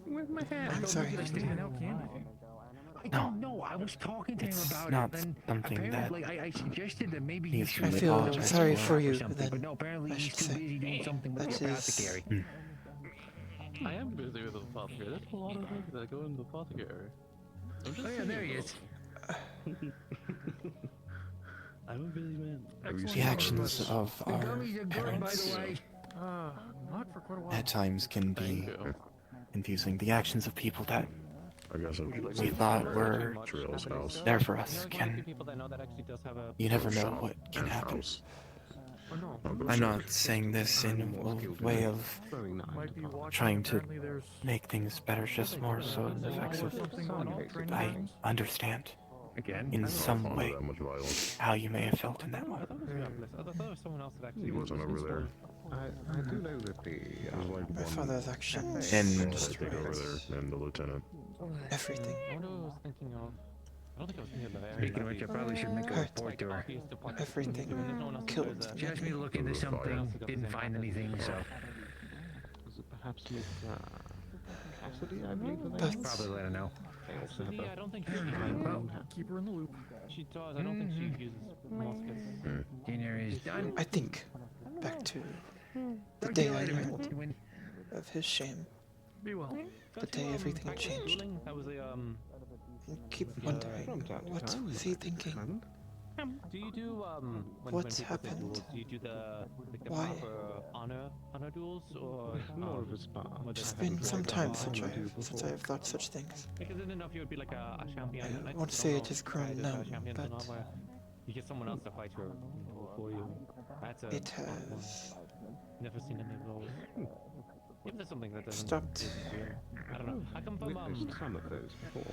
Where's my hat? I'm sorry. I don't know. I was talking to him about not it. Then something apparently, that I suggested that maybe he you is should. I feel apologize sorry for. for you, Something, then. but no, apparently I he's should too say. busy doing something with That the is- apothecary. I am busy with the apothecary. There's a lot of things that go in the apothecary. I'm just Oh yeah, saying, there he is. I'm a busy man. The actions of The our gummies are good, by parents the way. Not for quite a while. at times can be confusing. The actions of people that we thought were there for us can. You never know what can happen. I'm not saying this in a way of trying to make things better, just more so in the effects of I understand in some way how you may have felt in that moment. He wasn't over there. I do know that the My father's actions And destroyed and the lieutenant. everything. Speaking of which, I probably should make a report to her. Everything killed. She asked me to look into something, didn't find anything, so. Was it perhaps Miss Cassidy, I believe her name But- is? Probably let her know. Yeah, I don't think she Well, keep her in the loop. She does. I don't think she uses muskets. Dinner is done. I think back to the day I learned of his shame. Be well. The day everything changed. That was a And keep wondering, what was he thinking? Do you do when What's people say happened? duels, do you do the Why? proper honor duels or More of a spa. It's been some time since I have thought such things. Because I didn't know if you would be like a champion. I won't say it has grown numb, but you get someone else to fight you for you. That's a it has never seen any of those. If there's something that doesn't stopped. I don't know. I come from Witnessed some of those before.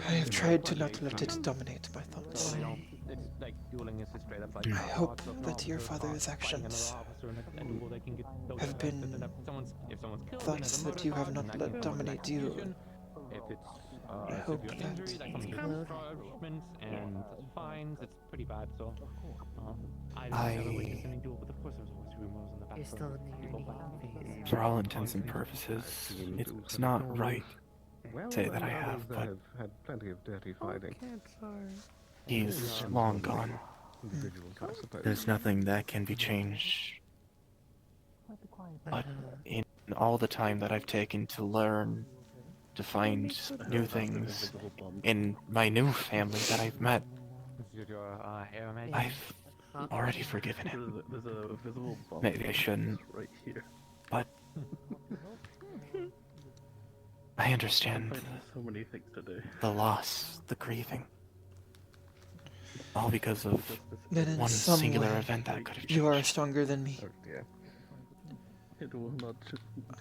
I have tried to not let it dominate my thoughts. It's like dueling is straight up like I hope that your father's actions have been thoughts that you have not let dominate you. If it's I hope severe that injury, that comes with punishments and fines. It's pretty bad. So I never witnessed any duel, but of course there's always rumors in the back. You're still in the early phase. for all intents and purposes, it's not right to say that I have, but I've had plenty of dirty fighting. he's long gone. Individuals, I suppose. There's nothing that can be changed. But in all the time that I've taken to learn to find new things in my new family that I've met. I've already forgiven him. There's a visible bump. Maybe I shouldn't, right here. but I understand So many things to do. the loss, the grieving. All because of Then in one some singular way, event that could have changed. you are stronger than me. Yeah. It will not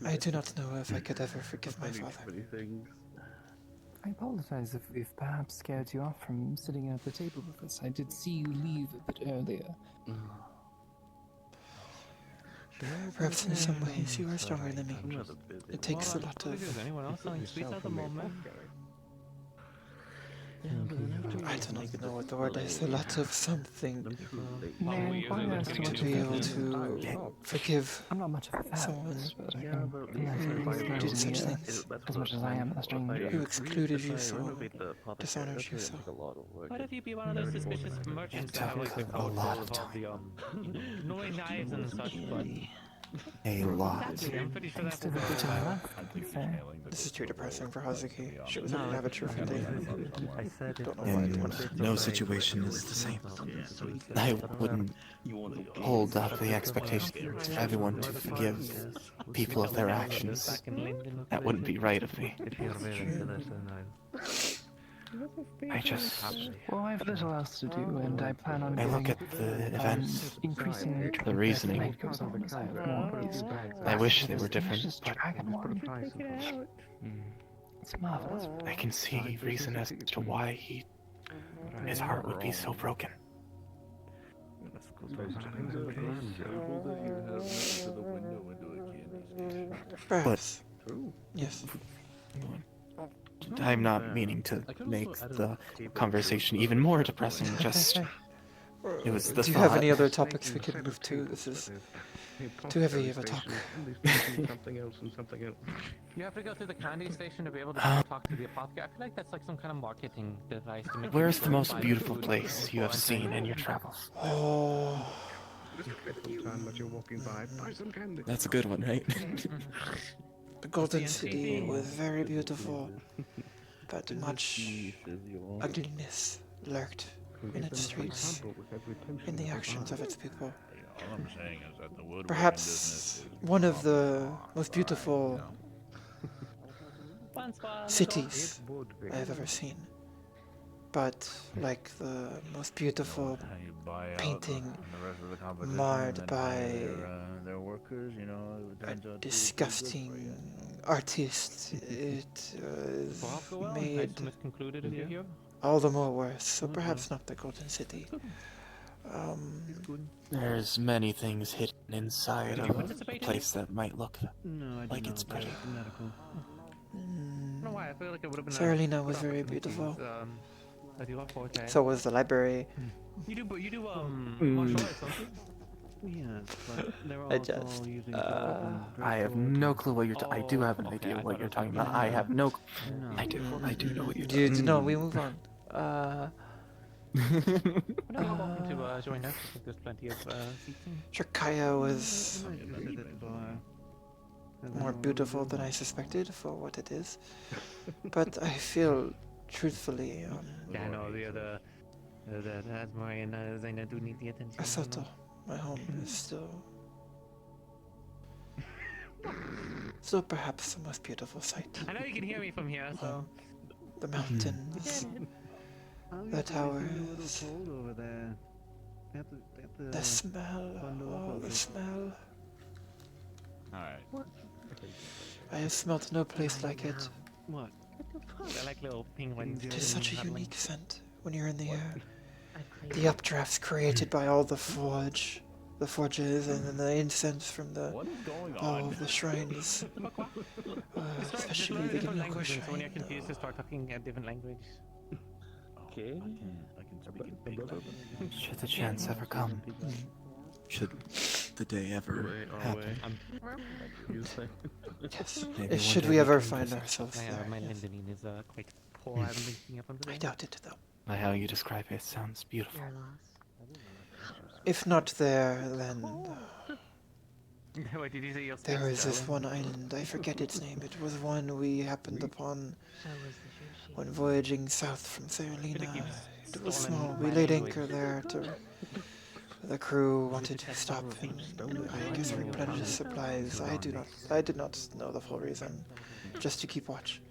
I do not know if I could ever forgive my father. Many things. I apologize if perhaps scared you off from sitting at the table with us. I did see you leave a bit earlier. Perhaps in some ways you are stronger than me. It takes a lot of... Is anyone else selling sweets at the moment? I don't even know what the word is. A lot of something to be able to forgive I'm not much of a someone who did such things, as much as I am a stranger. who excluded you so, dishonored you so. What if you be one of those suspicious merchants that have like the a lot culture of of the knowing knives and such, but A lot. I'm pretty sure that will go viral. This is too depressing for Hazuki. She was hoping to have a cheerful day. Don't know why I And did. no situation is the same. I wouldn't hold up the expectation for everyone to forgive people of their actions. That wouldn't be right of me. I just... Well, I have little else to do, and I plan on I look doing, at the events, increasing the reasoning. night goes on as I have more of these. I wish they were different, but It's marvelous. I can see reason as to why his heart would be so broken. Perhaps. Yes. I'm not meaning to make the conversation even more depressing, just... It was the Do you thought. have any other topics we could move to? This is too heavy of a talk. Something else and something else. You have to go through the candy station to be able to talk to the apothecary. I feel like that's like some kind of marketing device to make. Where's the most beautiful place you have seen in your travels? Oh. That's a good one, right? The Golden City was very beautiful, but much ugliness lurked in its streets, in the actions of its people. Perhaps one of the most beautiful cities I have ever seen, but like the most beautiful painting marred by a disgusting artist. It made all the more worse, so perhaps not the Golden City. There's many things hidden inside of a place that might look like it's pretty. Saralina was very beautiful. So was the library. You do martial arts, don't you? Yes, but they're I just, I have no clue what you're I do have an idea what you're talking about. I have no... I do know what you're talking about. Dude, no, we move on. Welcome to join us. I think there's plenty of seating. Shakaya was more beautiful than I suspected for what it is. But I feel, truthfully, Yeah, I know, the Asmari and Zaina do need the attention. Asoto, my home, is still perhaps the most beautiful sight. I know you can hear me from here, so... The mountains, the towers, the smell, oh, the smell. Alright. I have smelt no place like it. What? I like little penguins. It is such a unique scent when you're in the air. The updrafts created by all the forges, and then the incense from the all of the shrines, especially the Ginoko shrine. When you're confused, to start talking a different language. Okay. I can speak in big language. Should the chance ever come, should the day ever happen, Yes. maybe one Should day we ever can find visit. ourselves there? My Lindenine is quite poor. I haven't been keeping up on the I doubt it, though. By how you describe it, it sounds beautiful. If not there, then Wait, did you say you'll speak There was this Sterling? one island, I forget its name. It was one we happened upon when voyaging south from Seralina. It was small. We laid anchor there to. The crew wanted to stop and I guess replenish supplies. I did not know the full reason, just to keep watch.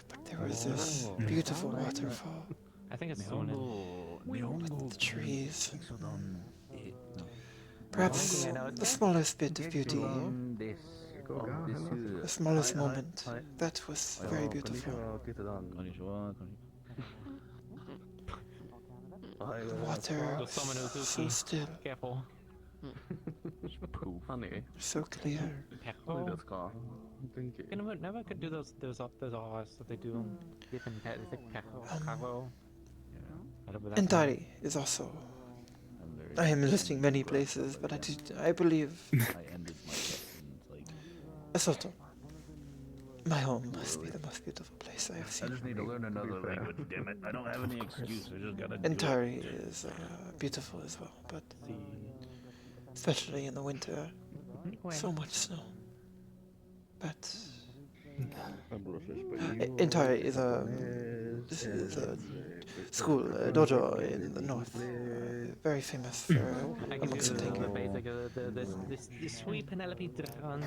But there was this beautiful waterfall. I think it's soon. With the trees. Perhaps the smallest bit of beauty, the smallest moment. That was very beautiful. The water so still, so clear. You never could do those hours that they do. Different pet, it's like Caro. Entari is also. I am listing many places, but I believe. Asoto. My home must be the most beautiful place I have seen. I just need to learn another language, damn it. I don't have any excuse, I just gotta do Entari is beautiful as well, but especially in the winter, so much snow. But Entari is a school, dojo in the north, very famous for amongst the The sweet Penelope Dran.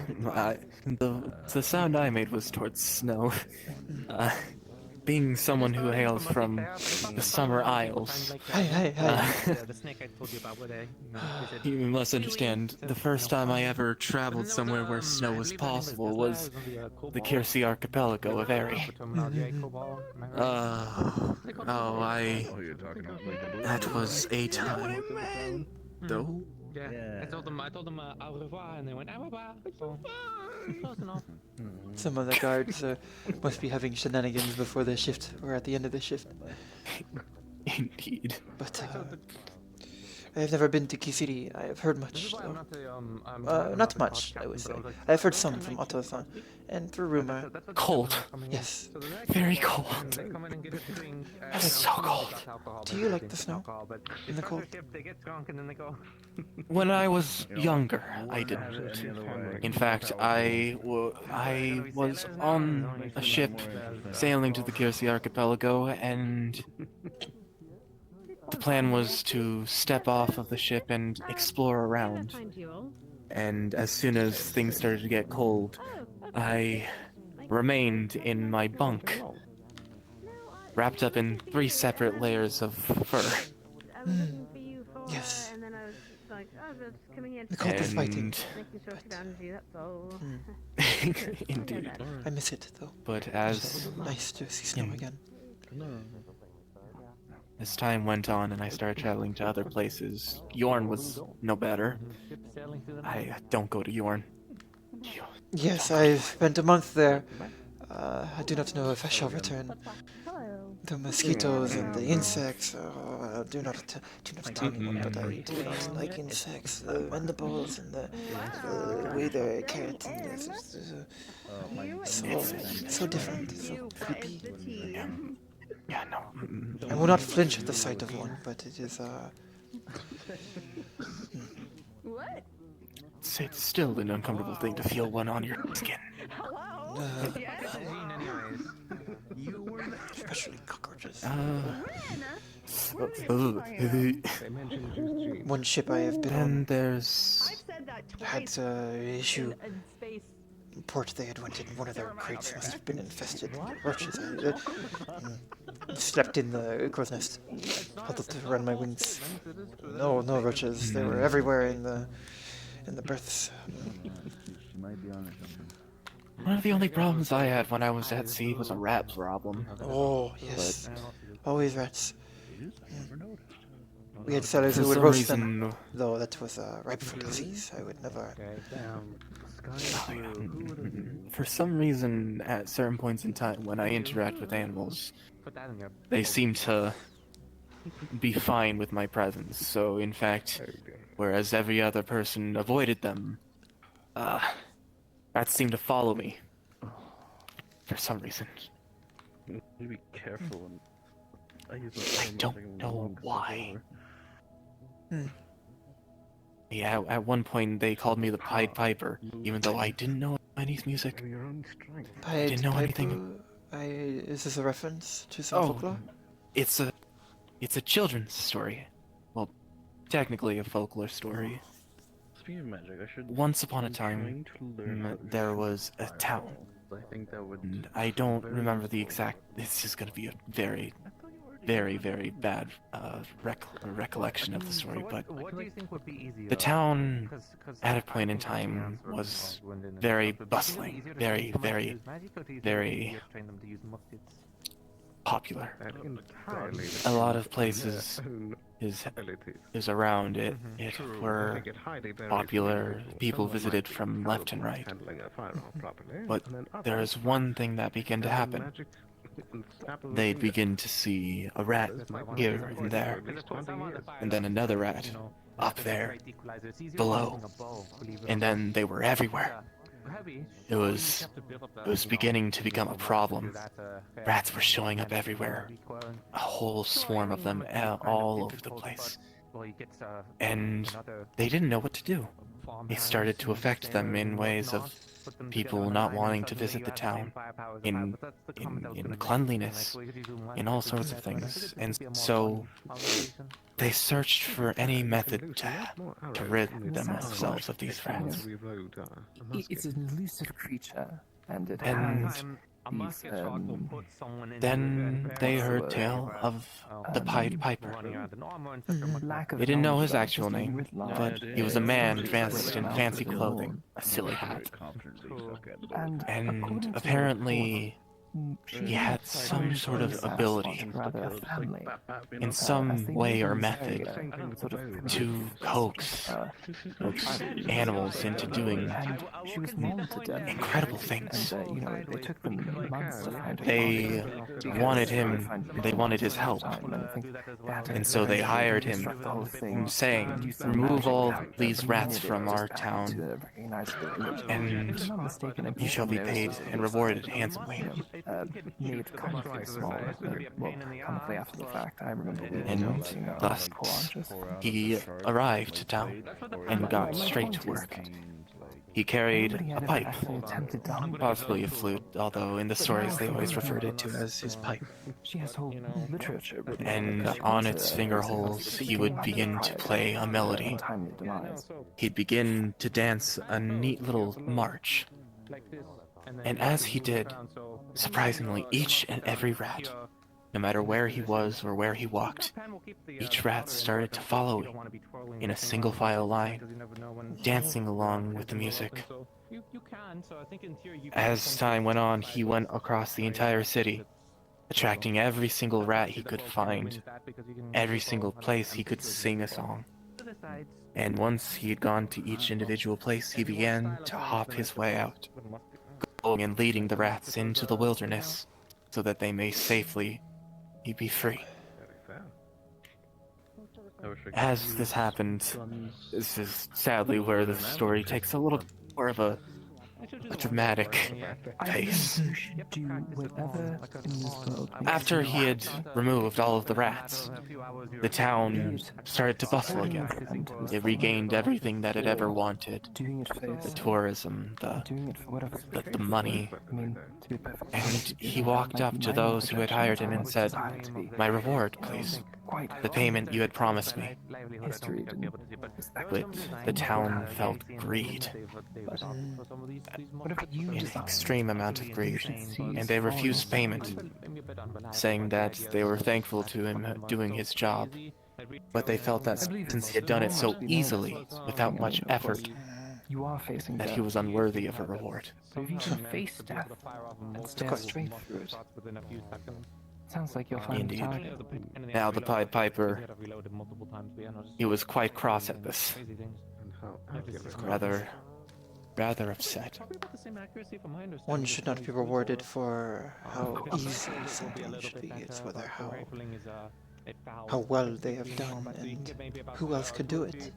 The sound I made was towards snow. Being someone who hails from the Summer Isles, The snake I told you about where they. you must understand, the first time I ever traveled somewhere where snow was possible was the Kirsi Archipelago of Eri. That was a time, though. Yeah, I told them au revoir, and they went au revoir. So, close enough. Some of the guards must be having shenanigans before their shift, or at the end of their shift. Indeed. But I have never been to Kisiri. I have heard much, though. Not much, I would say. I have heard some from Otto-san, and through rumor. Cold. Yes. Very cold. It's so cold. Do you like the snow? In the cold? When I was younger, I didn't. In fact, I was on a ship sailing to the Kirsi Archipelago, and the plan was to step off of the ship and explore around. And as soon as things started to get cold, I remained in my bunk, wrapped up in 3 separate layers of fur. Yes. And then I was like, oh, just coming here The cold is fighting. making sure I found you, that's all. Indeed. I miss it, though. But as nice to see snow again. As time went on and I started traveling to other places, Yorn was no better. I don't go to Yorn. Yes, I've spent a month there. I do not know if I shall return. The mosquitoes and the insects, do not tell anyone, but I do not like insects. The mandibles and the way they're keratin is so different, so creepy. Yeah, no. I will not flinch at the sight of one, but it is What? It's still an uncomfortable thing to feel one on your skin. Especially cockroaches. One ship I have been on. And there's had issue. Port they had went in. One of their crates must have been infested with roaches. I slept in the crow's nest, huddled around my wings. No roaches. They were everywhere in the berths. One of the only problems I had when I was at sea was a rat problem. Oh, yes. Always rats. We had sellers who would roast them, though that was ripe for disease. I would never... For some reason, at certain points in time when I interact with animals, they seem to be fine with my presence. So, in fact, whereas every other person avoided them, rats seem to follow me. For some reason. Be careful. And... I, use I don't know why. Hmm. Yeah, at one point they called me the Pied Piper, even though I didn't know any music. I didn't know anything. Is this a reference to some Oh, folklore? it's a children's story. Well, technically a folklore story. Speaking of magic, I should. Once upon a time, there was a town. I think that would. And I don't remember the exact. This is going to be a very, very, very bad recollection of the story, but the town at a point in time was very bustling, very, very, very popular. A lot of places is around it were popular. People visited from left and right. But there is one thing that began to happen. They'd begin to see a rat here and there, and then another rat up there, below, and then they were everywhere. It was beginning to become a problem. Rats were showing up everywhere, a whole swarm of them all over the place, and they didn't know what to do. It started to affect them in ways of people not wanting to visit the town, in cleanliness, in all sorts of things. And so they searched for any method to rid themselves of these rats. It's an elusive creature, and it And has these, then they heard tale of the Pied Piper. lack of They didn't know knowledge his about actual history name, writ large. but he was a man dressed in fancy clothing, a silly hat. And And according to apparently he had some sort of ability, in some way or method, to coax animals into doing she was mauled to death. incredible things. And, you know, it took them months to find her They body. wanted him, they wanted his help, and so they hired him, saying, remove all these rats from our town, and you shall be paid and rewarded handsomely. Made comically small, well, comically after the fact. I remember And seeing thus he arrived to town and got straight to work. He carried a pipe, possibly a flute, although in the stories they always referred it to as his pipe. She has whole literature. And on its finger holes he would begin to play a melody. He'd begin to dance a neat little march. And as he did, surprisingly, each and every rat, no matter where he was or where he walked, each rat started to follow in a single file line, dancing along with the music. As time went on, he went across the entire city, attracting every single rat he could find, every single place he could sing a song. And once he had gone to each individual place, he began to hop his way out, going and leading the rats into the wilderness so that they may safely be free. As this happened, this is sadly where the story takes a little more of a dramatic pace. After he had removed all of the rats, the town started to bustle again. It regained everything that it ever wanted. The tourism, the money. And he walked up to those who had hired him and said, "My reward, please. The payment you had promised me." But the town felt greed. An extreme amount of greed, and they refused payment, saying that they were thankful to him doing his job, but they felt that since he had done it so easily, without much effort, that he was unworthy of a reward. So if you can face death and stare straight through it, sounds like you'll find Indeed. time. Now the Pied Piper, he was quite cross at this, rather upset. One should not be rewarded for how easy something should be. It's whether how well they have done and who else could do it.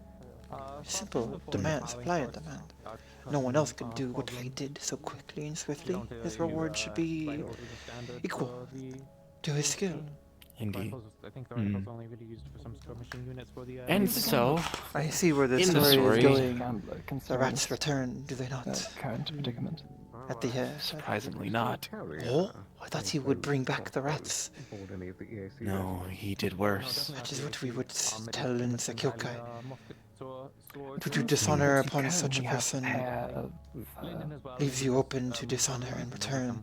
Simple demand, supply and demand. No one else could do what he did so quickly and swiftly. His reward should be equal to his skill. Indeed. I think the rifles only really used for some skirmishing units for the. And so, I see where this in the story story, is going. The rats return, do they not? Current predicament. At the surprisingly not. Oh, I thought he would bring back the rats. No, he did worse. That is what we would tell in Sekyokai. To do dishonor upon such a person leaves you open to dishonor in return.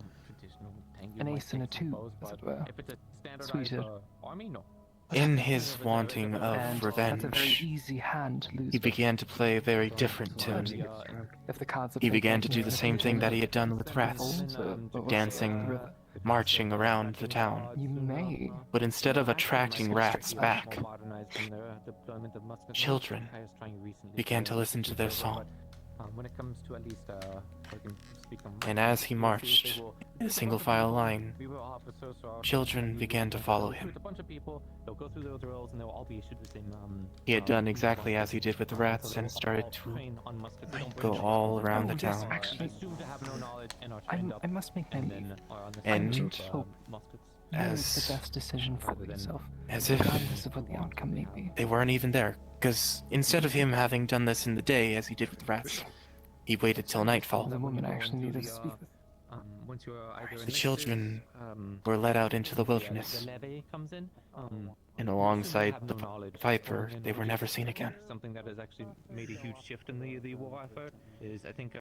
An ace and a two, as it were. Sweeter. In his wanting of And revenge, that's a very easy hand to lose he began to play a very different tune. if the cards are He played began to properly do in the the same thing future. that he had done with rats, dancing, marching around the town. You may. But instead of attracting rats back, children began to listen to their song. When it comes to at least, I can speak on And as he marched in a single file line, children began to follow him. a bunch of people, they'll go through their drills and they'll all be issued the same. He had done exactly as he did with the rats and started to go all around the town. Actually, I must make my leave. And hope as the best decision for yourself, as if regardless of what the outcome may be. they weren't even there, because instead of him having done this in the day as he did with the rats, he waited till nightfall. The woman I actually needed to speak with. The children were led out into the wilderness, and alongside the Viper, they were never seen again. Something that has actually made a huge shift in the war effort is, I think,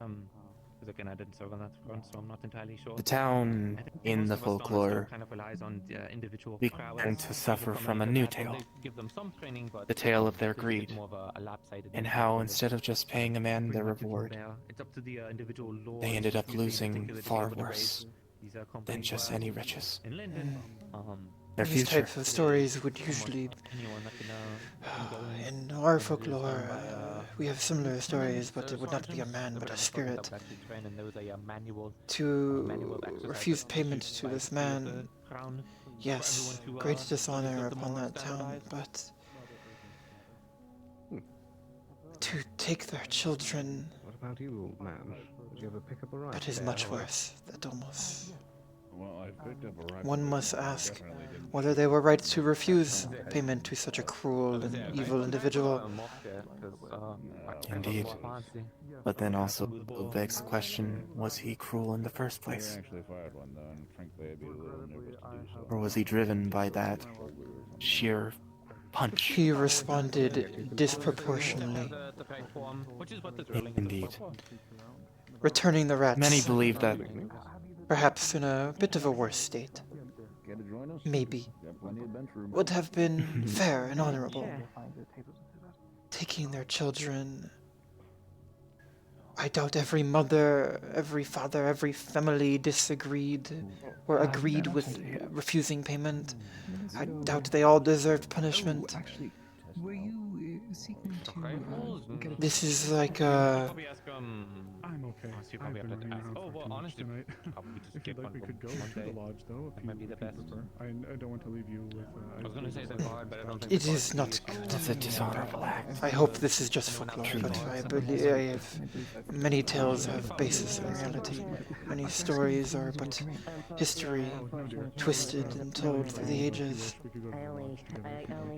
because again, I didn't serve on that front, so I'm not entirely sure. The town, in the folklore, kind of relies on individual began to suffer from a new tale. The tale of their greed, and how instead of just paying a man their reward, they ended up losing far worse than just any riches. Their These future. types of stories would usually, in our folklore, we have similar stories, but it would not be a man, but a spirit. To refuse payment to this man, yes, great dishonor upon that town, but to take their children, What about you, man? Did you ever pick up a rifle? that is much worse. That almost... Well, I picked up a rifle. One must ask whether they were right to refuse payment to such a cruel and evil individual. Indeed. But then also begs the question, was he cruel in the first place? Or was he driven by that sheer punch? He responded disproportionately. Indeed. Returning the rats. Many believe that perhaps in a bit of a worse state. Maybe. Would have been fair and honorable. Taking their children. I doubt every mother, every father, every family disagreed or agreed with refusing payment. I doubt they all deserved punishment. Were you seeking to get a... This is like a... I'm okay. I've been running around for too much tonight. If you'd like, we could go to the lodge, though, if you prefer. I don't want to leave you with... I was gonna say it's hard, but I don't think It is not good. It's a dishonorable act. I hope this is just folklore, but I believe I have many tales have basis in reality. Many stories are but history, twisted and told through the ages.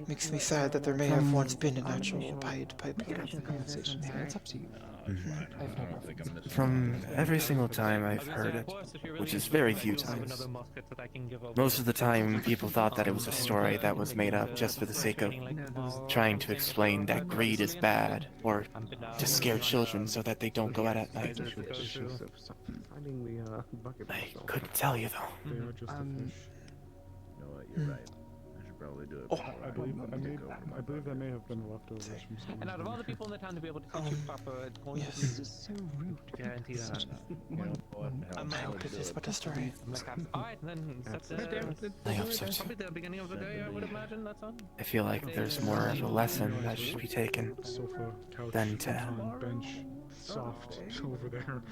Makes me sad that there may have once been an actual Pied Piper. It's up to you. From every single time I've heard it, which is very few times, most of the time people thought that it was a story that was made up just for the sake of trying to explain that greed is bad, or to scare children so that they don't go out at night. I couldn't tell you though. They are just a fish. You know what, you're right. I should probably do it. Oh, I believe that may have been leftovers from someone. And out of all the people in the town to be able to teach you proper points, yes. this is so rude. Guarantee that. I hope it is but a story. Alright, then that's I hope so too. probably the beginning of the day, I would imagine, that's all. I feel like there's more of a lesson that should be taken Sofa, couch, than to bench, soft over there.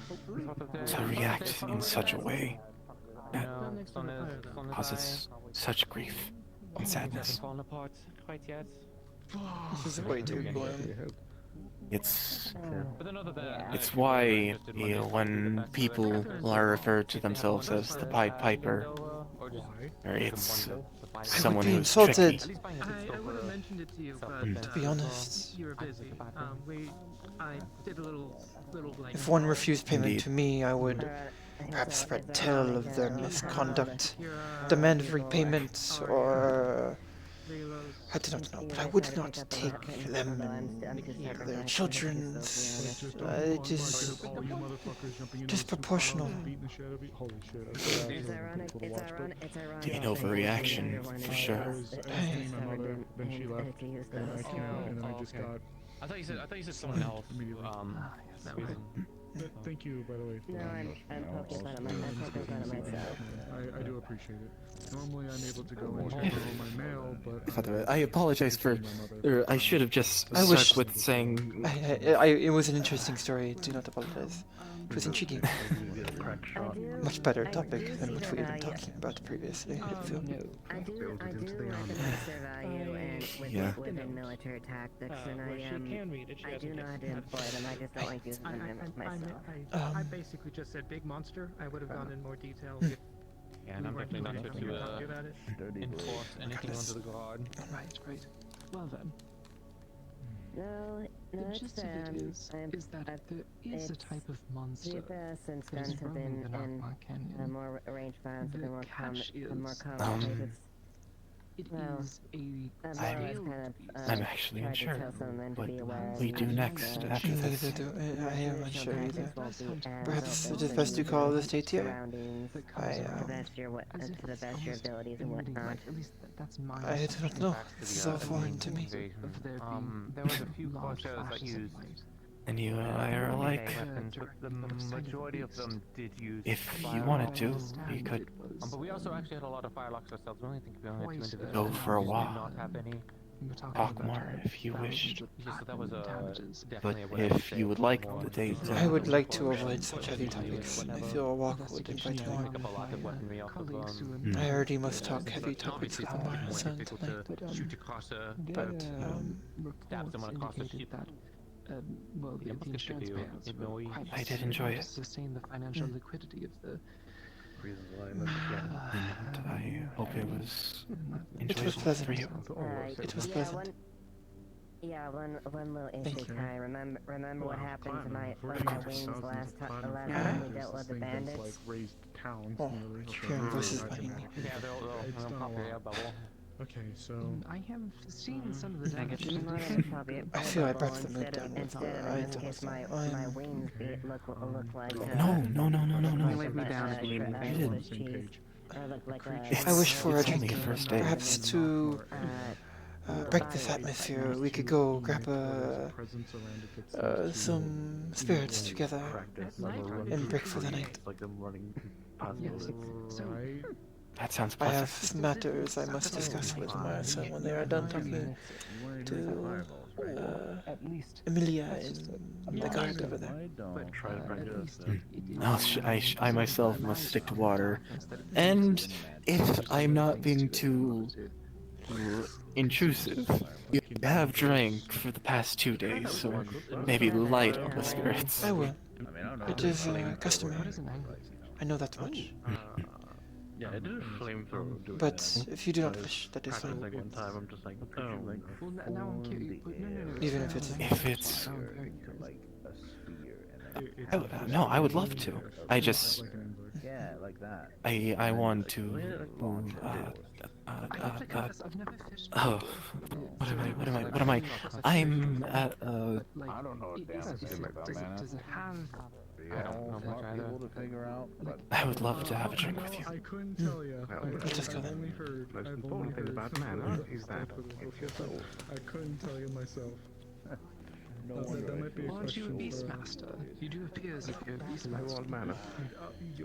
react in such a way that causes such grief and sadness. Falling apart quite yet. This is way too grim. It's why, when people are referred to themselves as the Pied Piper, or just Or it's I someone be who's insulted. tricky. I would have mentioned it to you, but To be honest, you were busy. I did a little like. if one refused payment Indeed. to me, I would perhaps spread tale of their misconduct, demand repayment, or I do not know, but I would not take them near their children's. It is disproportional. The overreaction, for sure. I thought you said someone else. Thank you, by the way. No, I'm poking fun at myself. I do appreciate it. Normally I'm able to go and check all my mail, but By the way, I apologize for. I should have just I wish- stuck with saying. It was an interesting story. Do not apologize. It was intriguing. Much better topic than what we had been talking about previously. I feel. I do recognize their value and within military tactics, and I do know how to employ them. I just don't like using them myself. I basically just said big monster. I would have gone in more detail. Yeah, and I'm definitely not here to enforce anything onto the guard. Right. Well then, No, the it's gist of it is that there is a type of monster CFS and that is guns have roaming been the in Narkmar Canyon. more arranged violence have The been more catch more is, complicated. It Well, is a I'm actually unsure what we do next after Neither this. do I am unsure either. Perhaps it is best to call this day here. To the best of your abilities and whatnot. At least that's my I do not know. This is all foreign to me. There was a few Corsairs that used. And you and I are alike. The majority of them did use. If you wanted to, you could but we also actually had a lot of firelocks ourselves. We only think we only had 2 individuals. go for a We did walk. not have any. Talk more if you wished. Yeah, so that was But definitely what I would if say. you would like the day to. I would like to avoid such heavy topics. I feel a walk would invite more. Pick up a lot of weaponry off of I already must talk heavy topics with the Marathon people tonight. to shoot across a. But, stab someone across the ship. Well, Yeah, the insurance payouts were quite I did enjoy it. to sustain the financial liquidity of the. And I hope it was It was enjoyable pleasant. for you. It was pleasant. One little issue, Kai. Remember what happened to my Of course. wings last time we dealt with the bandits? Oh, keep hearing voices behind me. Yeah, they'll pop your air bubble. Okay, so I have seen some of the damage. I feel I brought the mood down with Instead my wings look like No. Wave me down if you need me. I wish for a Only drink, a first date. perhaps to break this atmosphere. We could go grab some spirits together and break for the night. That sounds I pleasant. have some matters I must discuss with Marathon when they are done talking to Emilia in the garden over there. I myself must stick to water. And if I'm not being too intrusive, you have drank for the past 2 days, so maybe light on the spirits. I will. It is customary. I know that much. Yeah, I did a flamethrower. But if you do not wish, that is fine. Like one time, I'm just like, oh. Well, now I'm curious. No. Even if it's no, I would love to. I just Yeah, like that. I want to oh, what am I? I'm at I don't know what damage is like that, man. Does it have? I don't know much able to figure out, but I would love to have a drink with you. I couldn't tell you. Let's just go then. Most important thing about the man is that it's your soul. I couldn't tell you myself. That might be a Aren't you a question for... beastmaster? You do appear as if you're a beastmaster.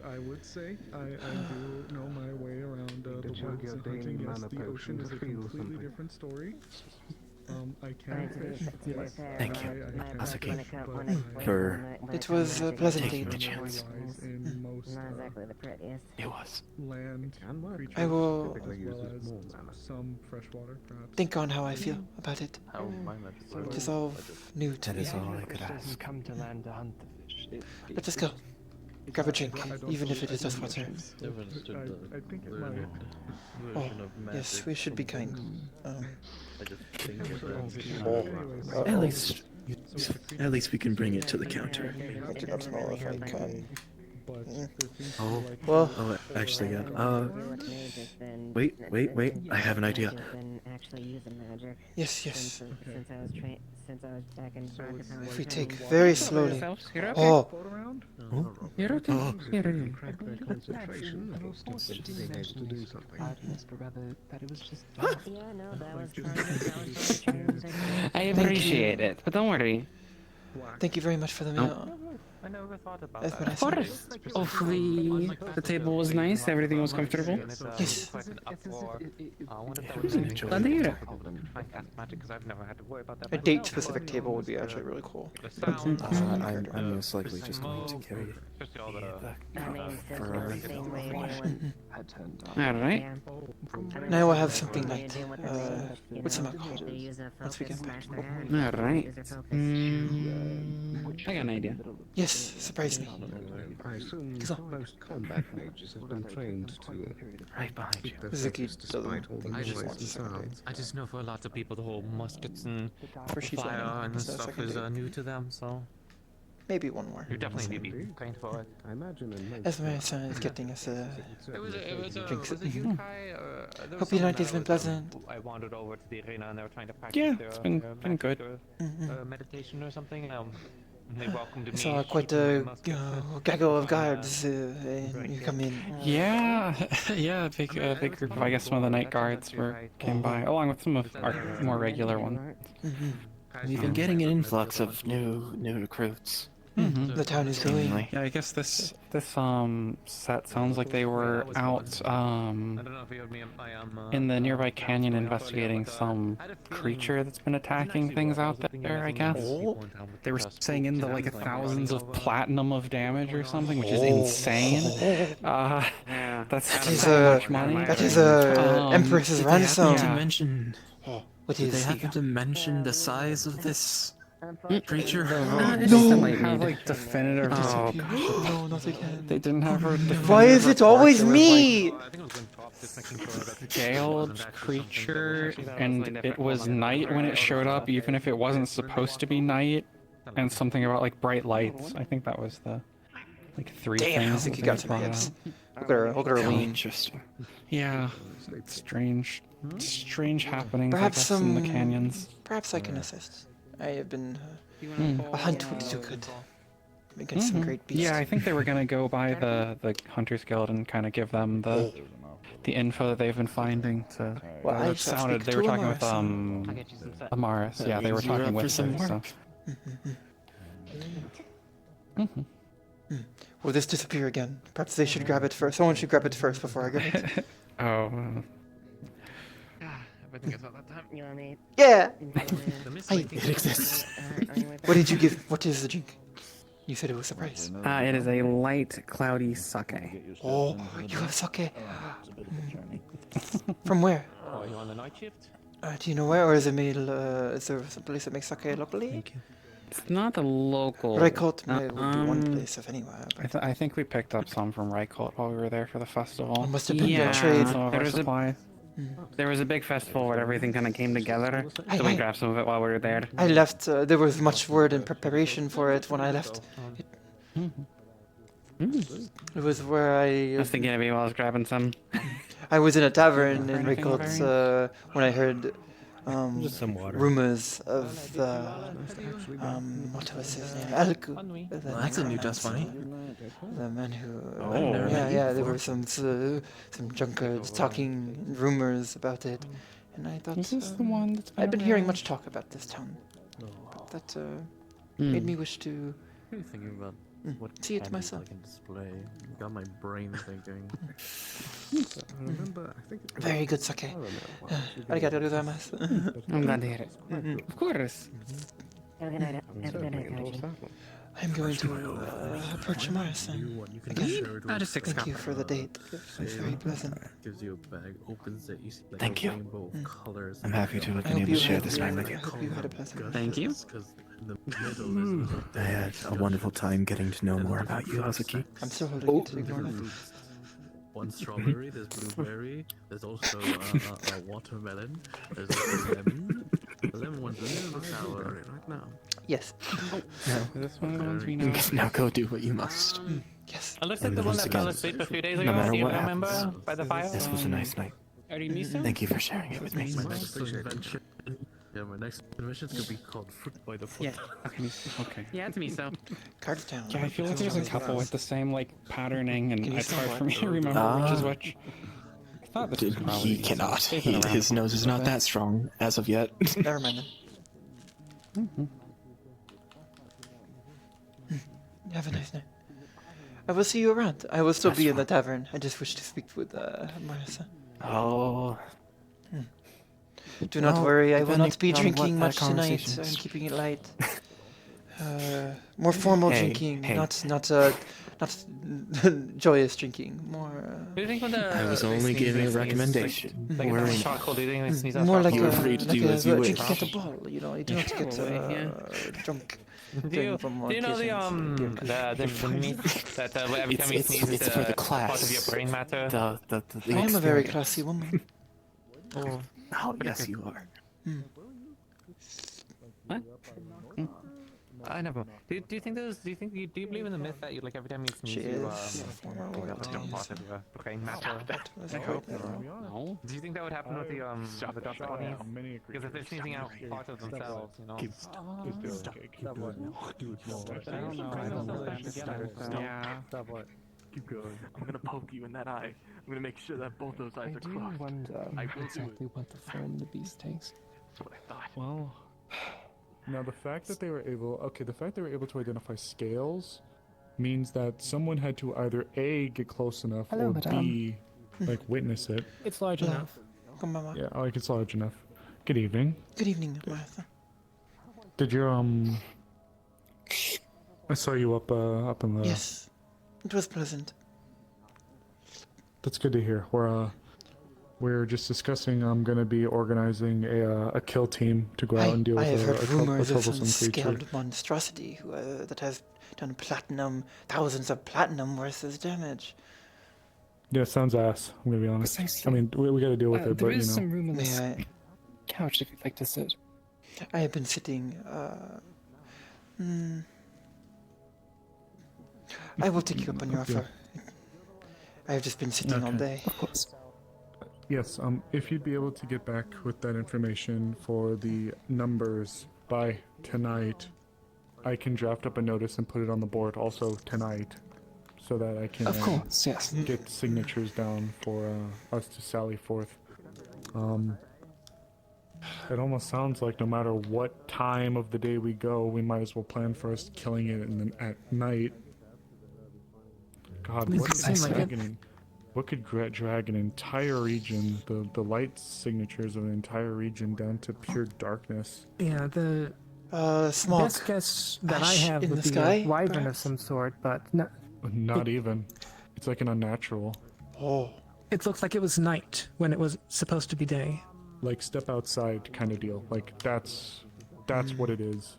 I would say I do know my way around the woods and hunting. Yes, the ocean is a completely different story. I can fish. Yes. Thank you, Hazuki, It was a pleasant taking the date. chance. In most Not exactly the prettiest. It was. land creatures, I will as well as some freshwater, perhaps. think on how I feel about it. It is all new to That me. is all I could ask. Come to land to hunt the fish. Let us go. grab a drink, even if it is just water. I think it might. Oh, yes, we should be kind. At least we can bring it to the counter. I do not know if I can. Oh, well. Oh, actually, yeah. Wait. I have an idea. Yes, yes. Since I was back in If we take very slowly. Oh. You're okay. Oh. You're okay. Concentration and also just being able to do something. That it was just. Yeah, no, that was I appreciate it, but don't worry. Thank you very much for the meal. I never thought about That's that. what I Of said. course. Hopefully, the table was nice, everything was comfortable. Yes. Glad to hear it. Because I've never had to worry about that. A date-specific table would be actually really cool. I'm most likely just going to carry it Alright. Now we'll have something light. What's some alcohol? Once we get back. Alright. I got an idea. Yes, surprise me. I assume most combat mages have been trained to right behind you. Hazuki despite all the I just, noise and sounds. I just know for lots of people the whole muskets and she's fire learning, and so stuff second is date. new to them, so Maybe one more. you definitely need to be trained for it. I imagine in most As my son is getting us It was a drinks. Yukai, Hope your night has been pleasant. I wandered over to the arena and they were trying to practice Yeah, their, it's been good. meditation or something. They welcomed me. Saw quite a gaggle of guards. You come in. Yeah, yeah, a big group of, I guess, some of the night guards came by, along with some of our more regular ones. We've been getting an influx of new recruits. The town is growing. Yeah, I guess this set sounds like they were out in the nearby canyon investigating some creature that's been attacking things out there, I guess. They were saying in the like thousands of platinum of damage or something, which is insane. That's so much money. That is Empress's ransom. To mention, What did is they happen to mention the size of this creature? No, have like definitive. Oh gosh. No, not again. They didn't have her. Why is it always me? Scaled creature, and it was night when it showed up, even if it wasn't supposed to be night. And something about like bright lights. I think that was the like three Damn, I things. think that you they got some brought hits. out. Look at her lean. Interesting. Yeah, strange happenings. Perhaps I guess, in the canyons. Perhaps I can assist. I have been a hunt would do good. We get some great beasts. Yeah, I think they were gonna go by the Hunters Guild and kind of give them the info that they've been finding. To Well, I it sounded they were talking with Amaris. Yeah, they were talking with her. So. Will this disappear again? Perhaps they should grab it first. Someone should grab it first before I grab it. Oh. Everything is all that time. You want me? Yeah! It exists. What did you give? What is the drink? You said it was a surprise. It is a light, cloudy sake. Oh, you have sake. From where? Oh, you on the night shift? Do you know where, or is it made? Is there some place that makes sake locally? It's not the local. Raikot would be one place, if anywhere. I think we picked up some from Raikot while we were there for the festival. It must have been your trade. Some of our supplies. There was a big festival where everything kind of came together, so we grabbed some of it while we were there. I left. There was much word and preparation for it when I left. It was where I was thinking of you while I was grabbing some. I was in a tavern in Raikot when I heard Just some water. rumors of what was his name? Alku. Well, that's a new dust bunny. The man who. never met you there were some drunkards talking rumors about it, and I thought Is this the one that's I'd been hearing around? much talk about this town. But that made me wish to I'm thinking about what see it candies myself. I can display. Got my brain thinking. I remember, I think it Very good sake. Arigatou gozaimasu. I'm glad to hear it. Of course. Have a good night, Koji. I'm going to approach Morrison. Again, About a 6 thank you for the date. It was very pleasant. Gives you a bag, opens it, you see like Thank a you. rainbow of colors. I'm happy to have I been hope able to you share had- this memory. I hope you had a pleasant. Thank you. Because the middle is I had a wonderful time getting to know more about you, Hazuki. I'm still holding it to ignore that. one strawberry, there's blueberry, there's also a watermelon, there's also lemon. The lemon one's a little sour right now. Yes. No. This one of the ones we know. Now go do what you must. Yes. It looks like the one that fell asleep a few days ago. No matter Do you what remember happens, by the fire? this was a nice night. Thank you for sharing it with me. My next adventure, yeah, my next adventure is gonna be called Foot by the Foot. Yeah. Okay. Yeah, it's me, so. Cards down. Yeah, I feel like there's a couple with the same like patterning, and Can you it's say hard what? for me to remember which is which. I thought this was probably He cannot. they've been around His for nose is a not bit. that strong as of yet. Never mind then. Have a nice night. I will see you around. I will still be in the tavern. I just wish to speak with Marissa. Oh. Do not Well, worry, I will not be depending on drinking what much that tonight. conversation I'm is. keeping it light. More formal Hey, drinking, hey. not joyous drinking. More. Do you think when the I was only giving a recommendation. Like We're a in- shot cold, do you think they sneeze out More like You're a free to like do a as you drinking wish. at a ball. You know, you do not get drunk. Do you know the meat that every time you It's sneeze, for the part of class. your brain matter? The I am a very experience. classy woman. Oh, yes, you are. What? I never. Do you think those? Do you believe in the myth that you like every time you sneeze, She you is a former part organizer. of your brain matter? I hope No. Do you think that would happen with the Dr. Bunnies? Because if they're sneezing out part of themselves, you know. Keep going. I don't know. I don't know that together. So. Yeah. Stop what? Keep going. I'm gonna poke you in that eye. I'm gonna make sure that both those eyes I are do closed. wonder I will do exactly what the form the beast takes. That's what I thought. Well, now the fact that they were able, to identify scales means that someone had to either A, get close enough, Hello, or madame. B, like witness it. It's large enough. Yeah, like it's large enough. Good evening. Good evening, Martha. Did your I saw you up in the. Yes, it was pleasant. That's good to hear. We're just discussing. I'm gonna be organizing a kill team to go out and deal I have with heard a rumors of some troublesome creature. scaled monstrosity who, that has done thousands of platinum worth of damage. Yeah, sounds ass. I'm gonna be honest. I mean, we got to deal with it, There but you is know. some room on May this I? couch if you'd like to sit. I have been sitting. I will take you up on your Okay. offer. I have just been sitting all Okay. day. Of course. Yes, if you'd be able to get back with that information for the numbers by tonight, I can draft up a notice and put it on the board also tonight, so that I can Of course, yes. get signatures down for us to sally forth. It almost sounds like no matter what time of the day we go, we might as well plan for us killing it and then at night. God, what could drag an entire region, the light signatures of an entire region down to pure darkness? Yeah, the Smog. best guess that I Ash have in would the be sky, a wyvern of perhaps? some sort, but no, Not even. It's like an unnatural. Oh. it looks like it was night when it was supposed to be day. Like step outside kind of deal. Like that's what it is.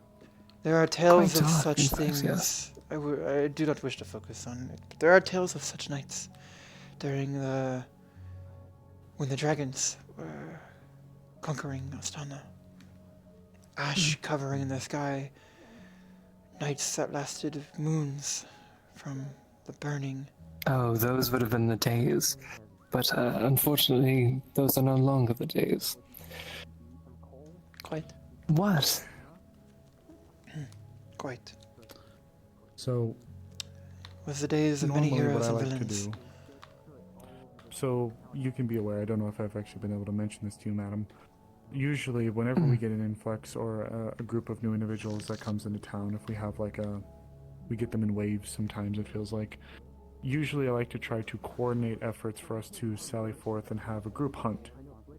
There are tales Quite of dark, such in fact, things. yes. I do not wish to focus on it, but there are tales of such nights during when the dragons were conquering Astana. Ash covering the sky, nights that lasted moons from the burning. Oh, those would have been the days. But unfortunately, those are no longer the days. Quite. What? Quite. So Was the days of many normally heroes what I and like villains. to do. So you can be aware. I don't know if I've actually been able to mention this to you, madam. Usually, whenever we get an influx or a group of new individuals that comes into town, if we have we get them in waves. Sometimes it feels like. Usually, I like to try to coordinate efforts for us to sally forth and have a group hunt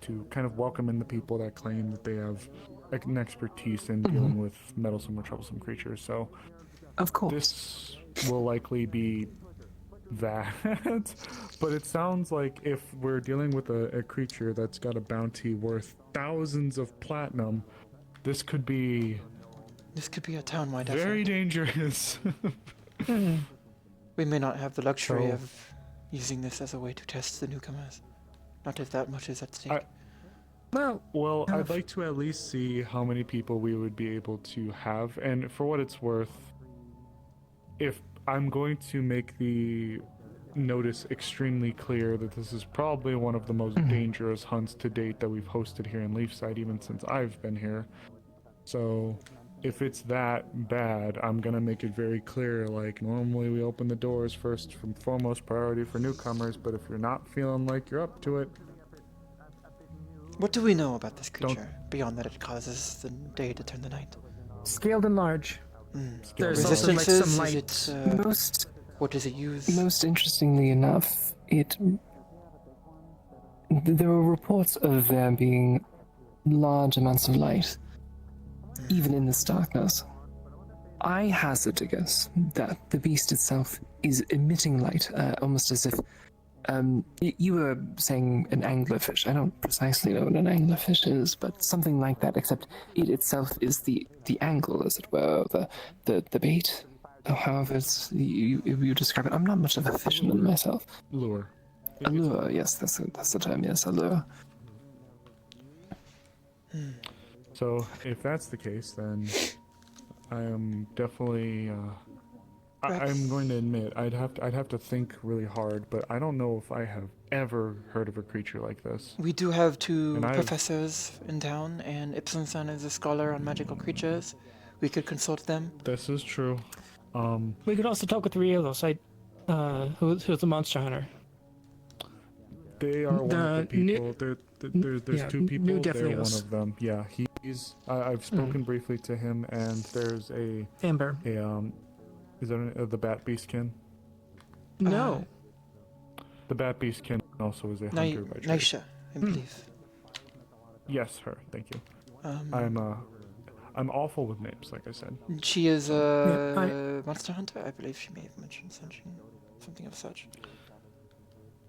to kind of welcome in the people that claim that they have an expertise in dealing with meddlesome or troublesome creatures. So, of course, this will likely be that. But it sounds like if we're dealing with a creature that's got a bounty worth thousands of platinum, this could be This could be a town-wide effort. Very dangerous. We may not have the luxury So- of using this as a way to test the newcomers. Not if that much is at stake. Well, I'd like to at least see how many people we would be able to have, and for what it's worth, if I'm going to make the notice extremely clear that this is probably one of the most dangerous hunts to date that we've hosted here in Leafside, even since I've been here. So, if it's that bad, I'm gonna make it very clear, like, normally we open the doors first from foremost priority for newcomers, but if you're not feeling like you're up to it... What do we know about this creature, beyond that it causes the day to turn the night? Scaled and large. There's also like Resistances, some light. is it, Most what does it use? Most interestingly enough, there were reports of there being large amounts of light, even in this darkness. I hazard a guess that the beast itself is emitting light, almost as if you were saying an anglerfish. I don't precisely know what an anglerfish is, but something like that, except it itself is the angle, as it were, the bait. Or however you describe it. I'm not much of a fisherman myself. Lure. A lure, yes, that's the term, yes, a lure. So, if that's the case, then I am definitely... I'm going to admit, I'd have to think really hard, but I don't know if I have ever heard of a creature like this. We do have two professors in town, and Ipsonson is a scholar on magical creatures. We could consult them. This is true. We could also talk with Rielos, who's the monster hunter. They are one of the people. There's two people. New They're one Definios. of them. Yeah, he's. I've spoken briefly to him, and there's a Amber. Is that the Bat Beastkin? No. The Bat Beastkin also is a hunter by trade. Nisha, I believe. Yes, her. Thank you. I'm awful with names, like I said. She is a monster hunter. I believe she may have mentioned something of such.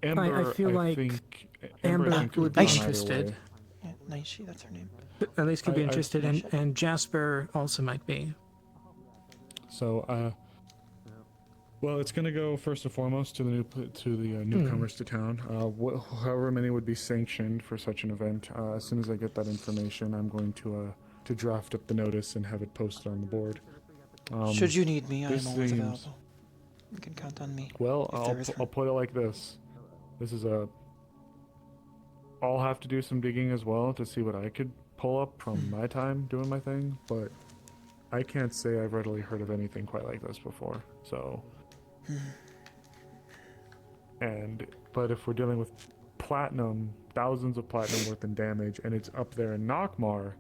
Amber, I feel like think, Amber I think would gone be either interested. way. Yeah, Naishi, that's her name. At least could be I- interested, and Jasper also might be. So, well, it's gonna go first and foremost to the newcomers to town. However many would be sanctioned for such an event. As soon as I get that information, I'm going to draft up the notice and have it posted on the board. Should you need me, I am this always seems- available. You can count on me. Well, if there is I'll put it like this. This is I'll have to do some digging as well to see what I could pull up from my time doing my thing, but I can't say I've readily heard of anything quite like this before. So, but if we're dealing with platinum, thousands of platinum worth in damage, and it's up there in Nockmar,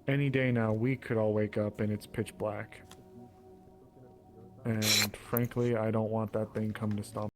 any day now we could all wake up and it's pitch black. And frankly, I don't want that thing coming to stomp